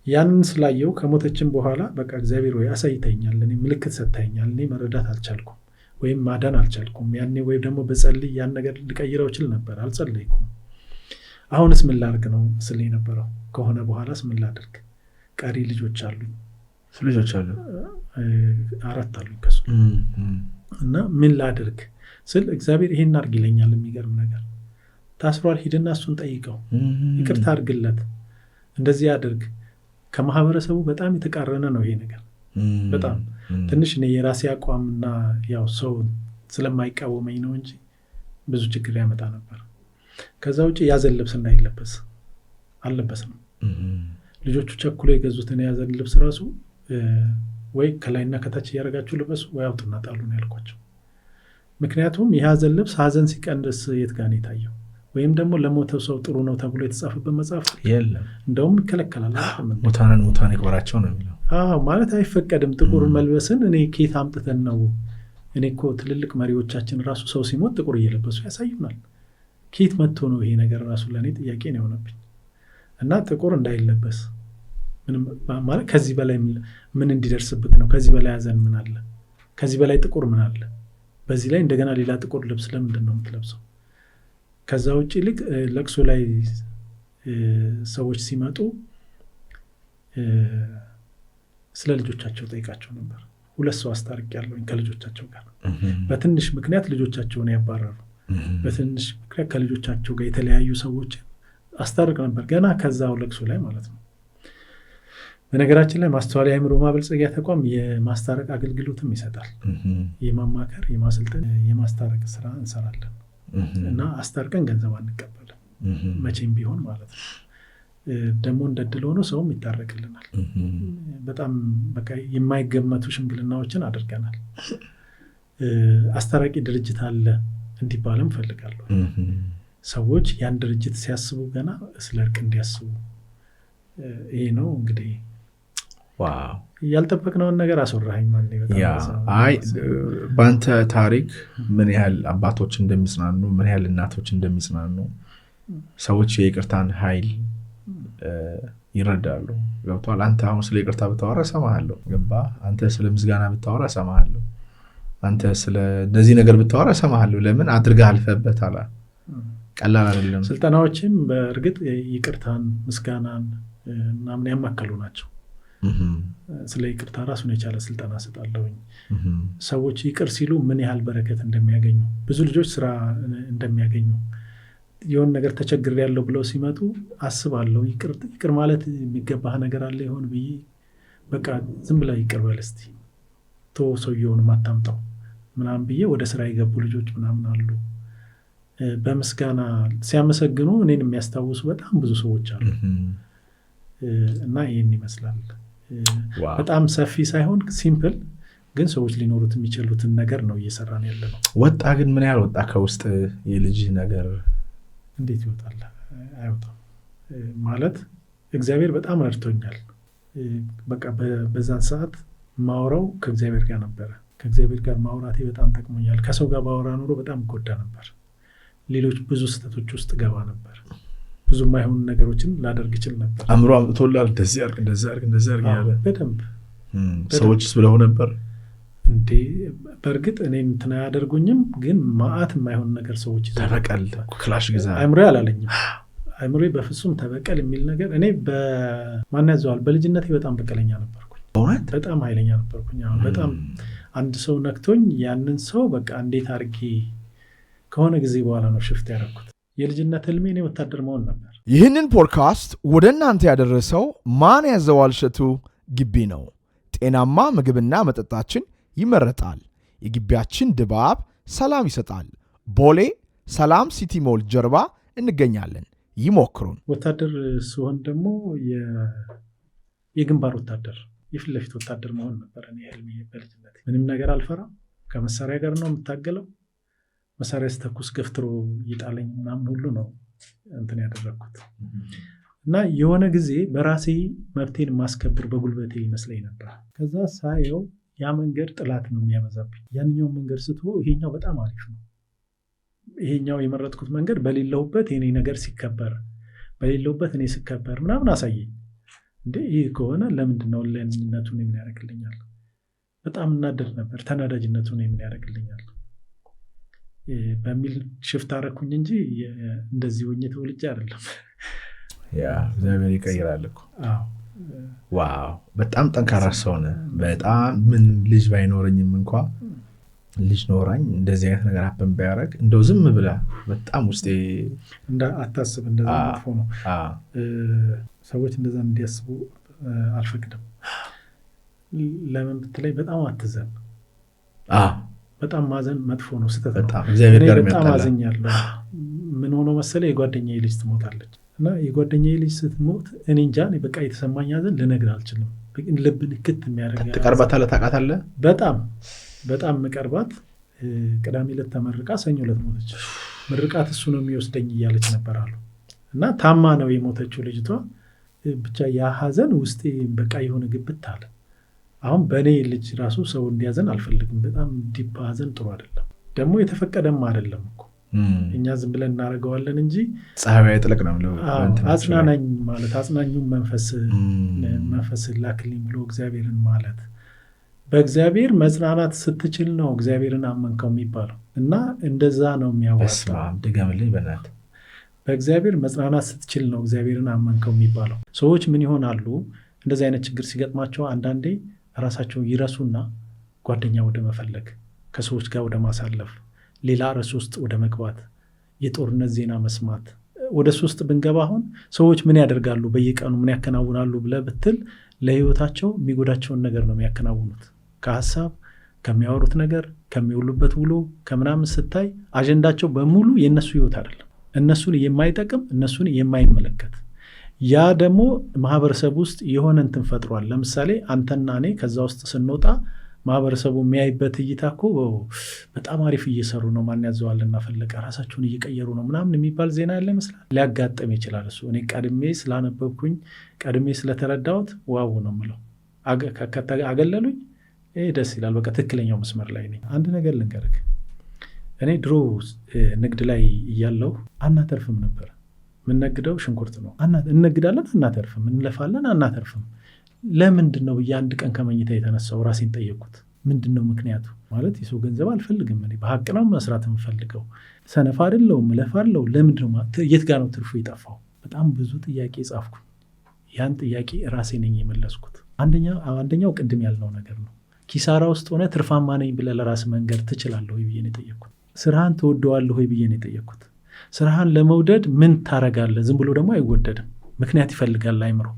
ያንን ስላየው ከሞተችን በኋላ በቃ እግዚአብሔር ወይ አሳይተኛል፣ እኔ ምልክት ሰጥተኛል፣ እኔ መረዳት አልቻልኩም ወይም ማዳን አልቻልኩም። ያኔ ወይም ደግሞ በጸልይ ያን ነገር ልቀይረው እችል ነበር፣ አልጸለይኩም። አሁንስ ምን ላድርግ ነው ስል የነበረው። ከሆነ በኋላስ ምን ላድርግ? ቀሪ ልጆች አሉኝ። ልጆች አሉ 4 አሉኝ ከሱ እና ምን ላድርግ ስል እግዚአብሔር ይሄን አድርግ ይለኛል። የሚገርም ነገር ታስሯል፣ ሂድና እሱን ጠይቀው፣ ይቅርታ አድርግለት፣ እንደዚህ አድርግ። ከማህበረሰቡ በጣም የተቃረነ ነው ይሄ ነገር። በጣም ትንሽ እኔ የራሴ አቋምና ያው ሰው ስለማይቃወመኝ ነው እንጂ ብዙ ችግር ያመጣ ነበር። ከዛ ውጭ ያዘን ልብስ እንዳይለበስ አልለበስም። ልጆቹ ቸኩሎ የገዙትን የያዘን ልብስ ራሱ ወይ ከላይና ከታች እያደረጋችሁ ልበሱ ወይ አውጡና ጣሉ ነው ያልኳቸው። ምክንያቱም የሀዘን ልብስ ሀዘን ሲቀንስ የት ጋር ነው የታየው? ወይም ደግሞ ለሞተው ሰው ጥሩ ነው ተብሎ የተጻፈበት መጽሐፍ የለም። እንደውም ይከለከላል። ሙታን ይቅበራቸው ነው የሚለው። ማለት አይፈቀድም ጥቁር መልበስን። እኔ ኬት አምጥተን ነው? እኔ እኮ ትልልቅ መሪዎቻችን ራሱ ሰው ሲሞት ጥቁር እየለበሱ ያሳዩናል። ኬት መጥቶ ነው ይሄ ነገር? ራሱ ለእኔ ጥያቄ ነው የሆነብኝ። እና ጥቁር እንዳይለበስ ማለት ከዚህ በላይ ምን እንዲደርስብክ ነው? ከዚህ በላይ ሀዘን ምን አለ? ከዚህ በላይ ጥቁር ምን አለ? በዚህ ላይ እንደገና ሌላ ጥቁር ልብስ ለምንድን ነው የምትለብሰው? ከዛ ውጭ ይልቅ ለቅሶ ላይ ሰዎች ሲመጡ ስለ ልጆቻቸው ጠይቃቸው ነበር። 2 ሰው አስታርቄያለሁኝ ከልጆቻቸው ጋር። በትንሽ ምክንያት ልጆቻቸውን ያባረሩ፣ በትንሽ ምክንያት ከልጆቻቸው ጋር የተለያዩ ሰዎች አስታርቅ ነበር፣ ገና ከዛው ለቅሶ ላይ ማለት ነው። በነገራችን ላይ ማስተዋል የአእምሮ ማበልጸጊያ ተቋም የማስታረቅ አገልግሎትም ይሰጣል። የማማከር፣ የማሰልጠን፣ የማስታረቅ ስራ እንሰራለን እና አስታርቀን ገንዘብ አንቀበልም መቼም ቢሆን ማለት ነው። ደግሞ እንደድል ሆኖ ሰውም ይታረቅልናል። በጣም በቃ የማይገመቱ ሽምግልናዎችን አድርገናል። አስታራቂ ድርጅት አለ እንዲባልም ፈልጋለሁ። ሰዎች ያን ድርጅት ሲያስቡ ገና ስለ እርቅ እንዲያስቡ። ይሄ ነው እንግዲህ ያልጠበቅነውን ነገር አስወራኸኝ ማለት ነው። አይ በአንተ ታሪክ ምን ያህል አባቶች እንደሚጽናኑ፣ ምን ያህል እናቶች እንደሚጽናኑ ሰዎች የይቅርታን ኃይል ይረዳሉ። ገብቷል። አንተ አሁን ስለ ይቅርታ ብታወራ እሰማሃለሁ። ገባ? አንተ ስለ ምስጋና ብታወራ እሰማሃለሁ። አንተ ስለ እንደዚህ ነገር ብታወራ እሰማሃለሁ። ለምን አድርገህ አልፈበታል። ቀላል አይደለም። ስልጠናዎችም በእርግጥ ይቅርታን፣ ምስጋናን ምናምን ያማከሉ ናቸው። ስለ ይቅርታ ራሱን የቻለ ስልጠና ሰጣለሁኝ። ሰዎች ይቅር ሲሉ ምን ያህል በረከት እንደሚያገኙ፣ ብዙ ልጆች ስራ እንደሚያገኙ፣ የሆነ ነገር ተቸግር ያለው ብለው ሲመጡ አስባለሁ። ይቅር ማለት የሚገባህ ነገር አለ ይሆን ብዬ በቃ ዝም ብላ ይቅር በል እስቲ ቶ ሰውየውን ማታምጣው ምናምን ብዬ ወደ ስራ የገቡ ልጆች ምናምን አሉ። በምስጋና ሲያመሰግኑ እኔን የሚያስታውሱ በጣም ብዙ ሰዎች አሉ። እና ይህን ይመስላል። በጣም ሰፊ ሳይሆን ሲምፕል፣ ግን ሰዎች ሊኖሩት የሚችሉትን ነገር ነው እየሰራን ያለ ነው። ወጣ ግን ምን ያህል ወጣ ከውስጥ የልጅ ነገር? እንዴት ይወጣል? አይወጣም ማለት እግዚአብሔር በጣም ረድቶኛል። በቃ በዛን ሰዓት ማውራው ከእግዚአብሔር ጋር ነበረ። ከእግዚአብሔር ጋር ማውራቴ በጣም ጠቅሞኛል። ከሰው ጋር ባወራ ኖሮ በጣም ጎዳ ነበር። ሌሎች ብዙ ስህተቶች ውስጥ ገባ ነበር። ብዙ የማይሆኑ ነገሮችን ላደርግ ይችል ነበር። አእምሮ አምጥቶላል። እንደዚህ አድርግ እንደዚህ አድርግ እንደዚህ አድርግ ያለ በደንብ ሰዎችስ ብለው ነበር እንዴ? በእርግጥ እኔ እንትን አያደርጉኝም፣ ግን ማአት የማይሆን ነገር ሰዎች ተበቀል ክላሽ ግዛ አእምሮ አላለኝም። አእምሮ በፍጹም ተበቀል የሚል ነገር እኔ በማን ያዘዋል። በልጅነቴ በጣም በቀለኛ ነበርኩኝ። በጣም ኃይለኛ ነበርኩኝ። በጣም አንድ ሰው ነክቶኝ ያንን ሰው በቃ እንዴት አድርጌ ከሆነ ጊዜ በኋላ ነው ሽፍት ያደረኩት። የልጅነት ህልሜ እኔ ወታደር መሆን ነበር። ይህንን ፖድካስት ወደ እናንተ ያደረሰው ማን ያዘዋል እሸቱ ግቢ ነው። ጤናማ ምግብና መጠጣችን ይመረጣል። የግቢያችን ድባብ ሰላም ይሰጣል። ቦሌ ሰላም ሲቲ ሞል ጀርባ እንገኛለን። ይሞክሩን። ወታደር ሲሆን ደግሞ የግንባር ወታደር፣ የፊት ለፊት ወታደር መሆን ነበር እኔ ህልሜ በልጅነት። ምንም ነገር አልፈራም። ከመሳሪያ ጋር ነው የምታገለው። መሳሪያ ስተኩስ ገፍትሮ ይጣለኝ ምናምን ሁሉ ነው እንትን ያደረግኩት። እና የሆነ ጊዜ በራሴ መብቴን ማስከብር በጉልበቴ ይመስለኝ ነበር። ከዛ ሳየው ያ መንገድ ጥላት ነው የሚያበዛብኝ። ያንኛው መንገድ ስትሆ ይሄኛው በጣም አሪፍ ነው። ይሄኛው የመረጥኩት መንገድ በሌለውበት የኔ ነገር ሲከበር፣ በሌለውበት እኔ ስከበር ምናምን አሳየኝ። እንዴ ይህ ከሆነ ለምንድነው ለእኔነቱን የምን ያደርግልኛል? በጣም እናደድ ነበር። ተናዳጅነቱን የምን ያደርግልኛል በሚል ሽፍት አደረኩኝ እንጂ እንደዚህ ሆኜ ተወልጄ አይደለም። እግዚአብሔር ይቀይራል እኮ። ዋው በጣም ጠንካራ ሰው ነህ። በጣም ምን ልጅ ባይኖረኝም እንኳ ልጅ ኖራኝ እንደዚህ አይነት ነገር ሀፕን ቢያደርግ እንደው ዝም ብላ በጣም ውስጤ አታስብ። እንደዛ መጥፎ ነው። ሰዎች እንደዛ እንዲያስቡ አልፈቅድም። ለምን ብትለኝ በጣም አትዘን። በጣም ማዘን መጥፎ ነው፣ ስህተት ነው። በጣም አዝኛለሁ። ምን ሆኖ መሰለ የጓደኛዬ ልጅ ትሞታለች እና የጓደኛዬ ልጅ ስትሞት እኔ እንጃ በቃ የተሰማኝ ሀዘን ልነግርህ አልችልም። ልብን ክት የሚያደርግ ትቀርባታለህ፣ ታውቃታለህ። በጣም መቀርባት። ቅዳሜ ዕለት ተመርቃ ሰኞ ዕለት ሞተች። ምርቃት እሱ ነው የሚወስደኝ እያለች ነበር አሉ እና ታማ ነው የሞተችው ልጅቷ። ብቻ ያ ሀዘን ውስጤ በቃ የሆነ ግብት አለ። አሁን በእኔ ልጅ ራሱ ሰው እንዲያዘን አልፈልግም። በጣም ዲፕ ሀዘን ጥሩ አይደለም፣ ደግሞ የተፈቀደም አይደለም እኮ። እኛ ዝም ብለን እናደርገዋለን እንጂ ፀሐይ ጥልቅ ነው። አጽናናኝ ማለት አጽናኙን መንፈስ ላክልኝ ብሎ እግዚአብሔርን ማለት፣ በእግዚአብሔር መጽናናት ስትችል ነው እግዚአብሔርን አመንከው የሚባለው እና እንደዛ ነው የሚያዋጣው። ድገምልኝ በእናትህ። በእግዚአብሔር መጽናናት ስትችል ነው እግዚአብሔርን አመንከው የሚባለው። ሰዎች ምን ይሆናሉ? እንደዚህ አይነት ችግር ሲገጥማቸው አንዳንዴ ራሳቸው ይረሱና ጓደኛ ወደ መፈለግ፣ ከሰዎች ጋር ወደ ማሳለፍ፣ ሌላ ርዕስ ውስጥ ወደ መግባት፣ የጦርነት ዜና መስማት። ወደ ሶስት ብንገባ አሁን ሰዎች ምን ያደርጋሉ፣ በየቀኑ ምን ያከናውናሉ ብለህ ብትል ለህይወታቸው የሚጎዳቸውን ነገር ነው የሚያከናውኑት። ከሀሳብ ከሚያወሩት ነገር ከሚውሉበት ውሎ ከምናምን ስታይ አጀንዳቸው በሙሉ የእነሱ ህይወት አይደለም፣ እነሱን የማይጠቅም እነሱን የማይመለከት። ያ ደግሞ ማህበረሰብ ውስጥ የሆነ እንትን ፈጥሯል። ለምሳሌ አንተና እኔ ከዛ ውስጥ ስንወጣ ማህበረሰቡ የሚያይበት እይታ እኮ በጣም አሪፍ እየሰሩ ነው፣ ማን ያዘዋልና ፈለቀ ራሳቸውን እየቀየሩ ነው ምናምን የሚባል ዜና ያለ ይመስላል። ሊያጋጥም ይችላል እሱ። እኔ ቀድሜ ስላነበብኩኝ ቀድሜ ስለተረዳሁት ዋው ነው የምለው። አገለሉኝ። ይሄ ደስ ይላል። በቃ ትክክለኛው መስመር ላይ ነኝ። አንድ ነገር ልንገርህ፣ እኔ ድሮ ንግድ ላይ እያለሁ አናተርፍም ነበር። ምንነግደው ሽንኩርት ነው። እነግዳለን፣ አናተርፍም፣ እንለፋለን፣ አናተርፍም። ለምንድን ነው ብዬ አንድ ቀን ከመኝታ የተነሳው ራሴን ጠየቅኩት። ምንድን ነው ምክንያቱ? ማለት የሰው ገንዘብ አልፈልግም፣ እኔ በሀቅ ነው መስራት የምፈልገው፣ ሰነፍ አይደለሁም፣ እለፋለሁ። ለምንድን ነው የት ጋር ነው ትርፉ የጠፋው? በጣም ብዙ ጥያቄ ጻፍኩኝ። ያን ጥያቄ ራሴ ነኝ የመለስኩት። አንደኛው ቅድም ያልነው ነገር ነው። ኪሳራ ውስጥ ሆነ ትርፋማ ነኝ ብለህ ለራስ መንገድ ትችላለህ ወይ ብዬ ነው የጠየቅኩት። ስራህን ትወደዋለህ ወይ ብዬ ነው የጠየቅኩት። ስራህን ለመውደድ ምን ታረጋለህ? ዝም ብሎ ደግሞ አይወደድም፣ ምክንያት ይፈልጋል አይምሮ።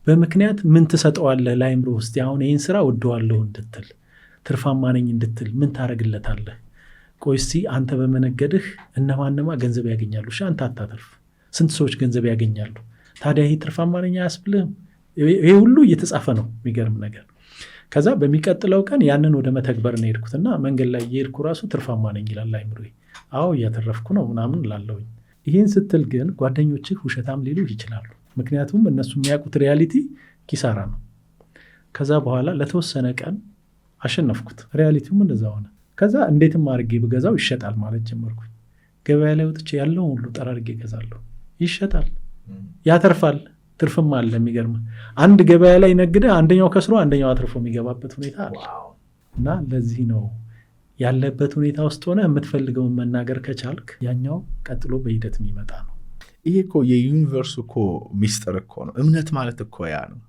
በምክንያት ምን ትሰጠዋለህ ለአይምሮ ውስጥ? አሁን ይህን ስራ ወደዋለሁ እንድትል፣ ትርፋማ ነኝ እንድትል ምን ታረግለታለህ? ቆይ እስቲ አንተ በመነገድህ እነማንማ ገንዘብ ያገኛሉ? አንተ አታተርፍ፣ ስንት ሰዎች ገንዘብ ያገኛሉ? ታዲያ ይህ ትርፋማ ነኝ አያስብልህም? ይሄ ሁሉ እየተጻፈ ነው። የሚገርም ነገር። ከዛ በሚቀጥለው ቀን ያንን ወደ መተግበር ነው የሄድኩትና መንገድ ላይ የሄድኩ ራሱ ትርፋማ ነኝ ይላል አይምሮ። አዎ እያተረፍኩ ነው ምናምን ላለሁኝ። ይህን ስትል ግን ጓደኞችህ ውሸታም ሊሉህ ይችላሉ። ምክንያቱም እነሱ የሚያውቁት ሪያሊቲ ኪሳራ ነው። ከዛ በኋላ ለተወሰነ ቀን አሸነፍኩት። ሪያሊቲውም እንደዛ ሆነ። ከዛ እንዴትም አድርጌ ብገዛው ይሸጣል ማለት ጀመርኩኝ። ገበያ ላይ ወጥቼ ያለውን ሁሉ ጠራርጌ እገዛለሁ። ይሸጣል፣ ያተርፋል፣ ትርፍም አለ። የሚገርም አንድ ገበያ ላይ ነግደ አንደኛው ከስሮ አንደኛው አትርፎ የሚገባበት ሁኔታ አለ። እና ለዚህ ነው ያለበት ሁኔታ ውስጥ ሆነ የምትፈልገውን መናገር ከቻልክ ያኛው ቀጥሎ በሂደት የሚመጣ ነው። ይሄ እኮ የዩኒቨርሱ እኮ ሚስጥር እኮ ነው። እምነት ማለት እኮ ያ ነው፣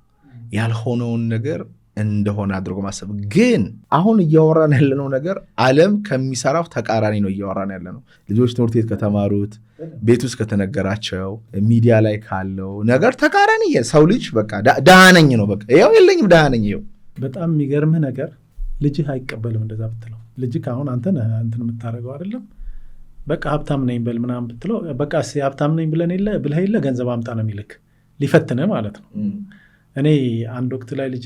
ያልሆነውን ነገር እንደሆነ አድርጎ ማሰብ። ግን አሁን እያወራን ያለነው ነገር ዓለም ከሚሰራው ተቃራኒ ነው እያወራን ያለ ነው። ልጆች ትምህርት ቤት ከተማሩት፣ ቤት ውስጥ ከተነገራቸው፣ ሚዲያ ላይ ካለው ነገር ተቃራኒ። ሰው ልጅ በቃ ደሃ ነኝ ነው፣ በቃ ይኸው የለኝም ደሃ ነኝ። ይኸው በጣም የሚገርምህ ነገር ልጅህ አይቀበልም እንደዛ ብትለው። ልጅህ አሁን አንተን እንትን የምታደርገው አይደለም፣ በቃ ሀብታም ነኝ በል ምናምን ብትለው፣ በቃ ሀብታም ነኝ ብለህ የለ ገንዘብ አምጣ ነው የሚልክ፣ ሊፈትንህ ማለት ነው። እኔ አንድ ወቅት ላይ ልጄ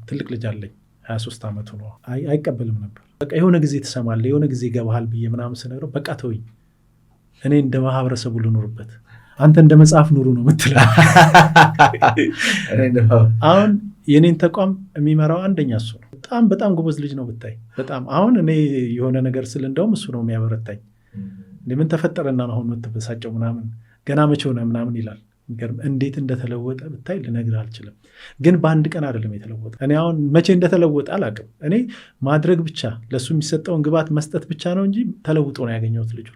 ትልቅ ልጅ አለኝ 23 ዓመቱ ነው። አይቀበልም ነበር። በቃ የሆነ ጊዜ ትሰማለህ፣ የሆነ ጊዜ ይገባሃል ብዬ ምናምን ስነግረው በቃ ተወኝ፣ እኔ እንደ ማህበረሰቡ ልኑርበት፣ አንተ እንደ መጽሐፍ ኑሩ ነው የምትለው። አሁን የኔን ተቋም የሚመራው አንደኛ እሱ ነው። በጣም ጎበዝ ልጅ ነው ብታይ። በጣም አሁን እኔ የሆነ ነገር ስል እንደውም እሱ ነው የሚያበረታኝ። ምን ተፈጠረና ነው አሁን የምትበሳጨው ምናምን፣ ገና መቼ ሆነ ምናምን ይላል። እንዴት እንደተለወጠ ብታይ ልነግርህ አልችልም። ግን በአንድ ቀን አይደለም የተለወጠ። እኔ አሁን መቼ እንደተለወጠ አላውቅም። እኔ ማድረግ ብቻ ለእሱ የሚሰጠውን ግብዓት መስጠት ብቻ ነው እንጂ ተለውጦ ነው ያገኘሁት። ልጁ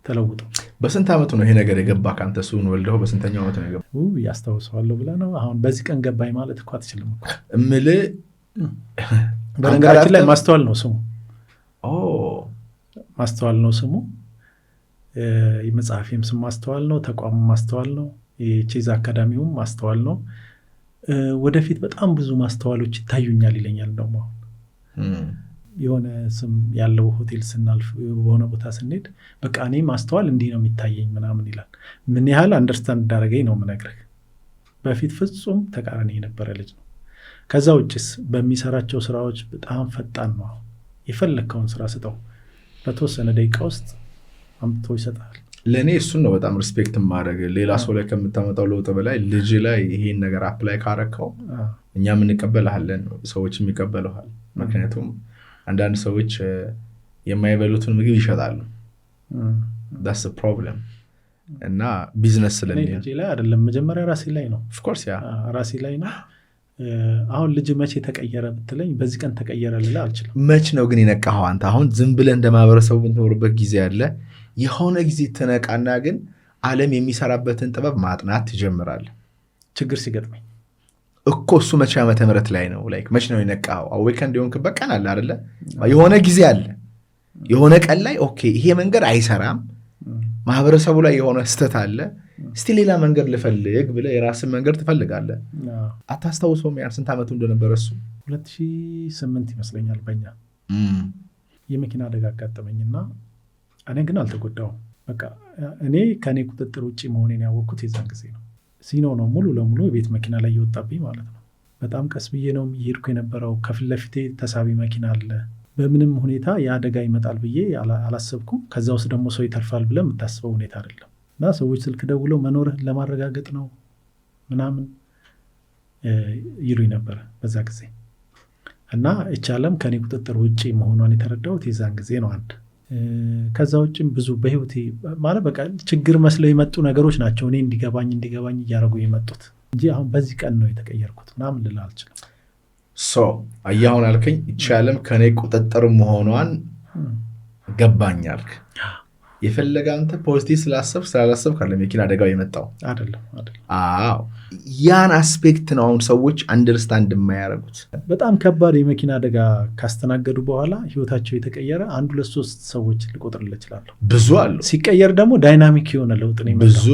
ተለውጦ። በስንት ዓመቱ ነው ይሄ ነገር የገባ? ከአንተ እሱን ወልደው በስንተኛው ዓመቱ ነው የገባ? ያስታውሰዋለሁ ብለህ ነው አሁን በዚህ ቀን ገባኝ ማለት እኮ አትችልም እኮ እምልህ። በነገራችን ላይ ማስተዋል ነው ስሙ። ማስተዋል ነው ስሙ። የመጽሐፌም ስም ማስተዋል ነው። ተቋሙ ማስተዋል ነው። የቼዝ አካዳሚውም ማስተዋል ነው። ወደፊት በጣም ብዙ ማስተዋሎች ይታዩኛል ይለኛል። ደግሞ የሆነ ስም ያለው ሆቴል ስናልፍ በሆነ ቦታ ስንሄድ በቃ እኔ ማስተዋል እንዲህ ነው የሚታየኝ ምናምን ይላል። ምን ያህል አንደርስታንድ እንዳደረገኝ ነው የምነግርህ። በፊት ፍጹም ተቃራኒ የነበረ ልጅ ነው። ከዛ ውጭስ በሚሰራቸው ስራዎች በጣም ፈጣን ነው። የፈለግከውን ስራ ስጠው በተወሰነ ደቂቃ ውስጥ አምጥቶ ይሰጣል። ለእኔ እሱን ነው በጣም ሪስፔክት ማድረግ። ሌላ ሰው ላይ ከምታመጣው ለውጥ በላይ ልጅ ላይ ይሄን ነገር አፕላይ ካረከው እኛም እንቀበልሃለን፣ ሰዎችም ይቀበሉሃል። ምክንያቱም አንዳንድ ሰዎች የማይበሉትን ምግብ ይሸጣሉ። ዳስ ፕሮብለም። እና ቢዝነስ ልጅ ላይ አይደለም፣ መጀመሪያ ራሴ ላይ ነው። ኦፍኮርስ ያ ራሴ ላይ ነው። አሁን ልጅ መቼ ተቀየረ ብትለኝ በዚህ ቀን ተቀየረ ልልህ አልችልም። መች ነው ግን የነቃኸው አንተ? አሁን ዝም ብለህ እንደ ማህበረሰቡ ብትኖርበት ጊዜ አለ። የሆነ ጊዜ ትነቃና ግን ዓለም የሚሰራበትን ጥበብ ማጥናት ትጀምራለህ። ችግር ሲገጥመኝ እኮ እሱ መቼ ዓመተ ምህረት ላይ ነው? ላይክ መች ነው የነቃኸው? አዌከንድ የሆንክበት ቀን አለ አይደለ? የሆነ ጊዜ አለ። የሆነ ቀን ላይ ኦኬ ይሄ መንገድ አይሰራም፣ ማህበረሰቡ ላይ የሆነ ስተት አለ፣ እስቲ ሌላ መንገድ ልፈልግ ብለህ የራስን መንገድ ትፈልጋለህ። አታስታውሰውም ያን ስንት ዓመቱ እንደነበረ? እሱ 2008 ይመስለኛል በእኛ የመኪና አደጋ አጋጠመኝና እኔ ግን አልተጎዳውም። በቃ እኔ ከእኔ ቁጥጥር ውጭ መሆኔን ያወቅኩት የዛን ጊዜ ነው። ሲኖ ነው ሙሉ ለሙሉ የቤት መኪና ላይ እየወጣብኝ ማለት ነው። በጣም ቀስ ብዬ ነው እየሄድኩ የነበረው። ከፊት ለፊቴ ተሳቢ መኪና አለ። በምንም ሁኔታ የአደጋ ይመጣል ብዬ አላሰብኩም። ከዛ ውስጥ ደግሞ ሰው ይተርፋል ብለህ የምታስበው ሁኔታ አይደለም። እና ሰዎች ስልክ ደውለው መኖርህን ለማረጋገጥ ነው ምናምን። ይሉኝ ነበረ በዛ ጊዜ። እና እቺ ዓለም ከኔ ቁጥጥር ውጭ መሆኗን የተረዳሁት የዛን ጊዜ ነው። አንድ ከዛ ውጭም ብዙ በህይወቴ ማለት በቃ ችግር መስለው የመጡ ነገሮች ናቸው እኔ እንዲገባኝ እያደረጉ የመጡት እንጂ አሁን በዚህ ቀን ነው የተቀየርኩት ምናምን ልል አልችልም። አሁን አልከኝ እቺ ዓለም ከኔ ቁጥጥር መሆኗን ገባኝ አልክ። የፈለገ አንተ ፖዚቲቭ ስላላሰብ ካለ መኪና አደጋው የመጣው አይደለም። ያን አስፔክት ነው አሁን ሰዎች አንደርስታንድ የማያደርጉት። በጣም ከባድ የመኪና አደጋ ካስተናገዱ በኋላ ህይወታቸው የተቀየረ 1-2-3 ሰዎች ልቆጥርልህ እችላለሁ። ብዙ አሉ። ሲቀየር ደግሞ ዳይናሚክ የሆነ ለውጥ ነው ብዙ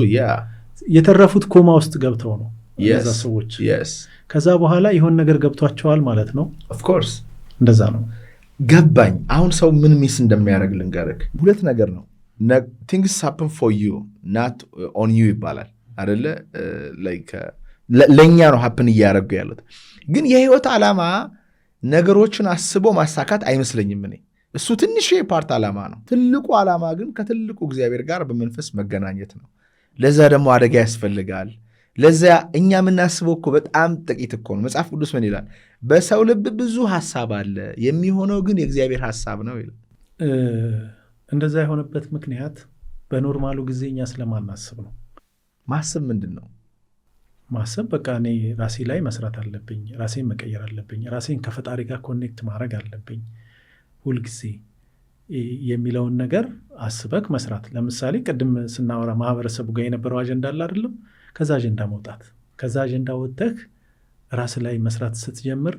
የተረፉት ኮማ ውስጥ ገብተው ነው እነዛ ሰዎች። ከዛ በኋላ የሆነ ነገር ገብቷቸዋል ማለት ነው። ኦፍኮርስ እንደዛ ነው። ገባኝ። አሁን ሰው ምን ሚስ እንደሚያደርግ ልንገርህ። 2 ነገር ነው። things happen for you not on you ይባላል አይደለ? ለእኛ ነው ሀፕን እያደረጉ ያሉት። ግን የህይወት ዓላማ ነገሮችን አስቦ ማሳካት አይመስለኝም እኔ። እሱ ትንሽ ፓርት ዓላማ ነው። ትልቁ ዓላማ ግን ከትልቁ እግዚአብሔር ጋር በመንፈስ መገናኘት ነው። ለዛ ደግሞ አደጋ ያስፈልጋል። ለዛ እኛ የምናስበው እኮ በጣም ጥቂት እኮ ነው። መጽሐፍ ቅዱስ ምን ይላል? በሰው ልብ ብዙ ሐሳብ አለ፣ የሚሆነው ግን የእግዚአብሔር ሐሳብ ነው ይላል። እንደዛ የሆነበት ምክንያት በኖርማሉ ጊዜ እኛ ስለማናስብ ነው። ማሰብ ምንድን ነው? ማሰብ በቃ እኔ ራሴ ላይ መስራት አለብኝ፣ ራሴን መቀየር አለብኝ፣ ራሴን ከፈጣሪ ጋር ኮኔክት ማድረግ አለብኝ ሁልጊዜ የሚለውን ነገር አስበክ መስራት። ለምሳሌ ቅድም ስናወራ ማህበረሰቡ ጋር የነበረው አጀንዳ አለ አይደለም? ከዛ አጀንዳ መውጣት፣ ከዛ አጀንዳ ወጥተህ ራስ ላይ መስራት ስትጀምር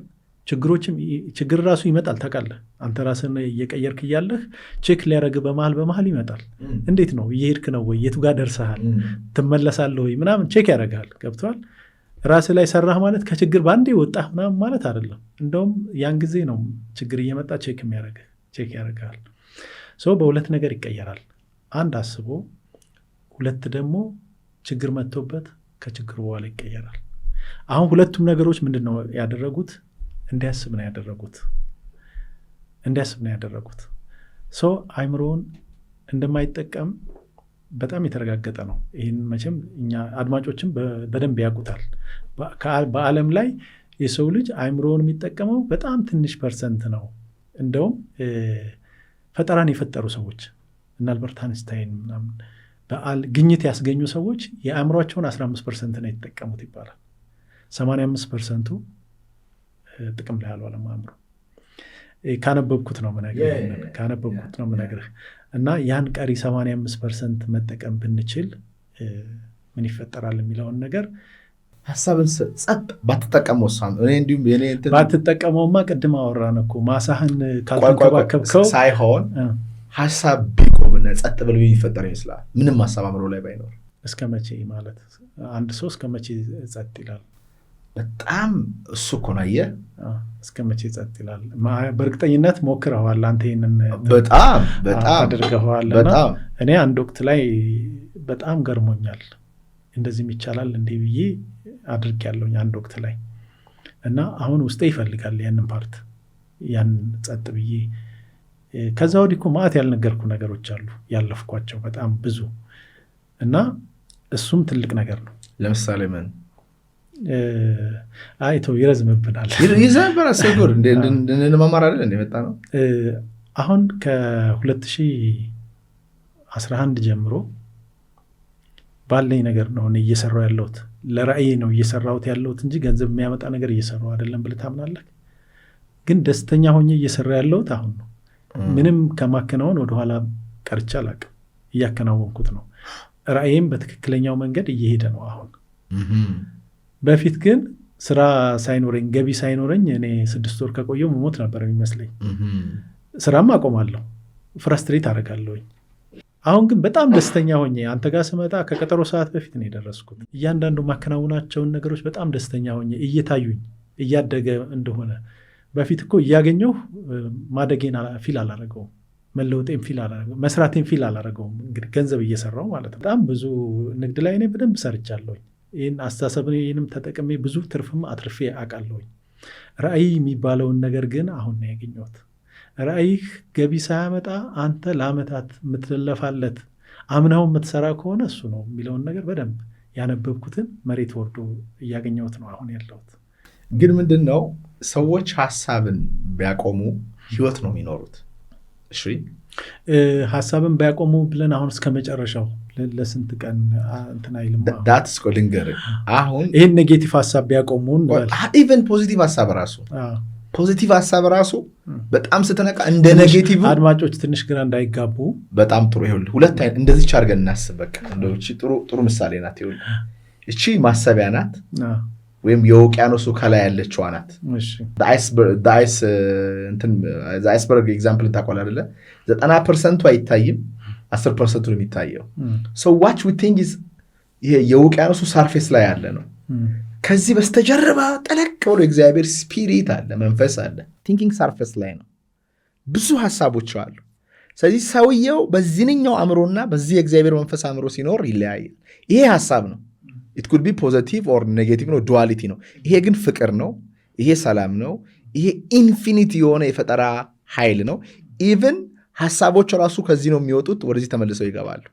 ችግር ራሱ ይመጣል። ታውቃለህ፣ አንተ ራስን እየቀየርክ እያለህ ቼክ ሊያደርግ በመሀል ይመጣል። እንዴት ነው እየሄድክ ነው ወይ? የቱ ጋር ደርሰሃል? ትመለሳለህ ወይ? ምናምን ቼክ ያደርግሃል። ገብቶሃል? ራስ ላይ ሰራህ ማለት ከችግር በአንዴ ወጣህ ምናምን ማለት አይደለም። እንደውም ያን ጊዜ ነው ችግር እየመጣ ቼክ ያደርግሃል። በ2 ነገር ይቀየራል። 1 አስቦ፣ 2 ደግሞ ችግር መጥቶበት ከችግሩ በኋላ ይቀየራል። አሁን 2ቱም ነገሮች ምንድን ነው ያደረጉት? እንዲያስብ ነው ያደረጉት። አይምሮውን እንደማይጠቀም በጣም የተረጋገጠ ነው። ይህን መቼም እኛ አድማጮችም በደንብ ያውቁታል። በዓለም ላይ የሰው ልጅ አይምሮውን የሚጠቀመው በጣም ትንሽ ፐርሰንት ነው። እንደውም ፈጠራን የፈጠሩ ሰዎች እና አልበርት አንስታይን ምናምን ግኝት ያስገኙ ሰዎች የአእምሯቸውን 15% ነው የተጠቀሙት ይባላል። 85%ቱ ጥቅም ላይ አልዋለም አእምሮ። ካነበብኩት ነው የምነግርህ። እና ያን ቀሪ 85% መጠቀም ብንችል ምን ይፈጠራል የሚለውን ነገር ሀሳብን ጸጥ ባትጠቀመው ባትጠቀመውማ ቅድም አወራን እኮ ማሳህን ካልተንከባከብከው ሳይሆን ሀሳብ ቢቆምና ጸጥ ብሎ የሚፈጠር ይመስላል። ምንም ሀሳብ አእምሮ ላይ ባይኖር እስከ መቼ ማለት አንድ ሰው እስከ መቼ ጸጥ ይላል? በጣም እሱ እኮ ነው አየህ፣ እስከ መቼ ጸጥ ይላል? በእርግጠኝነት ሞክረዋል አንተ ይሄንን በጣም አድርገዋል። እኔ አንድ ወቅት ላይ በጣም ገርሞኛል። እንደዚህም ይቻላል እንዴ ብዬ አድርጌያለሁኝ አንድ ወቅት ላይ እና አሁን ውስጤ ይፈልጋል ያንን ፓርት ያን ጸጥ ብዬ። ከዛ ወዲህ እኮ ማዕት ያልነገርኩ ነገሮች አሉ ያለፍኳቸው በጣም ብዙ እና እሱም ትልቅ ነገር ነው። ለምሳሌ ምን አይተው ይረዝምብናል። ሰጉር እንድንማማር አይደል እንደመጣ ነው። አሁን ከ2011 ጀምሮ ባለኝ ነገር ነው እኔ እየሰራሁ ያለሁት። ለራእዬ ነው እየሰራሁት ያለሁት እንጂ ገንዘብ የሚያመጣ ነገር እየሰራሁ አይደለም ብለህ ታምናለህ? ግን ደስተኛ ሆኜ እየሰራሁ ያለሁት አሁን ነው። ምንም ከማከናወን ወደኋላ ቀርቼ አላውቅም። እያከናወንኩት ነው። ራእዬም በትክክለኛው መንገድ እየሄደ ነው አሁን። በፊት ግን ስራ ሳይኖረኝ ገቢ ሳይኖረኝ እኔ 6 ወር ከቆየው መሞት ነበር የሚመስለኝ። ስራም አቆማለሁ፣ ፍራስትሬት አደርጋለሁኝ። አሁን ግን በጣም ደስተኛ ሆኜ አንተ ጋር ስመጣ ከቀጠሮ ሰዓት በፊት ነው የደረስኩት። እያንዳንዱ ማከናወናቸውን ነገሮች በጣም ደስተኛ ሆኜ እየታዩኝ እያደገ እንደሆነ በፊት እኮ እያገኘሁ ማደጌን ፊል አላረገውም፣ መለወጤን ፊል አላረገውም፣ መስራቴን ፊል አላረገውም። እንግዲህ ገንዘብ እየሰራው ማለት ነው። በጣም ብዙ ንግድ ላይ እኔ በደንብ ሰርቻለሁኝ። ይህን አስተሳሰብንም ተጠቅሜ ብዙ ትርፍም አትርፌ አውቃለሁኝ። ራእይ የሚባለውን ነገር ግን አሁን ነው ያገኘሁት። ራእይህ ገቢ ሳያመጣ አንተ ለአመታት የምትለፋለት አምናው የምትሰራ ከሆነ እሱ ነው የሚለውን ነገር በደንብ ያነበብኩትን መሬት ወርዶ እያገኘሁት ነው አሁን ያለሁት። ግን ምንድን ነው ሰዎች ሀሳብን ቢያቆሙ ህይወት ነው የሚኖሩት። እሺ ሀሳብን ቢያቆሙ ብለን አሁን እስከ መጨረሻው ለስንት ቀን እንትን አይልም። ዳትስ ኮሊንገር አሁን ይህን ኔጌቲቭ ሀሳብ ቢያቆሙ ኢቨን ፖዚቲቭ ሀሳብ ራሱ በጣም ስትነቃ እንደ ኔጌቲቭ አድማጮች ትንሽ ግራ እንዳይጋቡ በጣም ጥሩ ይሁን። ሁለት አይነት እንደዚህ አድርገን እናስብ። በቃ ጥሩ ምሳሌ ናት። ይሁን እቺ ማሰቢያ ናት ወይም የውቅያኖሱ ከላይ ያለችው ናት። አይስበርግ ኤግዛምፕል ታውቃለህ አይደለ? 90% አይታይም 10% ነው የሚታየው። so what we think is ይሄ የውቅያኖሱ ሰርፌስ ላይ ያለ ነው። ከዚህ በስተጀርባ ጠለቅ ብሎ እግዚአብሔር ስፒሪት አለ፣ መንፈስ አለ። ቲንኪንግ ሰርፌስ ላይ ነው፣ ብዙ ሐሳቦች አሉ። ስለዚህ ሰውየው በዚህኛው አእምሮና በዚህ የእግዚአብሔር መንፈስ አእምሮ ሲኖር ይለያያል። ይሄ ሐሳብ ነው። it could be positive or negative ነው፣ ዱዋሊቲ ነው። ይሄ ግን ፍቅር ነው፣ ይሄ ሰላም ነው፣ ይሄ ኢንፊኒቲ የሆነ የፈጠራ ኃይል ነው። ኢቭን ሐሳቦች ራሱ ከዚህ ነው የሚወጡት፣ ወደዚህ ተመልሰው ይገባሉ።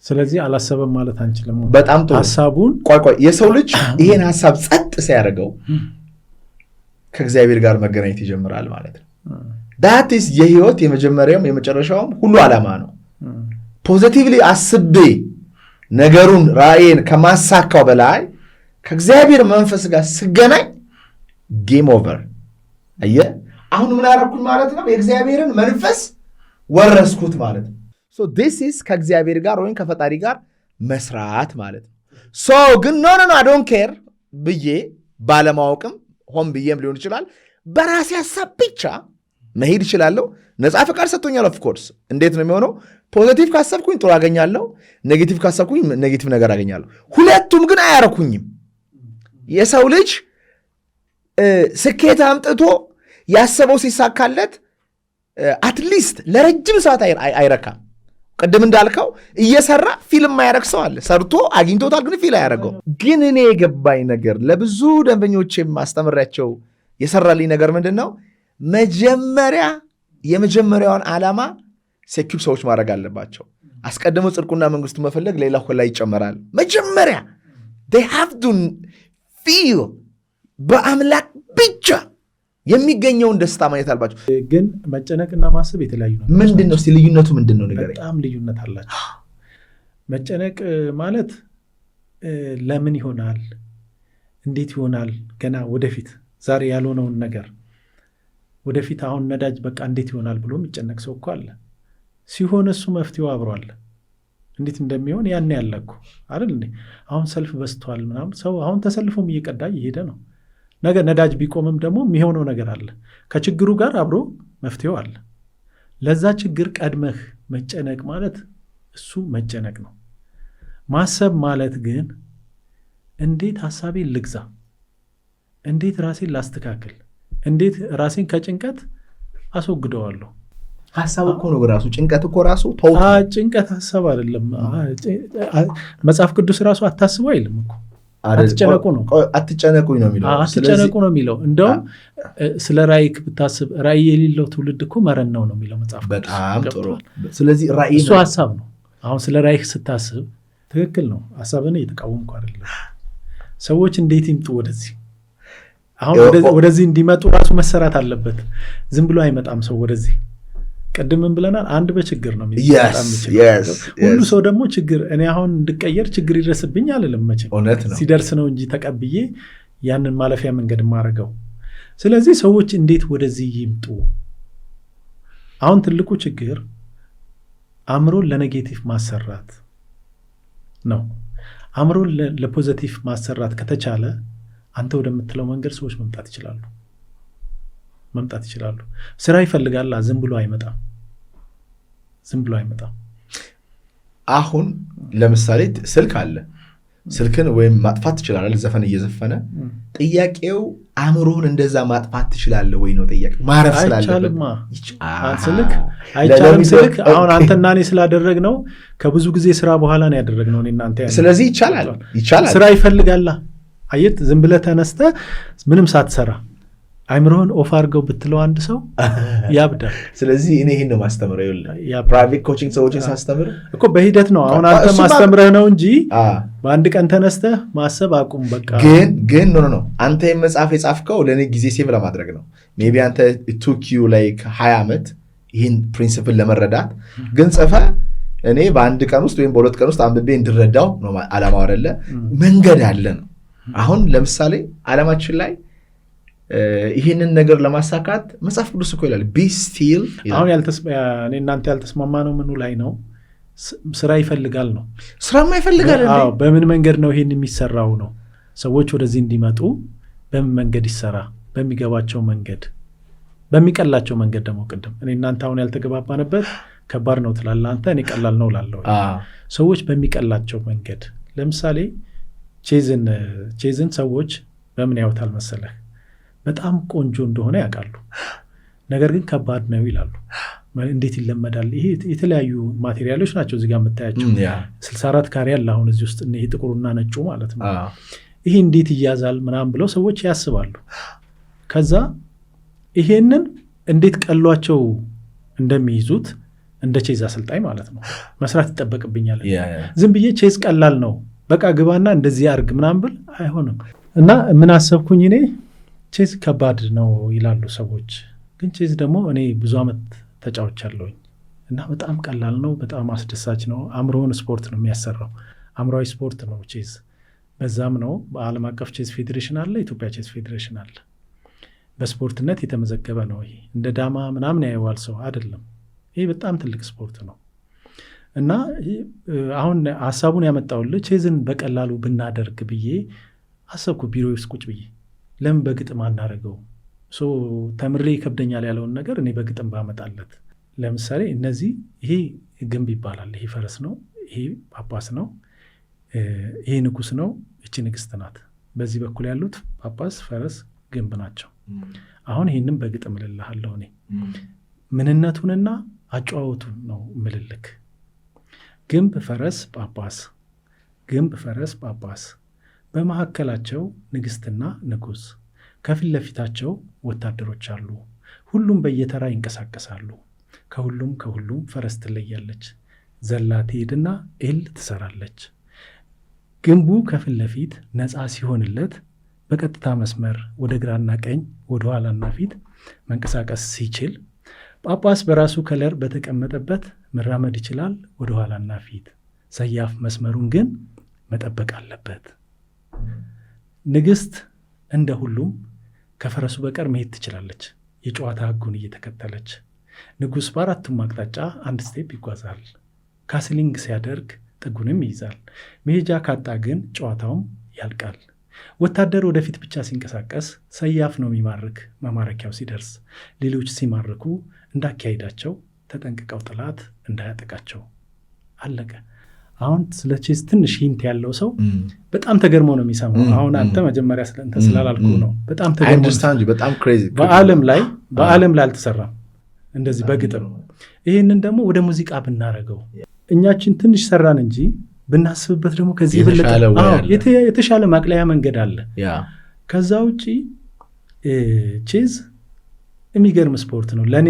ስለዚህ አላሰበም ማለት አንችልም። በጣም ጥሩ ሐሳቡን ቆይ የሰው ልጅ ይሄን ሐሳብ ጸጥ ሲያደርገው ከእግዚአብሔር ጋር መገናኘት ይጀምራል ማለት ነው። that is የህይወት የመጀመሪያውም የመጨረሻውም ሁሉ ዓላማ ነው። ፖዚቲቭሊ አስቤ ነገሩን ራእይን ከማሳካው በላይ ከእግዚአብሔር መንፈስ ጋር ስገናኝ ጌም ኦቨር። አየህ አሁን ምን አደረኩኝ ማለት ነው? የእግዚአብሔርን መንፈስ ወረስኩት ማለት ነው። so this is ከእግዚአብሔር ጋር ወይም ከፈጣሪ ጋር መስራት ማለት ነው። so ግን no I don't care ብዬ ባለማወቅም ሆን ብዬም ሊሆን ይችላል በራሴ ሐሳብ ብቻ መሄድ ይችላለሁ። ነፃ ፈቃድ ሰጥቶኛል። ኦፍ ኮርስ እንዴት ነው የሚሆነው? ፖዚቲቭ ካሰብኩኝ ጥሩ አገኛለሁ፣ ኔጌቲቭ ካሰብኩኝ ኔጌቲቭ ነገር አገኛለሁ። ሁለቱም ግን አያረኩኝም። የሰው ልጅ ስኬት አምጥቶ ያሰበው ሲሳካለት አትሊስት ለረጅም ሰዓት አይረካም። ቅድም እንዳልከው እየሰራ ፊልም ማያረግ ሰው አለ። ሰርቶ አግኝቶታል፣ ግን ፊል አያረገው። ግን እኔ የገባኝ ነገር ለብዙ ደንበኞቼም ማስተምሪያቸው የሰራልኝ ነገር ምንድን ነው? የመጀመሪያውን ዓላማ ሴኪዩር ሰዎች ማድረግ አለባቸው። አስቀድሞ ጽድቁና መንግስቱ መፈለግ ሌላ ላይ ይጨመራል። መጀመሪያ they have to feel በአምላክ ብቻ የሚገኘውን ደስታ ማየት አለባቸው። ግን መጨነቅና ማሰብ የተለያዩ ነው። ምንድን ነው ልዩነቱ? ምንድን ነው ነገር? በጣም ልዩነት አላቸው። መጨነቅ ማለት ለምን ይሆናል፣ እንዴት ይሆናል፣ ገና ወደፊት ዛሬ ያልሆነውን ነገር ወደፊት አሁን ነዳጅ በቃ እንዴት ይሆናል ብሎ የሚጨነቅ ሰው እኮ አለ። ሲሆን እሱ መፍትሄው አብሯል። እንዴት እንደሚሆን ያን ያለኩ አይደል እንዴ? አሁን ሰልፍ በዝቷል ምናምን፣ ሰው አሁን ተሰልፎም እየቀዳ እየሄደ ነው። ነገ ነዳጅ ቢቆምም ደግሞ የሚሆነው ነገር አለ። ከችግሩ ጋር አብሮ መፍትሄው አለ። ለዛ ችግር ቀድመህ መጨነቅ ማለት እሱ መጨነቅ ነው። ማሰብ ማለት ግን እንዴት ሐሳቤን ልግዛ፣ እንዴት ራሴን ላስተካክል፣ እንዴት ራሴን ከጭንቀት አስወግደዋለሁ። ሐሳብ እኮ ነው ራሱ። ጭንቀት እኮ ራሱ ጭንቀት ሐሳብ አይደለም። መጽሐፍ ቅዱስ ራሱ አታስቡ አይልም እኮ። አትጨነቁ ነው የሚለው። እንደውም ስለ ራእይ ብታስብ ራእይ የሌለው ትውልድ እኮ መረን ነው የሚለው መጽሐፍ። በጣም ጥሩ። ስለዚህ ራእይ እሱ ሐሳብ ነው። አሁን ስለ ራእይ ስታስብ ትክክል ነው። ሐሳብን እየተቃወምኩ አይደለም። ሰዎች እንዴት ይምጡ ወደዚህ? አሁን ወደዚህ እንዲመጡ ራሱ መሰራት አለበት። ዝም ብሎ አይመጣም ሰው ወደዚህ። ቀድምን ብለናል። አንድ በችግር ነው ሁሉ ሰው ደግሞ ችግር እኔ አሁን እንድቀየር ችግር ይድረስብኝ አልልም። መቼም ሲደርስ ነው እንጂ ተቀብዬ ያንን ማለፊያ መንገድ ማረገው። ስለዚህ ሰዎች እንዴት ወደዚህ ይምጡ? አሁን ትልቁ ችግር አእምሮን ለኔጌቲቭ ማሰራት ነው። አእምሮን ለፖዚቲቭ ማሰራት ከተቻለ አንተ ወደምትለው መንገድ ሰዎች መምጣት ይችላሉ። ስራ ይፈልጋል። ዝም ብሎ አይመጣም። አሁን ለምሳሌ ስልክ አለ። ስልክን ወይም ማጥፋት ትችላለህ፣ ዘፈን እየዘፈነ። ጥያቄው አእምሮህን እንደዛ ማጥፋት ትችላለህ ወይ ነው ጥያቄው። ማረፍ ስላለበት አይቻልም። ስልክ አሁን አንተና እኔ ስላደረግነው ከብዙ ጊዜ ስራ በኋላ ነው ያደረግነው እኔ እናንተ። ስለዚህ ይቻላል። ስራ ይፈልጋል። አየት ዝም ብለህ ተነስተህ ምንም ሳትሰራ አይምሮህን ኦፍ አድርገው ብትለው አንድ ሰው ያብዳል። ስለዚህ እኔ ይህን ነው ማስተምረው። ፕራይቬት ኮቺንግ ሰዎችን ሳስተምር እኮ በሂደት ነው። አሁን አንተ ማስተምረህ ነው እንጂ በአንድ ቀን ተነስተህ ማሰብ አቁም በቃ። ግን ኖ አንተ መጽሐፍ የጻፍከው ለእኔ ጊዜ ሴቭ ለማድረግ ነው። ሜይ ቢ አንተ ቱኪዩ ላይ 20 ዓመት ይህን ፕሪንሲፕል ለመረዳት ግን ጽፈህ እኔ በአንድ ቀን ውስጥ ወይም በሁለት ቀን ውስጥ አንብቤ እንድረዳው ነው ዓላማው አይደለ? መንገድ አለ ነው። አሁን ለምሳሌ ዓለማችን ላይ ይህንን ነገር ለማሳካት መጽሐፍ ቅዱስ እኮ ይላል ቢ ስቲል። አሁን እናንተ ያልተስማማ ነው ምኑ ላይ ነው? ስራ ይፈልጋል ነው። ስራማ ይፈልጋል። በምን መንገድ ነው ይህን የሚሰራው ነው? ሰዎች ወደዚህ እንዲመጡ በምን መንገድ ይሰራ? በሚገባቸው መንገድ፣ በሚቀላቸው መንገድ ደግሞ ቅድም እኔ እናንተ አሁን ያልተገባባንበት ከባድ ነው ትላለህ አንተ፣ እኔ ቀላል ነው ላለሁ። ሰዎች በሚቀላቸው መንገድ ለምሳሌ ቼዝን ሰዎች በምን ያዩታል መሰለህ? በጣም ቆንጆ እንደሆነ ያውቃሉ፣ ነገር ግን ከባድ ነው ይላሉ። እንዴት ይለመዳል? ይሄ የተለያዩ ማቴሪያሎች ናቸው እዚጋ የምታያቸው 64 ካሬ ያለ አሁን እዚህ ውስጥ ይሄ ጥቁሩና ነጩ ማለት ነው። ይሄ እንዴት ይያዛል ምናምን ብለው ሰዎች ያስባሉ። ከዛ ይሄንን እንዴት ቀሏቸው እንደሚይዙት እንደ ቼዝ አሰልጣኝ ማለት ነው መስራት ይጠበቅብኛል። ዝም ብዬ ቼዝ ቀላል ነው በቃ ግባና እንደዚህ አርግ ምናምን ብል አይሆንም። እና ምን አሰብኩኝ እኔ ቼዝ ከባድ ነው ይላሉ ሰዎች፣ ግን ቼዝ ደግሞ እኔ ብዙ ዓመት ተጫውቻለሁኝ እና በጣም ቀላል ነው፣ በጣም አስደሳች ነው። አእምሮውን ስፖርት ነው የሚያሰራው፣ አእምሮዊ ስፖርት ነው ቼዝ። በዛም ነው በዓለም አቀፍ ቼዝ ፌዴሬሽን አለ፣ ኢትዮጵያ ቼዝ ፌዴሬሽን አለ። በስፖርትነት የተመዘገበ ነው። ይሄ እንደ ዳማ ምናምን ያየዋል ሰው አይደለም። ይሄ በጣም ትልቅ ስፖርት ነው። እና አሁን ሀሳቡን ያመጣውልህ ቼዝን በቀላሉ ብናደርግ ብዬ አሰብኩ። ቢሮ ውስጥ ቁጭ ብዬ ለምን በግጥም አናደርገው? ተምሬ ይከብደኛል ያለውን ነገር እኔ በግጥም ባመጣለት። ለምሳሌ እነዚህ ይሄ ግንብ ይባላል፣ ይሄ ፈረስ ነው፣ ይሄ ጳጳስ ነው፣ ይሄ ንጉስ ነው፣ እቺ ንግስት ናት። በዚህ በኩል ያሉት ጳጳስ፣ ፈረስ፣ ግንብ ናቸው። አሁን ይህንም በግጥም እልልሃለሁ። እኔ ምንነቱንና አጨዋወቱን ነው ምልልክ። ግንብ፣ ፈረስ፣ ጳጳስ፣ ግንብ፣ ፈረስ፣ ጳጳስ፣ በመካከላቸው ንግስትና ንጉስ፣ ከፊት ለፊታቸው ወታደሮች አሉ። ሁሉም በየተራ ይንቀሳቀሳሉ። ከሁሉም ፈረስ ትለያለች፣ ዘላ ትሄድና ኤል ትሰራለች። ግንቡ ከፊት ለፊት ነፃ ሲሆንለት በቀጥታ መስመር ወደ ግራና ቀኝ ወደ ኋላና ፊት መንቀሳቀስ ሲችል፣ ጳጳስ በራሱ ከለር በተቀመጠበት መራመድ ይችላል ወደ ኋላና ፊት። ሰያፍ መስመሩን ግን መጠበቅ አለበት። ንግስት እንደ ሁሉም ከፈረሱ በቀር መሄድ ትችላለች፣ የጨዋታ ህጉን እየተከተለች። ንጉስ በአራቱም አቅጣጫ አንድ ስቴፕ ይጓዛል። ካስሊንግ ሲያደርግ ጥጉንም ይይዛል። መሄጃ ካጣ ግን ጨዋታውም ያልቃል። ወታደር ወደፊት ብቻ ሲንቀሳቀስ ሰያፍ ነው የሚማርክ መማረኪያው ሲደርስ። ሌሎች ሲማርኩ እንዳካሄዳቸው ተጠንቅቀው ጠላት እንዳያጠቃቸው። አለቀ። አሁን ስለ ቼዝ ትንሽ ሂንት ያለው ሰው በጣም ተገርሞ ነው የሚሰማው። አሁን አንተ መጀመሪያ ስለንተ ስላላልኩ ነው በጣም ተገርሞ። በዓለም ላይ አልተሰራም እንደዚህ በግጥም። ይህንን ደግሞ ወደ ሙዚቃ ብናረገው እኛችን ትንሽ ሰራን እንጂ ብናስብበት ደግሞ ከዚህ የተሻለ ማቅለያ መንገድ አለ። ከዛ ውጪ ቼዝ የሚገርም ስፖርት ነው ለእኔ።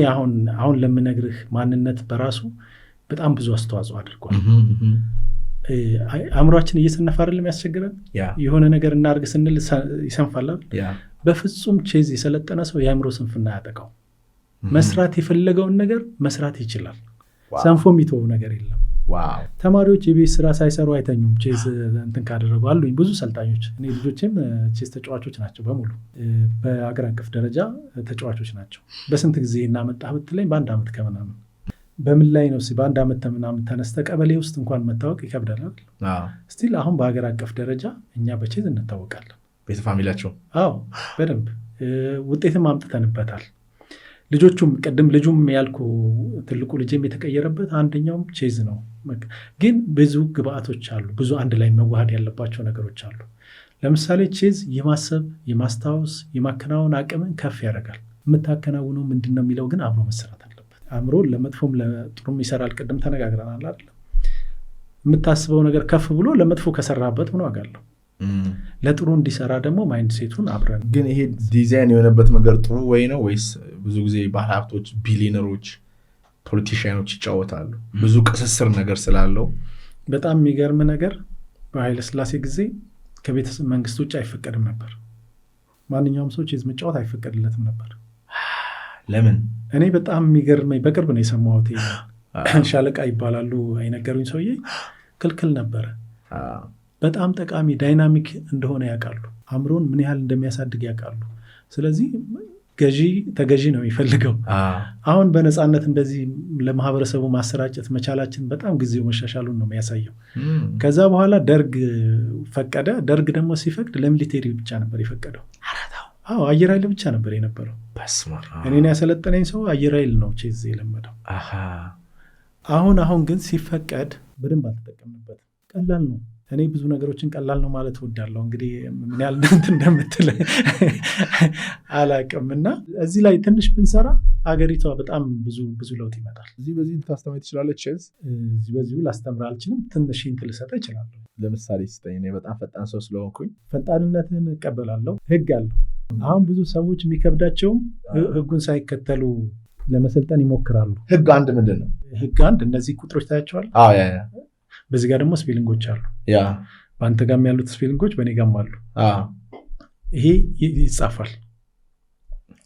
አሁን ለምነግርህ ማንነት በራሱ በጣም ብዙ አስተዋጽኦ አድርጓል። አእምሯችን እየሰነፈ አይደለም ያስቸግረን። የሆነ ነገር እናርግ ስንል ይሰንፋላል። በፍጹም ቼዝ የሰለጠነ ሰው የአእምሮ ስንፍና ያጠቃው። መስራት የፈለገውን ነገር መስራት ይችላል። ሰንፎ የሚተው ነገር የለም። ተማሪዎች የቤት ስራ ሳይሰሩ አይተኙም ቼዝ እንትን ካደረጉ አሉኝ ብዙ ሰልጣኞች። እኔ ልጆችም ቼዝ ተጫዋቾች ናቸው በሙሉ በአገር አቀፍ ደረጃ ተጫዋቾች ናቸው። በስንት ጊዜ እናመጣህ ብትለኝ በአንድ ዓመት ከምናምን። በምን ላይ ነው በአንድ ዓመት ምናምን ተነስተ ቀበሌ ውስጥ እንኳን መታወቅ ይከብዳል። ስቲል አሁን በሀገር አቀፍ ደረጃ እኛ በቼዝ እንታወቃለን። ቤተ ፋሚሊያቸው በደንብ ውጤትም አምጥተንበታል። ልጆቹም ቅድም ልጁም ያልኩ ትልቁ ልጅም የተቀየረበት አንደኛውም ቼዝ ነው። ግን ብዙ ግብአቶች አሉ፣ ብዙ አንድ ላይ መዋሃድ ያለባቸው ነገሮች አሉ። ለምሳሌ ቼዝ የማሰብ የማስታወስ የማከናወን አቅምን ከፍ ያደርጋል። የምታከናውነው ምንድን ነው የሚለው ግን አብሮ መሰራት አለበት። አእምሮ ለመጥፎም ለጥሩም ይሰራል። ቅድም ተነጋግረናል አይደለም? የምታስበው ነገር ከፍ ብሎ ለመጥፎ ከሰራበት ምን ዋጋ አለው? ለጥሩ እንዲሰራ ደግሞ ማይንድ ሴቱን አብረን። ግን ይሄ ዲዛይን የሆነበት መንገድ ጥሩ ወይ ነው ወይስ ብዙ ጊዜ ባለሀብቶች፣ ቢሊየነሮች፣ ፖለቲሽያኖች ይጫወታሉ ብዙ ቅስስር ነገር ስላለው? በጣም የሚገርም ነገር በኃይለ ሥላሴ ጊዜ ከቤተሰብ መንግስት ውጭ አይፈቀድም ነበር። ማንኛውም ሰው ቼዝ መጫወት አይፈቀድለትም ነበር። ለምን? እኔ በጣም የሚገርመኝ በቅርብ ነው የሰማሁት። ሻለቃ ይባላሉ አይነገሩኝ ሰውዬ ክልክል ነበረ። በጣም ጠቃሚ ዳይናሚክ እንደሆነ ያውቃሉ። አእምሮን ምን ያህል እንደሚያሳድግ ያውቃሉ። ስለዚህ ተገዢ ነው የሚፈልገው። አሁን በነፃነት እንደዚህ ለማህበረሰቡ ማሰራጨት መቻላችን በጣም ጊዜው መሻሻሉን ነው የሚያሳየው። ከዛ በኋላ ደርግ ፈቀደ። ደርግ ደግሞ ሲፈቅድ ለሚሊቴሪ ብቻ ነበር የፈቀደው። አየር ኃይል ብቻ ነበር የነበረው። እኔን ያሰለጠነኝ ሰው አየር ኃይል ነው ቼዝ የለመደው። አሁን ግን ሲፈቀድ በደንብ አልተጠቀምንበትም። ቀላል ነው። እኔ ብዙ ነገሮችን ቀላል ነው ማለት እወዳለሁ። እንግዲህ ምን ያህል እንደምትል አላቅም። እና እዚህ ላይ ትንሽ ብንሰራ አገሪቷ በጣም ብዙ ለውጥ ይመጣል። በዚህ ልታስተምር ትችላለች ቼዝ? በዚሁ ላስተምር አልችልም። ትንሽ ሂንት ልሰጥ እችላለሁ። ለምሳሌ ስጠኝ። እኔ በጣም ፈጣን ሰው ስለሆንኩኝ ፈጣንነትን እቀበላለሁ። ህግ አለው። አሁን ብዙ ሰዎች የሚከብዳቸውም ህጉን ሳይከተሉ ለመሰልጠን ይሞክራሉ። ህግ አንድ ምንድን ነው? ህግ አንድ እነዚህ ቁጥሮች ታያቸዋል። በዚህ ጋር ደግሞ ስፔሊንጎች አሉ። በአንተ ጋርም ያሉት ስፔሊንጎች በእኔ ጋርም አሉ። ይሄ ይጻፋል።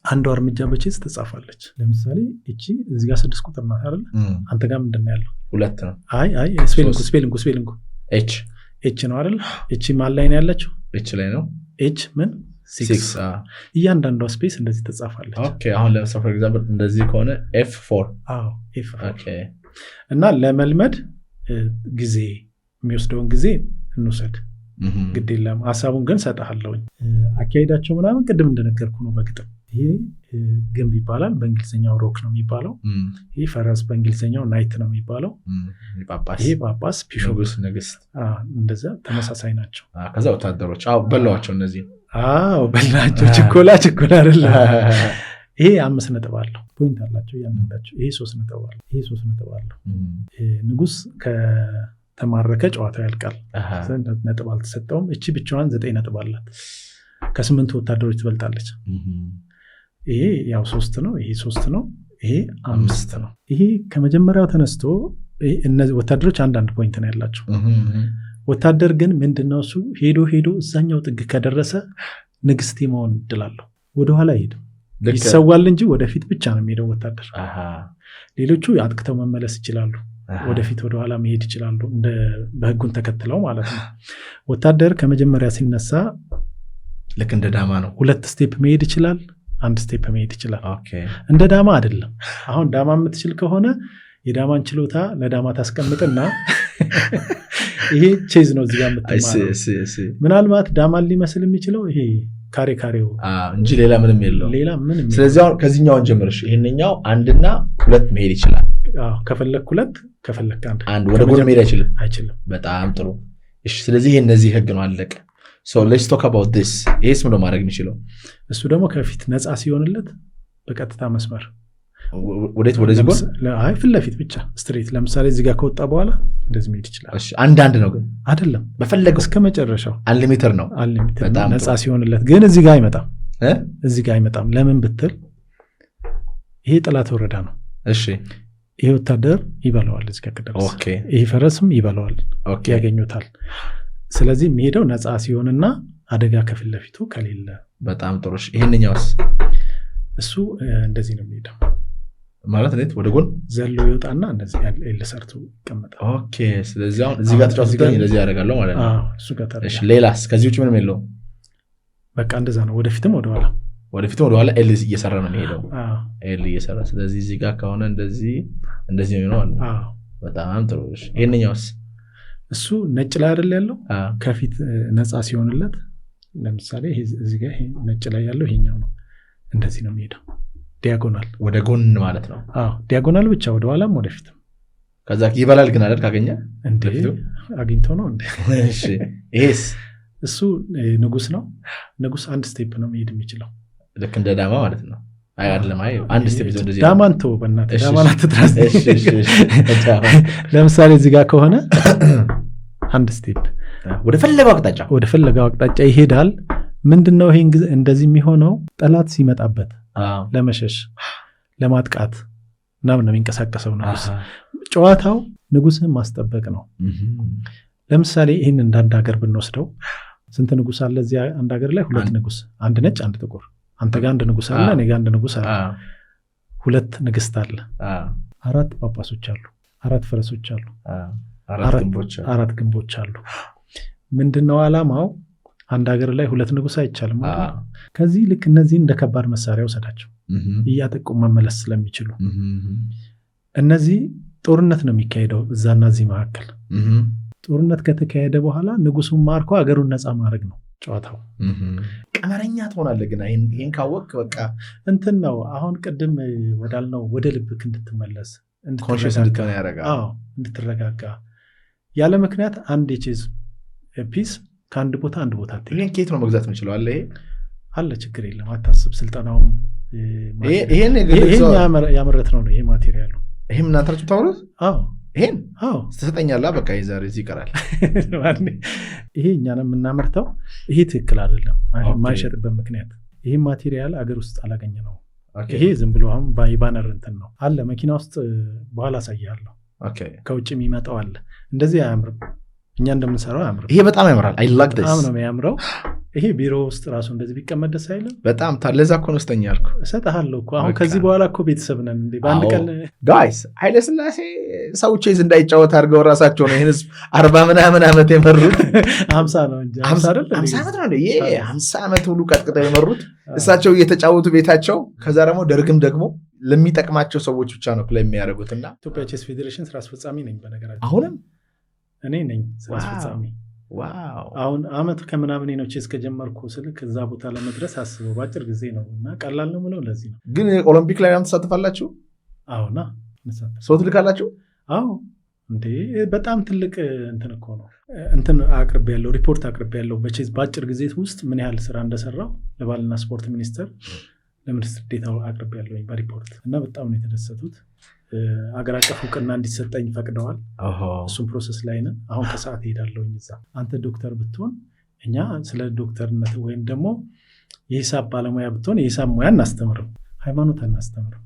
አንዷ እርምጃ በቼዝ ትጻፋለች። ለምሳሌ እቺ እዚህ ጋር 6 ቁጥር ናት አይደል? አንተ ጋር ምንድን ነው ያለው? 2 ነው። አይ ስፔሊንጉ ኤች ነው አይደል? እቺ ማን ላይ ነው ያለችው? ኤች ላይ ነው። ኤች ምን 6። እያንዳንዷ ስፔስ እንደዚህ ትጻፋለች። አሁን ለምሳሌ ፎር ኤግዛምፕል እንደዚህ ከሆነ F4 እና ለመልመድ ጊዜ የሚወስደውን ጊዜ እንውሰድ። ግድ የለም ሀሳቡን ግን ሰጠሃለሁኝ። አካሄዳቸው ምናምን ቅድም እንደነገርኩ ነው። በግጥም ይሄ ግንብ ይባላል፣ በእንግሊዝኛው ሮክ ነው የሚባለው። ይሄ ፈረስ በእንግሊዝኛው ናይት ነው የሚባለው። ይሄ ጳጳስ፣ ቢሾፕ፣ ንግስት እንደዛ ተመሳሳይ ናቸው። ከዛ ወታደሮች በላዋቸው። እነዚህ በላቸው። ችኮላ አይደለ። ይሄ 5 ነጥብ አለው። ፖይንት አላቸው እያንዳንዳቸው። ይሄ 3 ነጥብ አለው። ይሄ 3 ነጥብ አለው። ንጉስ ከተማረከ ጨዋታው ያልቃል። ነጥብ አልተሰጠውም። እቺ ብቻዋን 9 ነጥብ አላት። ከ8 ወታደሮች ትበልጣለች። ይሄ ያው 3 ነው። ይሄ 3 ነው። ይሄ 5 ነው። ይሄ ከመጀመሪያው ተነስቶ እነዚህ ወታደሮች አንዳንድ ፖይንት ነው ያላቸው። ወታደር ግን ምንድነው እሱ ሄዶ እዛኛው ጥግ ከደረሰ ንግስት የመሆን እድል አለው። ወደኋላ አይሄድም። ይሰዋል እንጂ ወደፊት ብቻ ነው የሚሄደው ወታደር። ሌሎቹ አጥቅተው መመለስ ይችላሉ። ወደፊት ወደኋላ መሄድ ይችላሉ፣ በህጉን ተከትለው ማለት ነው። ወታደር ከመጀመሪያ ሲነሳ ልክ እንደ ዳማ ነው። 2 ስቴፕ መሄድ ይችላል፣ 1 ስቴፕ መሄድ ይችላል። እንደ ዳማ አይደለም። አሁን ዳማ የምትችል ከሆነ የዳማን ችሎታ ለዳማ ታስቀምጥና ይሄ ቼዝ ነው እዚጋ የምትማረው። ምናልባት ዳማን ሊመስል የሚችለው ይሄ ካሬው እንጂ ሌላ ምንም የለውም። ስለዚህ አሁን ከዚህኛውን ጀምርሽ ይሄንኛው 1 እና 2 መሄድ ይችላል። ከፈለክ 2 ከፈለክ 1 ወደ ጎን መሄድ አይችልም። በጣም ጥሩ። እሺ፣ ስለዚህ ይሄ እነዚህ ህግ ነው፣ አለቀ። so let's talk about this። ይሄስ ምን ማድረግ የሚችለው? እሱ ደግሞ ከፊት ነፃ ሲሆንለት በቀጥታ መስመር ወደዚህ ጎን ፊት ለፊት ብቻ ስትሬት። ለምሳሌ እዚህ ጋር ከወጣ በኋላ እንደዚህ መሄድ ይችላል። እሺ፣ አንዳንድ ነው ግን አይደለም፣ በፈለገው እስከ መጨረሻው አንሊሚትድ ነው። ነፃ ሲሆንለት ግን እዚህ ጋር አይመጣም። ለምን ብትል ይሄ ጠላት ወረዳ ነው። እሺ፣ ይሄ ወታደር ይበለዋል እዚህ ጋር ከደረሰ። ይሄ ፈረስም ይበለዋል፣ ያገኙታል። ስለዚህ የሚሄደው ነፃ ሲሆንና አደጋ ከፊት ለፊቱ ከሌለ። በጣም ጥሩ። ይሄንኛውስ? እሱ እንደዚህ ነው የሚሄደው ማለት ነው። ወደ ጎን ዘሎ ይወጣና እንደዚህ ኤል ሰርቶ ይቀመጣል። ኦኬ። ስለዚህ አሁን እዚህ ጋር ተጫውተን እንደዚህ ያደርጋለሁ ማለት ነው። እሱ ጋር ታዲያ። እሺ፣ ሌላስ? ከዚህ ውጭ ምንም የለውም። በቃ እንደዛ ነው። ወደፊትም ወደኋላ ኤል እየሰራ ነው የሚሄደው። ኤል እየሰራ። ስለዚህ እዚህ ጋር ከሆነ እንደዚህ ነው። በጣም ጥሩ። እሺ፣ ይሄንኛውስ? እሱ ነጭ ላይ አይደል ያለው? ከፊት ነፃ ሲሆንለት ለምሳሌ እዚህ ጋር ነጭ ላይ ያለው ይሄኛው ነው። እንደዚህ ነው የሚሄደው። ዲያጎናል ወደ ጎን ማለት ነው። ዲያጎናል ብቻ ወደ ኋላም ወደፊትም። ከዛ ይበላል ግን አይደል? ካገኘ አግኝቶ ነው እንዴ? እሺ፣ ይሄስ? እሱ ንጉስ ነው። ንጉስ 1 ስቴፕ ነው መሄድ የሚችለው፣ ልክ እንደ ዳማ ማለት ነው። አይደለም፣ አንድ ስቴፕ ይዞ እንደዚህ ዳማን ተው በእናትህ፣ ዳማን አትጥራስ። ለምሳሌ እዚህ ጋር ከሆነ 1 ስቴፕ ወደ ፈለገው አቅጣጫ ይሄዳል። ምንድነው ይሄ እንደዚህ የሚሆነው? ጠላት ሲመጣበት ለመሸሽ ለማጥቃት ምናምን ነው የሚንቀሳቀሰው ንጉስ። ጨዋታው ንጉስህን ማስጠበቅ ነው። ለምሳሌ ይህን እንዳንድ ሀገር ብንወስደው ስንት ንጉስ አለ እዚህ አንድ ሀገር ላይ? 2 ንጉስ፣ አንድ ነጭ አንድ ጥቁር። አንተ ጋር አንድ ንጉስ አለ፣ እኔ ጋር አንድ ንጉስ አለ። 2 ንግስት አለ፣ 4 ጳጳሶች አሉ፣ 4 ፈረሶች አሉ፣ 4 ግንቦች አሉ። ምንድነው ዓላማው? አንድ ሀገር ላይ 2 ንጉስ አይቻልም ማለት ነው። ከዚህ ልክ እነዚህ እንደ ከባድ መሳሪያ ወሰዳቸው፣ እያጠቁ መመለስ ስለሚችሉ። እነዚህ ጦርነት ነው የሚካሄደው እዛና እዚህ መካከል። ጦርነት ከተካሄደ በኋላ ንጉሱን ማርኮ አገሩን ነፃ ማድረግ ነው ጨዋታው። ቀመረኛ ትሆናለህ። ግን ይህን ካወቅ በቃ እንትን ነው። አሁን ቅድም ወዳልነው ወደ ልብክ እንድትመለስ እንድትረጋጋ ያለ ምክንያት አንድ የቼዝ ፒስ ከአንድ ቦታ አንድ ቦታ ኬት ነው መግዛት ምችለው አለ። ይሄ አለ፣ ችግር የለም አታስብ። ስልጠናውም ይሄን ያመረት ነው። ይሄ ማቴሪያሉ ይሄም እናንተራችሁ ታውሩት። ይሄን ትሰጠኛለህ። በቃ የዛሬ እዚህ ይቀራል። ይሄ እኛ ነው የምናመርተው። ይሄ ትክክል አይደለም የማይሸጥበት ምክንያት። ይሄ ማቴሪያል አገር ውስጥ አላገኘ ነው። ይሄ ዝም ብሎ አሁን ባነር እንትን ነው አለ መኪና ውስጥ። በኋላ አሳያለሁ። ከውጭ የሚመጣው አለ። እንደዚህ አያምርም። እኛ እንደምንሰራው አያምርም። ይሄ በጣም ያምራል። በጣም ነው የሚያምረው። ይሄ ቢሮ ውስጥ ራሱ እንደዚህ ቢቀመጥ ደስ አይልም? በጣም ለዛ እኮ ነው ስተኛ ያልኩ። እሰጥሃለሁ እኮ አሁን ከዚህ በኋላ እኮ ቤተሰብ ነን እንዴ? በአንድ ቀን ጋይስ ኃይለሥላሴ ሰው ቼዝ እንዳይጫወት አድርገው ራሳቸው ነው ይህን ህዝብ 40 ምናምን ዓመት የመሩት። 50 ነው እንጂ 50 ዓመት ነው እንዴ? 50 ዓመት ሁሉ ቀጥቅጠው የመሩት እሳቸው እየተጫወቱ ቤታቸው። ከዛ ደግሞ ደርግም ደግሞ ለሚጠቅማቸው ሰዎች ብቻ ነው ፕሌይ የሚያደርጉትና ኢትዮጵያ ቼዝ ፌዴሬሽን ስራ አስፈጻሚ ነኝ በነገራችን። አሁንም እኔ ነኝ ስራ አስፈጻሚ። አሁን አመት ከምናምን ነው ቼዝ ከጀመርኩ ስልክ እዛ ቦታ ለመድረስ አስበው በአጭር ጊዜ ነው እና ቀላል ነው ብለው። ለዚህ ነው ግን ኦሎምፒክ ላይ ተሳትፋላችሁ? አዎና ሰው ትልካላችሁ? አዎ እንዴ በጣም ትልቅ እንትን እኮ ነው። እንትን አቅርቤ ያለው ሪፖርት አቅርቤ ያለው በቼዝ በአጭር ጊዜ ውስጥ ምን ያህል ስራ እንደሰራው ለባህልና ስፖርት ሚኒስቴር ለሚኒስትር ዴኤታው አቅርቤ ያለውኝ በሪፖርት እና በጣም ነው የተደሰቱት። አገር አቀፍ እውቅና እንዲሰጠኝ ፈቅደዋል። እሱም ፕሮሰስ ላይ ነን። አሁን ከሰዓት ሄዳለሁኝ እዛ። አንተ ዶክተር ብትሆን እኛ ስለ ዶክተርነት ወይም ደግሞ የሂሳብ ባለሙያ ብትሆን የሂሳብ ሙያ እናስተምርም፣ ሃይማኖት አናስተምርም።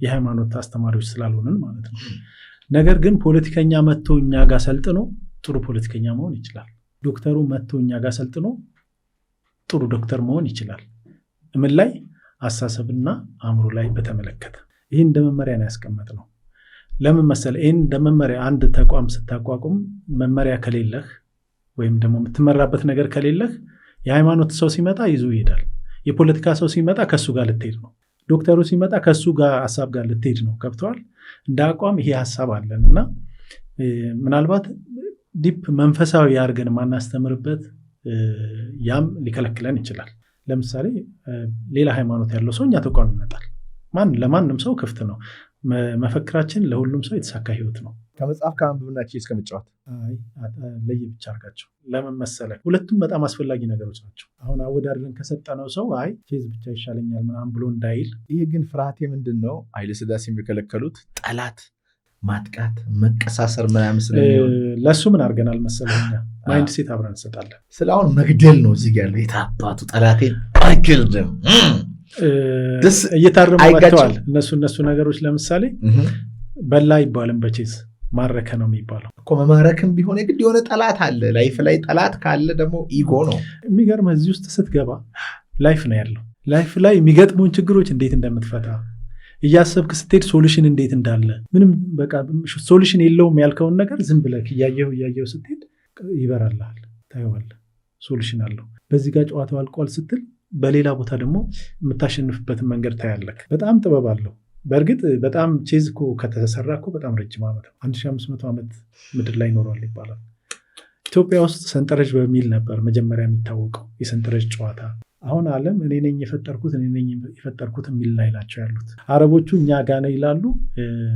የሃይማኖት አስተማሪዎች ስላልሆንን ማለት ነው። ነገር ግን ፖለቲከኛ መጥቶ እኛ ጋር ሰልጥኖ ጥሩ ፖለቲከኛ መሆን ይችላል። ዶክተሩ መጥቶ እኛ ጋር ሰልጥኖ ጥሩ ዶክተር መሆን ይችላል። ምን ላይ? አሳሰብና አእምሮ ላይ በተመለከተ ይህን እንደ መመሪያ ነው ያስቀመጥነው። ለምን መሰለ? ይህን እንደ መመሪያ አንድ ተቋም ስታቋቁም መመሪያ ከሌለህ ወይም ደግሞ የምትመራበት ነገር ከሌለህ የሃይማኖት ሰው ሲመጣ ይዞ ይሄዳል። የፖለቲካ ሰው ሲመጣ ከሱ ጋር ልትሄድ ነው። ዶክተሩ ሲመጣ ከሱ ጋር ሀሳብ ጋር ልትሄድ ነው። ገብተዋል? እንደ አቋም ይሄ ሀሳብ አለን እና ምናልባት ዲፕ መንፈሳዊ አድርገን ማናስተምርበት ያም ሊከለክለን ይችላል። ለምሳሌ ሌላ ሃይማኖት ያለው ሰው እኛ ተቋም ይመጣል። ለማንም ሰው ክፍት ነው። መፈክራችን ለሁሉም ሰው የተሳካ ህይወት ነው። ከመጽሐፍ ከአንብብና ቼዝ ከመጫወት ለየ ብቻ አርጋቸው። ለምን መሰለህ? ሁለቱም በጣም አስፈላጊ ነገሮች ናቸው። አሁን አወዳድረን ከሰጠነው ሰው አይ ቼዝ ብቻ ይሻለኛል ምናምን ብሎ እንዳይል። ይህ ግን ፍርሃቴ ምንድን ነው? ኃይለሥላሴ የሚከለከሉት ጠላት ማጥቃት፣ መቀሳሰር ምናምን ስለሚሆን ለእሱ ምን አድርገናል መሰለህ? ማይንድ ሴት አብረን እንሰጣለን። ስለ አሁን መግደል ነው እዚህ ያለው። የታባቱ ጠላቴን አይገልድም እየታረሙ መጥተዋል። እነሱ ነገሮች ለምሳሌ በላ አይባልም በቼዝ ማረከ ነው የሚባለው እኮ። መማረክም ቢሆን የግድ የሆነ ጠላት አለ። ላይፍ ላይ ጠላት ካለ ደግሞ ኢጎ ነው። የሚገርምህ እዚህ ውስጥ ስትገባ ላይፍ ነው ያለው። ላይፍ ላይ የሚገጥሙን ችግሮች እንዴት እንደምትፈታ እያሰብክ ስትሄድ ሶሉሽን እንዴት እንዳለ ምንም በቃ ሶሉሽን የለውም ያልከውን ነገር ዝም ብለህ እያየው ስትሄድ ይበራልሃል፣ ታየዋለህ። ሶሉሽን አለው። በዚህ ጋር ጨዋታው አልቋል ስትል በሌላ ቦታ ደግሞ የምታሸንፍበትን መንገድ ታያለህ። በጣም ጥበብ አለው። በእርግጥ በጣም ቼዝ እኮ ከተሰራ እኮ በጣም ረጅም ዓመት 1500 ዓመት ምድር ላይ ይኖራል ይባላል። ኢትዮጵያ ውስጥ ሰንጠረዥ በሚል ነበር መጀመሪያ የሚታወቀው የሰንጠረዥ ጨዋታ። አሁን ዓለም እኔ ነኝ የፈጠርኩት የሚል ላይ ናቸው ያሉት። አረቦቹ እኛ ጋር ነው ይላሉ።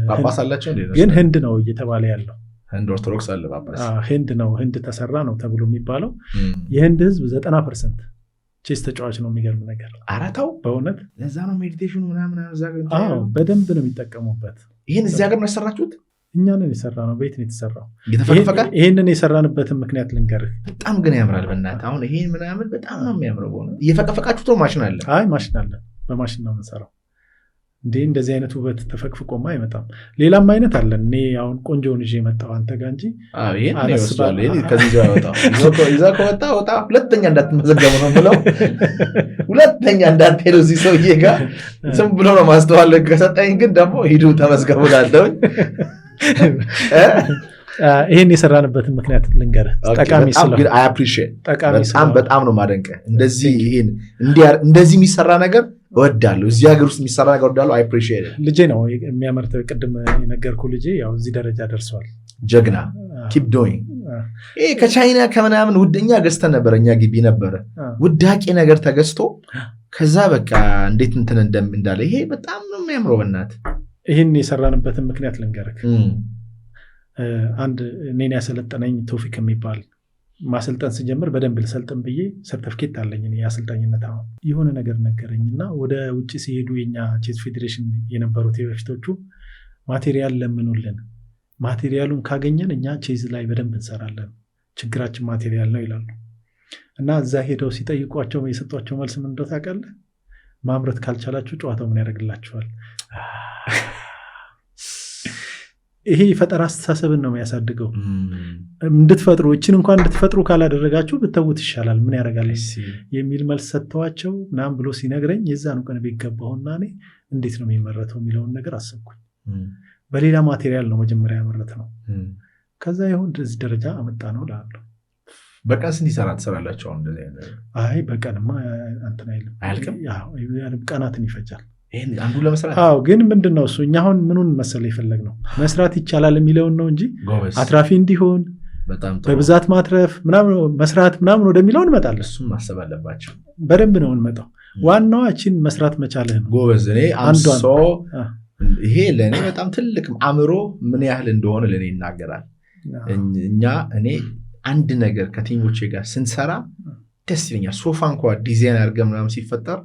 ጳጳስ አላቸው ግን ህንድ ነው እየተባለ ያለው። ህንድ ኦርቶዶክስ አለ ጳጳስ። ህንድ ነው ህንድ ተሰራ ነው ተብሎ የሚባለው። የህንድ ህዝብ 90% ቼስ ተጫዋች ነው። የሚገርም ነገር አራታው በእውነት ለዛ ነው ሜዲቴሽኑ ምናምን በደንብ ነው የሚጠቀሙበት። ይህን እዚህ ሀገር ነው ያሰራችሁት? እኛንን የሰራ ነው። ቤት ነው የተሰራው። እየተፈቀፈቀ ይህንን የሰራንበትን ምክንያት ልንገርህ። በጣም ግን ያምራል። በእናትህ አሁን ይሄን ምናምን በጣም ነው የሚያምረው። በሆነ እየፈቀፈቃችሁት ነው? ማሽን አለ? አይ ማሽን አለ። በማሽን ነው የምንሰራው። እንደዚህ አይነት ውበት ተፈቅፍቆማ አይመጣም። ሌላም አይነት አለን። እኔ አሁን ቆንጆውን ይዤ የመጣው አንተ ጋር እንጂ ይዛ ከወጣ ወጣ፣ ሁለተኛ እንዳትመዘገቡ ነው ብለው፣ ሁለተኛ እንዳትሄዱ እዚህ ሰውዬ ጋር ዝም ብሎ ነው ማስተዋል። ከሰጠኝ ግን ደግሞ ሂዱ ተመዝገቡ ላለሁኝ። ይህን የሰራንበትን ምክንያት ልንገርህ። ጠቃሚ በጣም ነው ማደንቀህ። እንደዚህ የሚሰራ ነገር እወዳለሁ። እዚህ ሀገር ውስጥ የሚሰራ ነገር እወዳለሁ። አይ አፕሪሺየት ልጄ ነው የሚያመርተው። ቅድም የነገርኩህ ልጄ ያው እዚህ ደረጃ ደርሷል። ጀግና ኪፕ ዶይንግ። ይሄ ከቻይና ከምናምን ውደኛ ገዝተን ነበረ፣ እኛ ግቢ ነበረ ውዳቄ ነገር ተገዝቶ ከዛ በቃ እንዴት እንትን እንዳለ። ይሄ በጣም ነው የሚያምረው። በእናትህ ይህን የሰራንበትን ምክንያት ልንገርህ። አንድ እኔን ያሰለጠነኝ ቶፊክ የሚባል ማሰልጠን ስጀምር በደንብ ልሰልጥን ብዬ ሰርተፍኬት አለኝ የአሰልጣኝነት። አሁን የሆነ ነገር ነገረኝና ወደ ውጭ ሲሄዱ የኛ ቼዝ ፌዴሬሽን የነበሩት የበፊቶቹ ማቴሪያል ለምኑልን፣ ማቴሪያሉን ካገኘን እኛ ቼዝ ላይ በደንብ እንሰራለን፣ ችግራችን ማቴሪያል ነው ይላሉ። እና እዛ ሄደው ሲጠይቋቸው የሰጧቸው መልስ ምን እንደው ታውቃለህ? ማምረት ካልቻላችሁ ጨዋታው ምን ያደርግላችኋል? ይሄ የፈጠራ አስተሳሰብን ነው የሚያሳድገው። እንድትፈጥሩ እችን እንኳን እንድትፈጥሩ ካላደረጋችሁ ብተውት ይሻላል፣ ምን ያደርጋል የሚል መልስ ሰጥተዋቸው ምናምን ብሎ ሲነግረኝ የዛኑ ቀን ቤት ገባሁና እኔ እንዴት ነው የሚመረተው የሚለውን ነገር አሰብኩኝ። በሌላ ማቴሪያል ነው መጀመሪያ ያመረት ነው። ከዛ ይሁን እንደዚህ ደረጃ አመጣ ነው እላለሁ። በቀን ስንት ይሰራ ትሰራላችሁ? አይ በቀንማ እንትን አይልም፣ ቀናትን ይፈጃል አንዱ ለመስራት። አዎ ግን ምንድነው እሱ እኛ አሁን ምኑን መሰለ የፈለግ ነው መስራት ይቻላል የሚለውን ነው እንጂ አትራፊ እንዲሆን በብዛት ማትረፍ ምናምን መስራት ምናምን ወደሚለው እንመጣለን። እሱም ማሰብ አለባቸው። በደንብ ነው እንመጣው። ዋናዋችን መስራት መቻልህ ነው ጎበዝ። እኔ ይሄ ለእኔ በጣም ትልቅ አእምሮ ምን ያህል እንደሆነ ለእኔ ይናገራል። እኔ አንድ ነገር ከቲሞቼ ጋር ስንሰራ ደስ ይለኛል። ሶፋ እንኳ ዲዛይን አድርገን ምናምን ሲፈጠር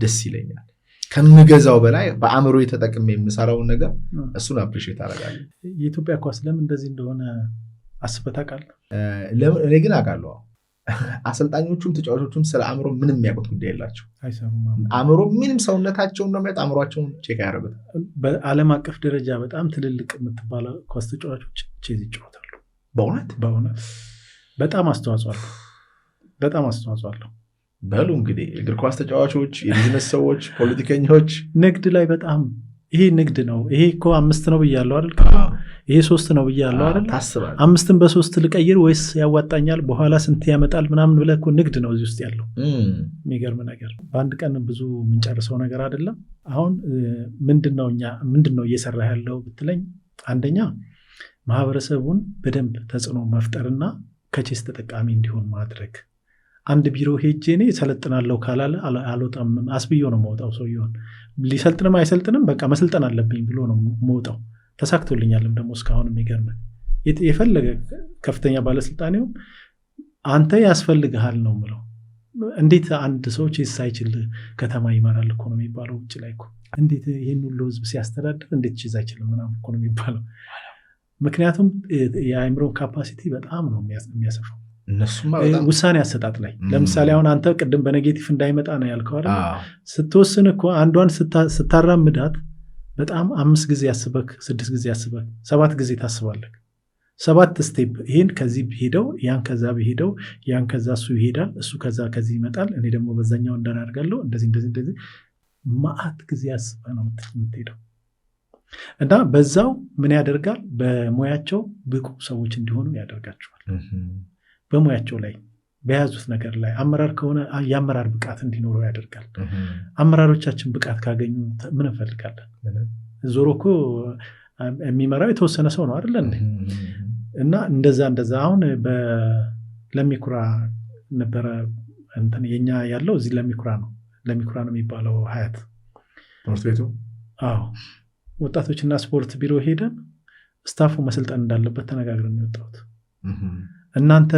ደስ ይለኛል። ከምገዛው በላይ በአእምሮ የተጠቅሜ የምሰራውን ነገር እሱን አፕሪሼት አደርጋለሁ። የኢትዮጵያ ኳስ ለምን እንደዚህ እንደሆነ አስበህ ታውቃለህ? እኔ ግን አውቃለሁ። አሰልጣኞቹም ተጫዋቾቹም ስለ አእምሮ ምንም የሚያውቁት ጉዳይ የላቸው። አእምሮ ምንም ሰውነታቸውን ነው የሚያውቁት፣ አእምሯቸውን ቼክ ያደርጉታል። በዓለም አቀፍ ደረጃ በጣም ትልልቅ የምትባለው ኳስ ተጫዋቾች ቼዝ ይጫወታሉ። በእውነት በጣም አስተዋጽኦ አለው። በሉ እንግዲህ እግር ኳስ ተጫዋቾች፣ የቢዝነስ ሰዎች፣ ፖለቲከኞች ንግድ ላይ በጣም ይሄ ንግድ ነው። ይሄ እኮ 5 ነው ብያለሁ አይደል? ይሄ 3 ነው ብያለሁ አይደል? 5ን በ3 ልቀይር ወይስ ያዋጣኛል በኋላ ስንት ያመጣል ምናምን ብለህ እኮ ንግድ ነው እዚህ ውስጥ ያለው። የሚገርም ነገር በአንድ ቀን ብዙ የምንጨርሰው ነገር አይደለም። አሁን ምንድነው እየሰራ ያለው ብትለኝ፣ አንደኛ ማህበረሰቡን በደንብ ተጽዕኖ መፍጠርና ከቼስ ተጠቃሚ እንዲሆን ማድረግ። አንድ ቢሮ ሄጄ እኔ ሰለጥናለሁ ካላለ አልወጣም፣ አስብዮ ነው መውጣው። ሰውየውን ሊሰልጥንም አይሰልጥንም በቃ መሰልጠን አለብኝ ብሎ ነው መውጣው። ተሳክቶልኛልም ደግሞ እስካሁን። የሚገርም የፈለገ ከፍተኛ ባለስልጣኔው አንተ ያስፈልግሃል ነው ምለው። እንዴት አንድ ሰው ቼስ ሳይችል ከተማ ይመራል እኮ ነው የሚባለው። ውጭ ላይ እኮ እንዴት ይህን ሁሉ ህዝብ ሲያስተዳድር እንዴት ቼዝ አይችልም ምናምን እኮ ነው የሚባለው። ምክንያቱም የአእምሮ ካፓሲቲ በጣም ነው የሚያሰፋው። ውሳኔ አሰጣጥ ላይ ለምሳሌ አሁን አንተ ቅድም በኔጌቲቭ እንዳይመጣ ነው ያልከው አይደል? ስትወስን እኮ አንዷን ስታራምዳት በጣም 5 ጊዜ ያስበክ፣ 6 ጊዜ ያስበክ፣ 7 ጊዜ ታስባለህ። 7 ስቴፕ ይሄን ከዚህ ሄደው ያን ከዛ ሄደው ያን ከዛ እሱ ይሄዳል፣ እሱ ከዛ ከዚህ ይመጣል፣ እኔ ደግሞ በዛኛው እንዳናርጋለሁ እንደዚህ ማአት ጊዜ ያስበህ ነው የምትሄደው። እና በዛው ምን ያደርጋል? በሙያቸው ብቁ ሰዎች እንዲሆኑ ያደርጋቸዋል። በሙያቸው ላይ በያዙት ነገር ላይ አመራር ከሆነ የአመራር ብቃት እንዲኖረው ያደርጋል። አመራሮቻችን ብቃት ካገኙ ምን እንፈልጋለን? ዞሮ እኮ የሚመራው የተወሰነ ሰው ነው አይደለ? እና እንደዛ አሁን ለሚኩራ ነበረ እንትን የኛ ያለው እዚህ ለሚኩራ ነው የሚባለው ሀያት ትምህርት ቤቱ። አዎ ወጣቶችና ስፖርት ቢሮ ሄደን ስታፉ መሰልጠን እንዳለበት ተነጋግረን የወጣሁት። እናንተ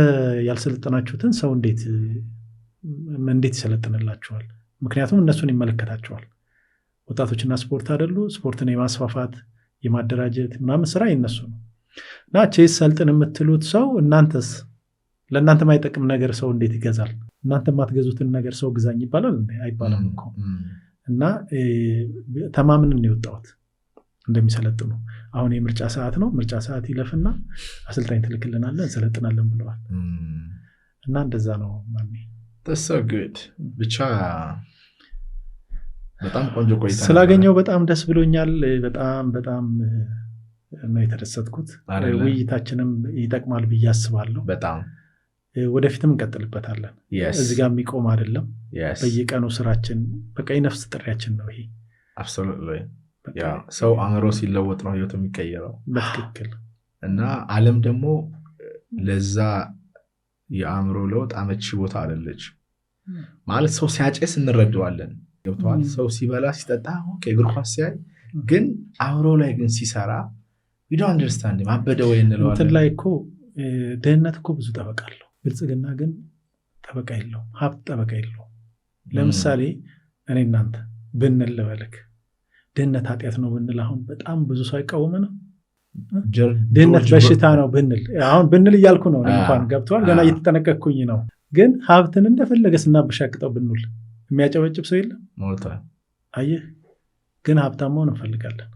ያልሰለጠናችሁትን ሰው እንዴት ይሰለጥንላችኋል? ምክንያቱም እነሱን ይመለከታቸዋል። ወጣቶችና ስፖርት አይደሉ? ስፖርትን የማስፋፋት የማደራጀት ምናምን ስራ የነሱ ነው። እና ቼስ ሰልጥን የምትሉት ሰው እናንተስ ለእናንተ ማይጠቅም ነገር ሰው እንዴት ይገዛል? እናንተ የማትገዙትን ነገር ሰው ግዛኝ ይባላል አይባልም እኮ። እና ተማምንን የወጣሁት እንደሚሰለጥኑ አሁን የምርጫ ሰዓት ነው፣ ምርጫ ሰዓት ይለፍና አሰልጣኝ ትልክልናለን እንሰለጥናለን ብለዋል። እና እንደዛ ነው ማን that's so good ብቻ በጣም ቆንጆ ቆይታ ስላገኘው በጣም ደስ ብሎኛል። በጣም ነው የተደሰትኩት። ውይይታችንም ይጠቅማል ብዬ አስባለሁ። በጣም ወደፊትም እንቀጥልበታለን። እዚህ ጋር የሚቆም አይደለም። በየቀኑ ስራችን በቃ የነፍስ ጥሪያችን ነው ይሄ። absolutely ሰው አእምሮ ሲለወጥ ነው ህይወቱ የሚቀየረው። በትክክል። እና ዓለም ደግሞ ለዛ የአእምሮ ለውጥ አመቺ ቦታ አይደለች ማለት። ሰው ሲያጨስ እንረዳዋለን፣ ገብቷል። ሰው ሲበላ ሲጠጣ ኦኬ፣ እግር ኳስ ሲያይ ግን አእምሮ ላይ ግን ሲሰራ we don't understand ማበደ ወይ እንለዋለን። እንትን ላይ እኮ ድህነት እኮ ብዙ ጠበቃ አለው፣ ብልጽግና ግን ጠበቃ የለውም። ሀብት ጠበቃ የለውም። ለምሳሌ እኔ እናንተ ብንል ልበልክ ድህነት ኃጢአት ነው ብንል አሁን በጣም ብዙ ሰው አይቃወመንም። ድህነት በሽታ ነው ብንል አሁን ብንል እያልኩ ነው እንኳን ገብቷል። ገና እየተጠነቀቅኩኝ ነው። ግን ሀብትን እንደፈለገ ስናበሻቅጠው ብንል የሚያጨበጭብ ሰው የለም። አየህ፣ ግን ሀብታም መሆን እንፈልጋለን፣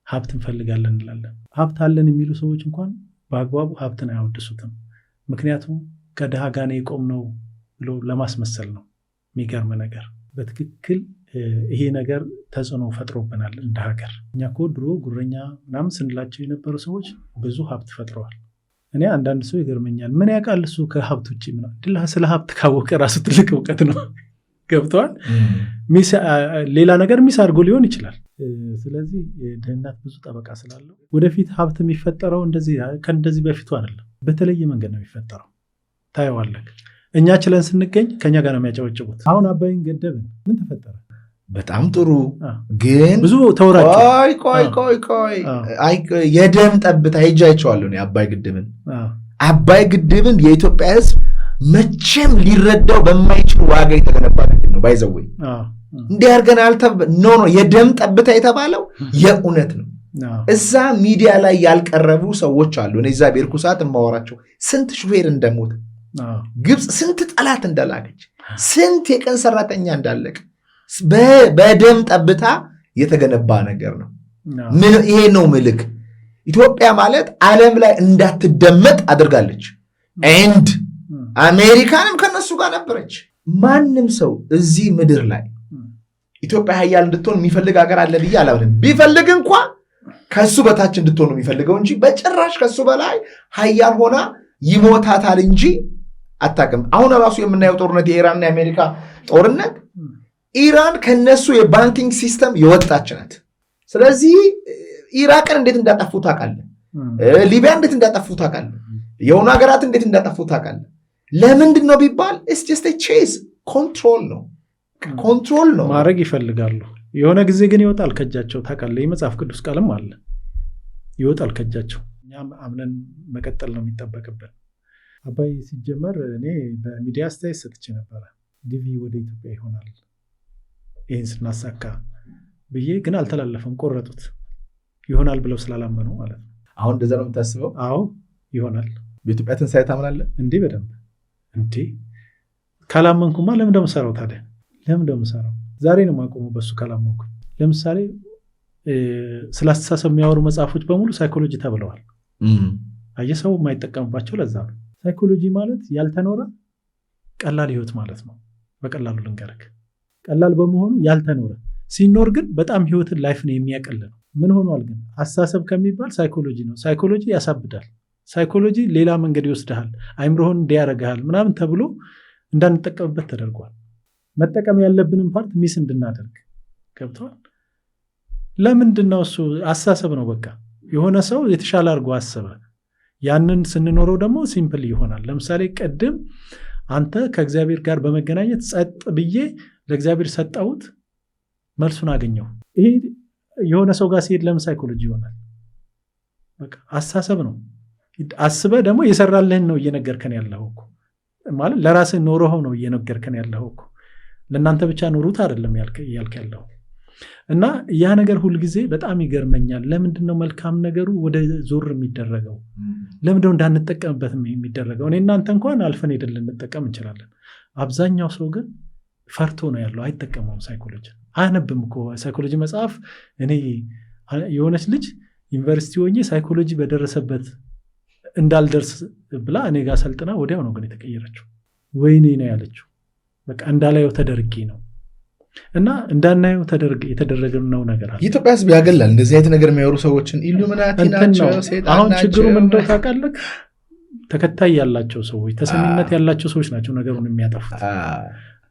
ሀብት እንፈልጋለን እንላለን። ሀብት አለን የሚሉ ሰዎች እንኳን በአግባቡ ሀብትን አያወድሱትም። ምክንያቱም ከድሃ ጋር የቆምነው ብሎ ለማስመሰል ነው። የሚገርም ነገር በትክክል ይሄ ነገር ተጽዕኖ ፈጥሮብናል እንደ ሀገር። እኛ እኮ ድሮ ጉረኛ ምናምን ስንላቸው የነበሩ ሰዎች ብዙ ሀብት ፈጥረዋል። እኔ አንዳንድ ሰው ይገርመኛል። ምን ያውቃል እሱ ከሀብት ውጭ ምናምን። ስለ ሀብት ካወቀ ራሱ ትልቅ እውቀት ነው። ገብተዋል። ሌላ ነገር ሚስ አድርጎ ሊሆን ይችላል። ስለዚህ ድህነት ብዙ ጠበቃ ስላለው ወደፊት ሀብት የሚፈጠረው ከእንደዚህ በፊቱ አይደለም፣ በተለየ መንገድ ነው የሚፈጠረው። ታየዋለህ። እኛ ችለን ስንገኝ ከኛ ጋር ነው የሚያጨበጭቡት። አሁን አባይን ገደብን፣ ምን ተፈጠረ? በጣም ጥሩ ግን ብዙ ተወራጭ። ቆይ የደም ጠብታ ሄጃቸዋለሁ አባይ ግድብን የኢትዮጵያ ሕዝብ መቼም ሊረዳው በማይችል ዋጋ የተገነባ ግድብ ነው። ባይዘወይ እንዲህ አድርገን ኖ የደም ጠብታ የተባለው የእውነት ነው። እዛ ሚዲያ ላይ ያልቀረቡ ሰዎች አሉ። እኔ እዛ ቤርኩ ሰዓት የማወራቸው ስንት ሹፌር እንደሞተ፣ ግብፅ ስንት ጠላት እንደላገች፣ ስንት የቀን ሰራተኛ እንዳለቀ በደም ጠብታ የተገነባ ነገር ነው። ይሄ ነው ምልክ። ኢትዮጵያ ማለት ዓለም ላይ እንዳትደመጥ አድርጋለች። ኤንድ አሜሪካንም ከነሱ ጋር ነበረች። ማንም ሰው እዚህ ምድር ላይ ኢትዮጵያ ሀያል እንድትሆን የሚፈልግ ሀገር አለ ብዬ አላምንም። ቢፈልግ እንኳ ከሱ በታች እንድትሆን የሚፈልገው እንጂ በጭራሽ ከሱ በላይ ሀያል ሆና ይሞታታል እንጂ አታውቅም። አሁን ራሱ የምናየው ጦርነት የኢራንና የአሜሪካ ጦርነት፣ ኢራን ከነሱ የባንኪንግ ሲስተም የወጣች ናት። ስለዚህ ኢራቅን እንዴት እንዳጠፉ ታውቃለህ። ሊቢያ እንዴት እንዳጠፉ ታውቃለህ። የሆኑ ሀገራት እንዴት እንዳጠፉ ታውቃለህ። ለምንድን ነው ቢባል ጀስት ቼዝ ኮንትሮል ነው ማድረግ ይፈልጋሉ። የሆነ ጊዜ ግን ይወጣል ከእጃቸው ታውቃለህ። የመጽሐፍ ቅዱስ ቃልም አለ፣ ይወጣል ከእጃቸው። እኛም አምነን መቀጠል ነው የሚጠበቅብን። አባይ ሲጀመር እኔ በሚዲያ አስተያየት ሰጥቼ ነበረ። ዲቪ ወደ ኢትዮጵያ ይሆናል ይህን ስናሳካ ብዬ፣ ግን አልተላለፈም፣ ቆረጡት። ይሆናል ብለው ስላላመኑ ማለት ነው። አሁን እንደዛ ነው የምታስበው? አዎ ይሆናል። በኢትዮጵያ ትንሣኤ ታምናለህ? እንዲህ በደንብ እንዴ። ካላመንኩማ ለምን እንደምሰራው ታዲያ? ለምን እንደምሰራው ዛሬ ነው የማቆመው በሱ ካላመንኩ። ለምሳሌ ስለ አስተሳሰብ የሚያወሩ መጽሐፎች በሙሉ ሳይኮሎጂ ተብለዋል። አየሰው የማይጠቀምባቸው ለዛ ነው። ሳይኮሎጂ ማለት ያልተኖረ ቀላል ህይወት ማለት ነው። በቀላሉ ልንገርክ፣ ቀላል በመሆኑ ያልተኖረ፣ ሲኖር ግን በጣም ህይወትን ላይፍን የሚያቀል ነው። ምን ሆኗል ግን? አስተሳሰብ ከሚባል ሳይኮሎጂ ነው። ሳይኮሎጂ ያሳብዳል። ሳይኮሎጂ ሌላ መንገድ ይወስድሃል፣ አይምሮህን እንዲያረግሃል ምናምን ተብሎ እንዳንጠቀምበት ተደርጓል። መጠቀም ያለብንን ፓርት ሚስ እንድናደርግ ገብተዋል። ለምንድን ነው? እሱ አስተሳሰብ ነው። በቃ የሆነ ሰው የተሻለ አድርጎ አሰበ፣ ያንን ስንኖረው ደግሞ ሲምፕል ይሆናል። ለምሳሌ ቅድም አንተ ከእግዚአብሔር ጋር በመገናኘት ጸጥ ብዬ ለእግዚአብሔር ሰጠሁት፣ መልሱን አገኘው። ይሄ የሆነ ሰው ጋር ሲሄድ ለምን ሳይኮሎጂ ይሆናል? በቃ አስተሳሰብ ነው። አስበ ደግሞ የሰራልህን ነው እየነገርከን ያለው እኮ ማለት ለራስህ ኖረው ነው እየነገርከን ያለው እኮ። ለእናንተ ብቻ ኖሩት አይደለም እያልክ ያለው። እና ያ ነገር ሁልጊዜ በጣም ይገርመኛል። ለምንድነው መልካም ነገሩ ወደ ዞር የሚደረገው? ለምንድነው እንዳንጠቀምበት የሚደረገው? እኔ እናንተ እንኳን አልፈን ሄደን ልንጠቀም እንችላለን። አብዛኛው ሰው ግን ፈርቶ ነው ያለው፣ አይጠቀመውም። ሳይኮሎጂ አያነብም እኮ ሳይኮሎጂ መጽሐፍ። እኔ የሆነች ልጅ ዩኒቨርሲቲ ሆኜ ሳይኮሎጂ በደረሰበት እንዳልደርስ ብላ እኔ ጋር ሰልጥና ወዲያው ነው ግን የተቀየረችው። ወይኔ ነው ያለችው። በቃ እንዳላየው ተደርጌ ነው። እና እንዳናየው የተደረገው ነገር አለ። የኢትዮጵያ ሕዝብ ያገላል እንደዚህ አይነት ነገር የሚያወሩ ሰዎችን። ኢሉሚናቲ ናቸው፣ ሴጣን ናቸው። አሁን ችግሩ ምን እንደው ታውቃለህ? ተከታይ ያላቸው ሰዎች፣ ተሰሚነት ያላቸው ሰዎች ናቸው ነገሩን የሚያጠፉት።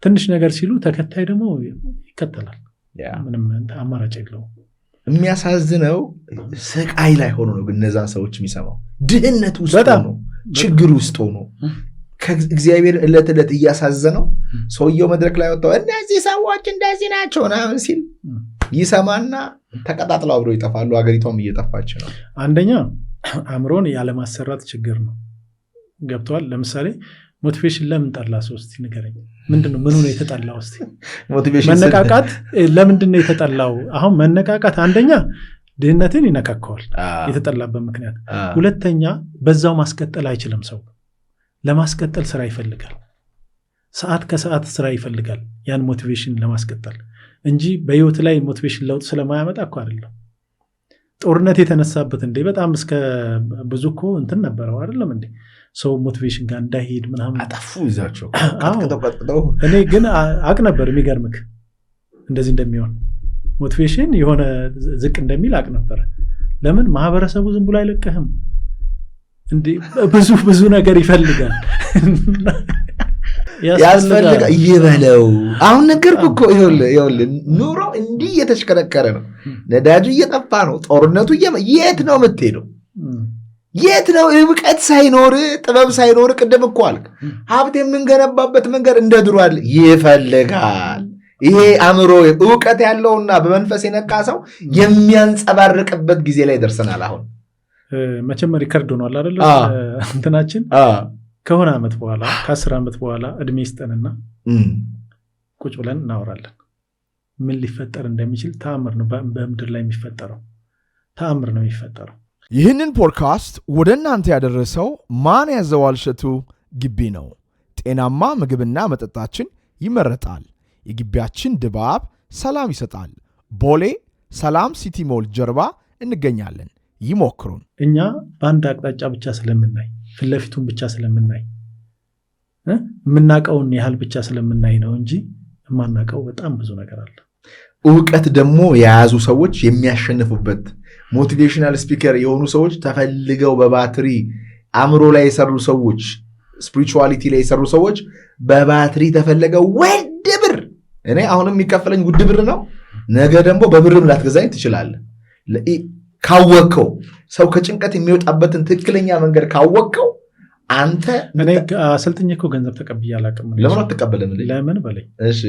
ትንሽ ነገር ሲሉ ተከታይ ደግሞ ይከተላል። ምንም አማራጭ የለውም። የሚያሳዝነው ስቃይ ላይ ሆኖ ነው ግን እነዛን ሰዎች የሚሰማው። ድህነት ውስጥ ሆኖ፣ ችግር ውስጥ ሆኖ እግዚአብሔር ዕለት ዕለት እያሳዘነው ሰውየው መድረክ ላይ ወጣው እነዚህ ሰዎች እንደዚህ ናቸው ምናምን ሲል ይሰማና ተቀጣጥለው አብረው ይጠፋሉ። ሀገሪቷም እየጠፋች ነው። አንደኛ አእምሮን ያለማሰራት ችግር ነው። ገብተዋል። ለምሳሌ ሞቲቬሽን ለምን ጠላ? ሰው እስቲ ንገረኝ። ምንድነው? ምኑ ነው የተጠላው? እስቲ መነቃቃት ለምንድነው የተጠላው? አሁን መነቃቃት አንደኛ ድህነትን ይነካከዋል የተጠላበት ምክንያት። ሁለተኛ በዛው ማስቀጠል አይችልም ሰው። ለማስቀጠል ስራ ይፈልጋል። ሰዓት ከሰዓት ስራ ይፈልጋል ያን ሞቲቬሽን ለማስቀጠል እንጂ በህይወት ላይ ሞቲቬሽን ለውጥ ስለማያመጣ እኮ አይደለም። ጦርነት የተነሳበት እንዴ በጣም እስከ ብዙ እኮ እንትን ነበረው አይደለም እንዴ? ሰው ሞቲቬሽን ጋር እንዳይሄድ ምናምን አጠፉ ይዛቸው። እኔ ግን አቅ ነበር የሚገርምክ እንደዚህ እንደሚሆን ሞቲቬሽን የሆነ ዝቅ እንደሚል አቅ ነበር። ለምን ማህበረሰቡ ዝም ብሎ አይለቅህም እንዴ? ብዙ ነገር ይፈልጋል ያስፈልጋል ይበለው። አሁን ነገርኩ እኮ ይኸውልህ ኑሮ እንዲህ እየተሽከረከረ ነው። ነዳጁ እየጠፋ ነው። ጦርነቱ የት ነው የምትሄደው? የት ነው? እውቀት ሳይኖር ጥበብ ሳይኖር ቅድም እኮ አልክ ሀብት የምንገነባበት መንገድ እንደ ድሮ አለ። ይፈልጋል ይሄ አእምሮ እውቀት ያለውና በመንፈስ የነቃ ሰው የሚያንጸባርቅበት ጊዜ ላይ ደርሰናል። አሁን መቼም ሪከርድ ሆኗል አይደለ? እንትናችን ከሆነ ዓመት በኋላ ከ10 ዓመት በኋላ እድሜ ይስጠንና ቁጭ ብለን እናወራለን። ምን ሊፈጠር እንደሚችል ተአምር ነው በምድር ላይ የሚፈጠረው ተአምር ነው የሚፈጠረው። ይህንን ፖድካስት ወደ እናንተ ያደረሰው ማን ያዘዋል እሸቱ ግቢ ነው። ጤናማ ምግብና መጠጣችን ይመረጣል። የግቢያችን ድባብ ሰላም ይሰጣል። ቦሌ ሰላም ሲቲ ሞል ጀርባ እንገኛለን። ይሞክሩን። እኛ በአንድ አቅጣጫ ብቻ ስለምናይ ፊትለፊቱን ብቻ ስለምናይ የምናውቀውን ያህል ብቻ ስለምናይ ነው እንጂ የማናውቀው በጣም ብዙ ነገር አለ። እውቀት ደግሞ የያዙ ሰዎች የሚያሸንፉበት ሞቲቬሽናል ስፒከር የሆኑ ሰዎች ተፈልገው በባትሪ አእምሮ ላይ የሰሩ ሰዎች ስፒሪቹዋሊቲ ላይ የሰሩ ሰዎች በባትሪ ተፈለገው ውድ ብር እኔ አሁንም የሚከፈለኝ ውድ ብር ነው። ነገ ደግሞ በብርም ላትገዛኝ ትችላለህ። ካወቀው ሰው ከጭንቀት የሚወጣበትን ትክክለኛ መንገድ ካወቀው አንተ እኔ አሰልጥኜ እኮ ገንዘብ ተቀብዬ አላውቅም። ለምን አትቀበልም? ለምን በለኝ። እሺ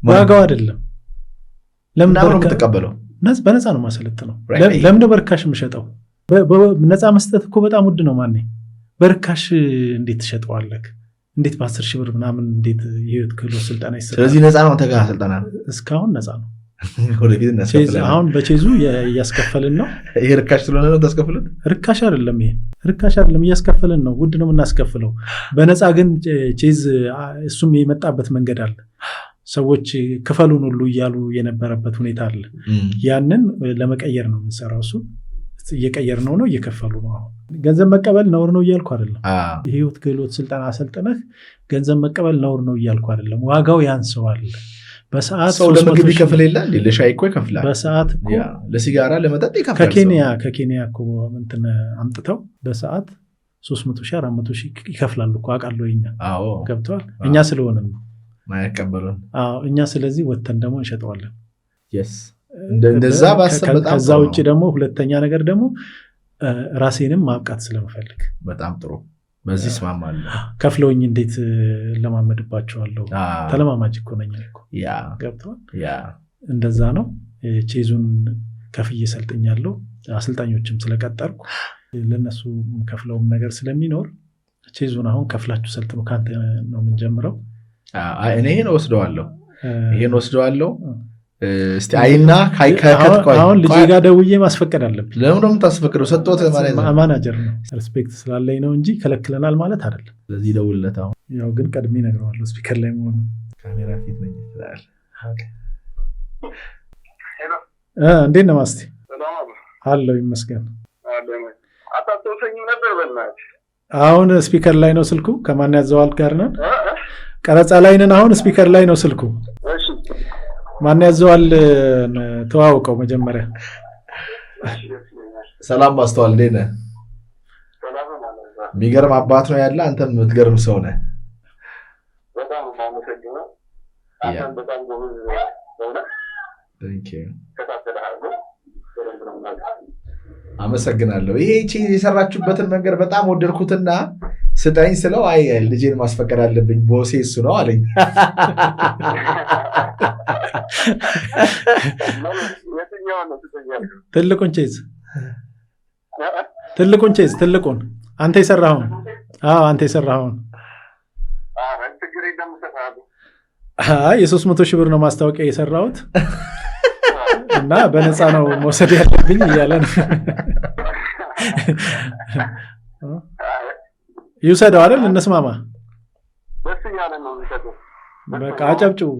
ዋጋው አይደለም። ለምን ነው የምትቀበለው? በነፃ ነው ማሰለጥነው። ለምን በርካሽ የምሸጠው? ነፃ መስጠት እኮ በጣም ውድ ነው። ማን በርካሽ እንዴት ትሸጠዋለህ? እንዴት በ10 ሺህ ብር ምናምን እንዴት የህይወት ክህሎት ስልጠና ይሰጣል? ስለዚህ ነፃ ነው። አንተ ጋር ስልጠና እስካሁን ነፃ ነው። አሁን በቼዙ እያስከፈልን ነው። ይሄ ርካሽ ስለሆነ ነው ታስከፍሉት? ርካሽ አይደለም። ይሄ ርካሽ አይደለም፣ እያስከፈልን ነው። ውድ ነው የምናስከፍለው። በነፃ ግን ቼዝ እሱም የመጣበት መንገድ አለ። ሰዎች ክፈሉን ሁሉ እያሉ የነበረበት ሁኔታ አለ። ያንን ለመቀየር ነው የምንሰራው። እሱ እየቀየር ነው እየከፈሉ ነው። አሁን ገንዘብ መቀበል ነውር ነው እያልኩ አይደለም። የህይወት ክህሎት ስልጠና አሰልጥነህ ገንዘብ መቀበል ነውር ነው እያልኩ አይደለም። ዋጋው ያንሰዋል። በሰዓት ሰው ለምግብ ይከፍል የለ እንዴ? ለሻይ እኮ ይከፍላል። በሰዓት እኮ ለሲጋራ ለመጠጥ ይከፍላል። ከኬንያ እኮ እንትን አምጥተው በሰዓት 300,000 400,000 ይከፍላሉ እኮ አውቃለሁ። እኛ ገብተዋል። እኛ ስለሆነ ነው ማይቀበሉን። እኛ ስለዚህ ወተን ደግሞ እንሸጠዋለን። እንደዛ ባሰብ በጣም ከዛ ውጭ ደግሞ ሁለተኛ ነገር ደግሞ ራሴንም ማብቃት ስለምፈልግ በጣም ጥሩ። በዚህ ስማማለሁ። ከፍለውኝ እንዴት ለማመድባቸዋለሁ? ተለማማጅ እኮ ነኝ እኮ። ገብተዋል። እንደዛ ነው። ቼዙን ከፍዬ ሰልጥኛለሁ። አሰልጣኞችም ስለቀጠርኩ ለነሱ ከፍለውም ነገር ስለሚኖር ቼዙን አሁን ከፍላችሁ ሰልጥኑ ካንተ ነው የምንጀምረው። እኔ ይሄን ወስደዋለሁ። እስቲ አይና አሁን ልጄ ጋር ደውዬ ማስፈቀድ አለብኝ። ለምን ነው የምታስፈቅደው? ሰጥቶት ማለት ነው ማናጀር ነው ሪስፔክት ስላለኝ ነው እንጂ ከለክለናል ማለት አይደለም። ስለዚህ ደውልለት። አሁን ያው ግን ቀድሜ እነግረዋለሁ ስፒከር ላይ መሆኑ። ካሜራ ፊት ነኝ ይላል። እንዴት ነው ማስቲ? አለው ይመስገን። አሁን ስፒከር ላይ ነው ስልኩ። ከማን ያዘዋል ጋር ነን፣ ቀረጻ ላይ ነን። አሁን ስፒከር ላይ ነው ስልኩ። ማን ያዘዋል? ተዋውቀው መጀመሪያ። ሰላም ማስተዋል፣ እንዴት ነህ? የሚገርም አባት ነው ያለ። አንተም የምትገርም ሰው ነህ። አመሰግናለሁ። ይሄ የሰራችሁበትን መንገድ በጣም ወደድኩትና ስጠኝ ስለው አይ ልጄን ማስፈቀድ አለብኝ ቦሴ እሱ ነው አለኝ። ትልቁን አንተ የሰራኸውን የ300,000 ብር ነው ማስታወቂያ የሰራሁት እና በነፃ ነው መውሰድ ያለብኝ እያለ ነው። ይውሰደው አይደል? እነስማማ። በቃ አጨብጭቡ።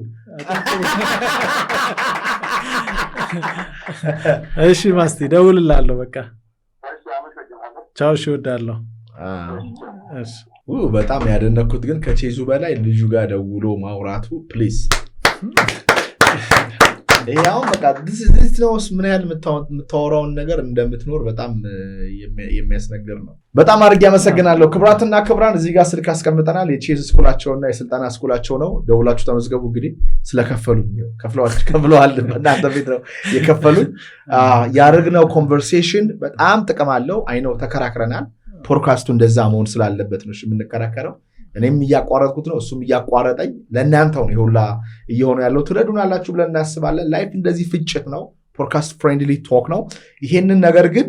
እሺ ማስቲ ደውልልሃለሁ። በቃ ቻው። እሺ እወዳለሁ። በጣም ያደነኩት ግን ከቼዙ በላይ ልጁ ጋር ደውሎ ማውራቱ ፕሊዝ። ይሄው በቃ this knows ምን ያህል የምታወራውን ነገር እንደምትኖር በጣም የሚያስነግር ነው። በጣም አድርጌ አመሰግናለሁ። ክብራትና ክብራን እዚህ ጋር ስልክ አስቀምጠናል። የቼዝ ስኩላቸውና የስልጠና ስኩላቸው ነው። ደውላችሁ ተመዝገቡ። እንግዲህ ስለከፈሉኝ ከፍለዋል። በእናንተ ቤት ነው የከፈሉኝ። ያደረግነው ኮንቨርሴሽን በጣም ጥቅም አለው። አይነው ተከራክረናል። ፖድካስቱ እንደዛ መሆን ስላለበት ነው የምንከራከረው። እኔም እያቋረጥኩት ነው፣ እሱም እያቋረጠኝ። ለእናንተው ነው ይሁላ እየሆነ ያለው። ትረዱናላችሁ ብለን እናስባለን። ላይፍ እንደዚህ ፍጭት ነው። ፖድካስት ፍሬንድሊ ቶክ ነው። ይሄንን ነገር ግን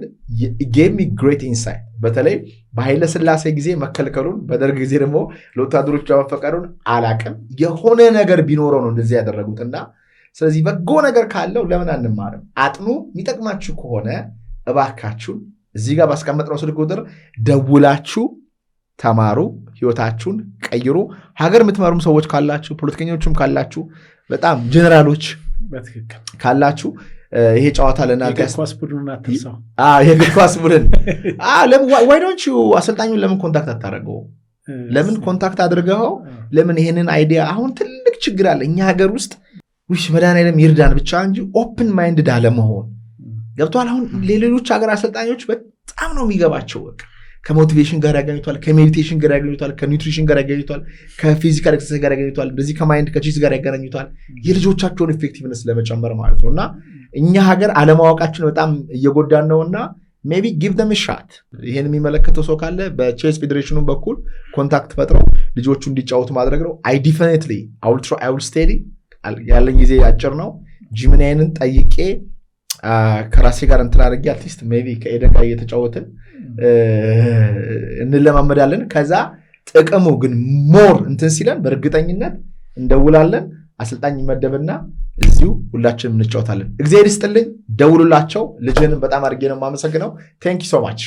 ጌቭ ሚ ግሬት ኢንሳይት። በተለይ በኃይለ ሥላሴ ጊዜ መከልከሉን፣ በደርግ ጊዜ ደግሞ ለወታደሮች መፈቀዱን አላቅም። የሆነ ነገር ቢኖረው ነው እንደዚህ ያደረጉትና ስለዚህ በጎ ነገር ካለው ለምን አንማርም? አጥኑ። የሚጠቅማችሁ ከሆነ እባካችሁን እዚህ ጋር ባስቀመጥነው ስልክ ቁጥር ደውላችሁ ተማሩ፣ ህይወታችሁን ቀይሩ። ሀገር የምትመሩም ሰዎች ካላችሁ፣ ፖለቲከኞችም ካላችሁ፣ በጣም ጀነራሎች ካላችሁ ይሄ ጨዋታ ለእናንተ የእግር ኳስ ቡድን አትርሳው። የእግር ኳስ ቡድን ዋይ ዶንት ዩ አሰልጣኙን ለምን ኮንታክት አታደርገው? ለምን ኮንታክት አድርገው? ለምን ይሄንን አይዲያ አሁን ትልቅ ችግር አለ እኛ ሀገር ውስጥ። ውሽ መድኃኒዓለም ይርዳን ብቻ እንጂ ኦፕን ማይንድድ አለመሆን ገብቷል። አሁን ሌሎች ሀገር አሰልጣኞች በጣም ነው የሚገባቸው። በቃ ከሞቲቬሽን ጋር ያገኙታል፣ ከሜዲቴሽን ጋር ያገኙታል፣ ከኒውትሪሽን ጋር ያገኙታል፣ ከፊዚካል ኤክሰርሳይዝ ጋር ያገኙታል፣ እንደዚህ ከማይንድ ከቺዝ ጋር ያገናኙታል፣ የልጆቻቸውን ኢፌክቲቭነስ ለመጨመር ማለት ነው። እና እኛ ሀገር አለማወቃችን በጣም እየጎዳን ነውና ሜቢ ጊቭ ደም ሻት። ይሄን የሚመለከተው ሰው ካለ በቼዝ ፌዴሬሽኑ በኩል ኮንታክት ፈጥረው ልጆቹ እንዲጫወቱ ማድረግ ነው። አይ ዲፊኒትሊ አይ ዊል ስቴዲ። ያለኝ ጊዜ አጭር ነው። ጂሚናይንን ጠይቄ ከራሴ ጋር እንትን አድርጌ አርቲስት ሜቢ ከኤደን ጋር እየተጫወትን እንለማመዳለን። ከዛ ጥቅሙ ግን ሞር እንትን ሲለን በእርግጠኝነት እንደውላለን። አሰልጣኝ ይመደብና እዚሁ ሁላችንም እንጫወታለን። እግዚአብሔር ይስጥልኝ። ደውሉላቸው። ልጅንም በጣም አድርጌ ነው የማመሰግነው። ቴንክ ዩ ሶ ማች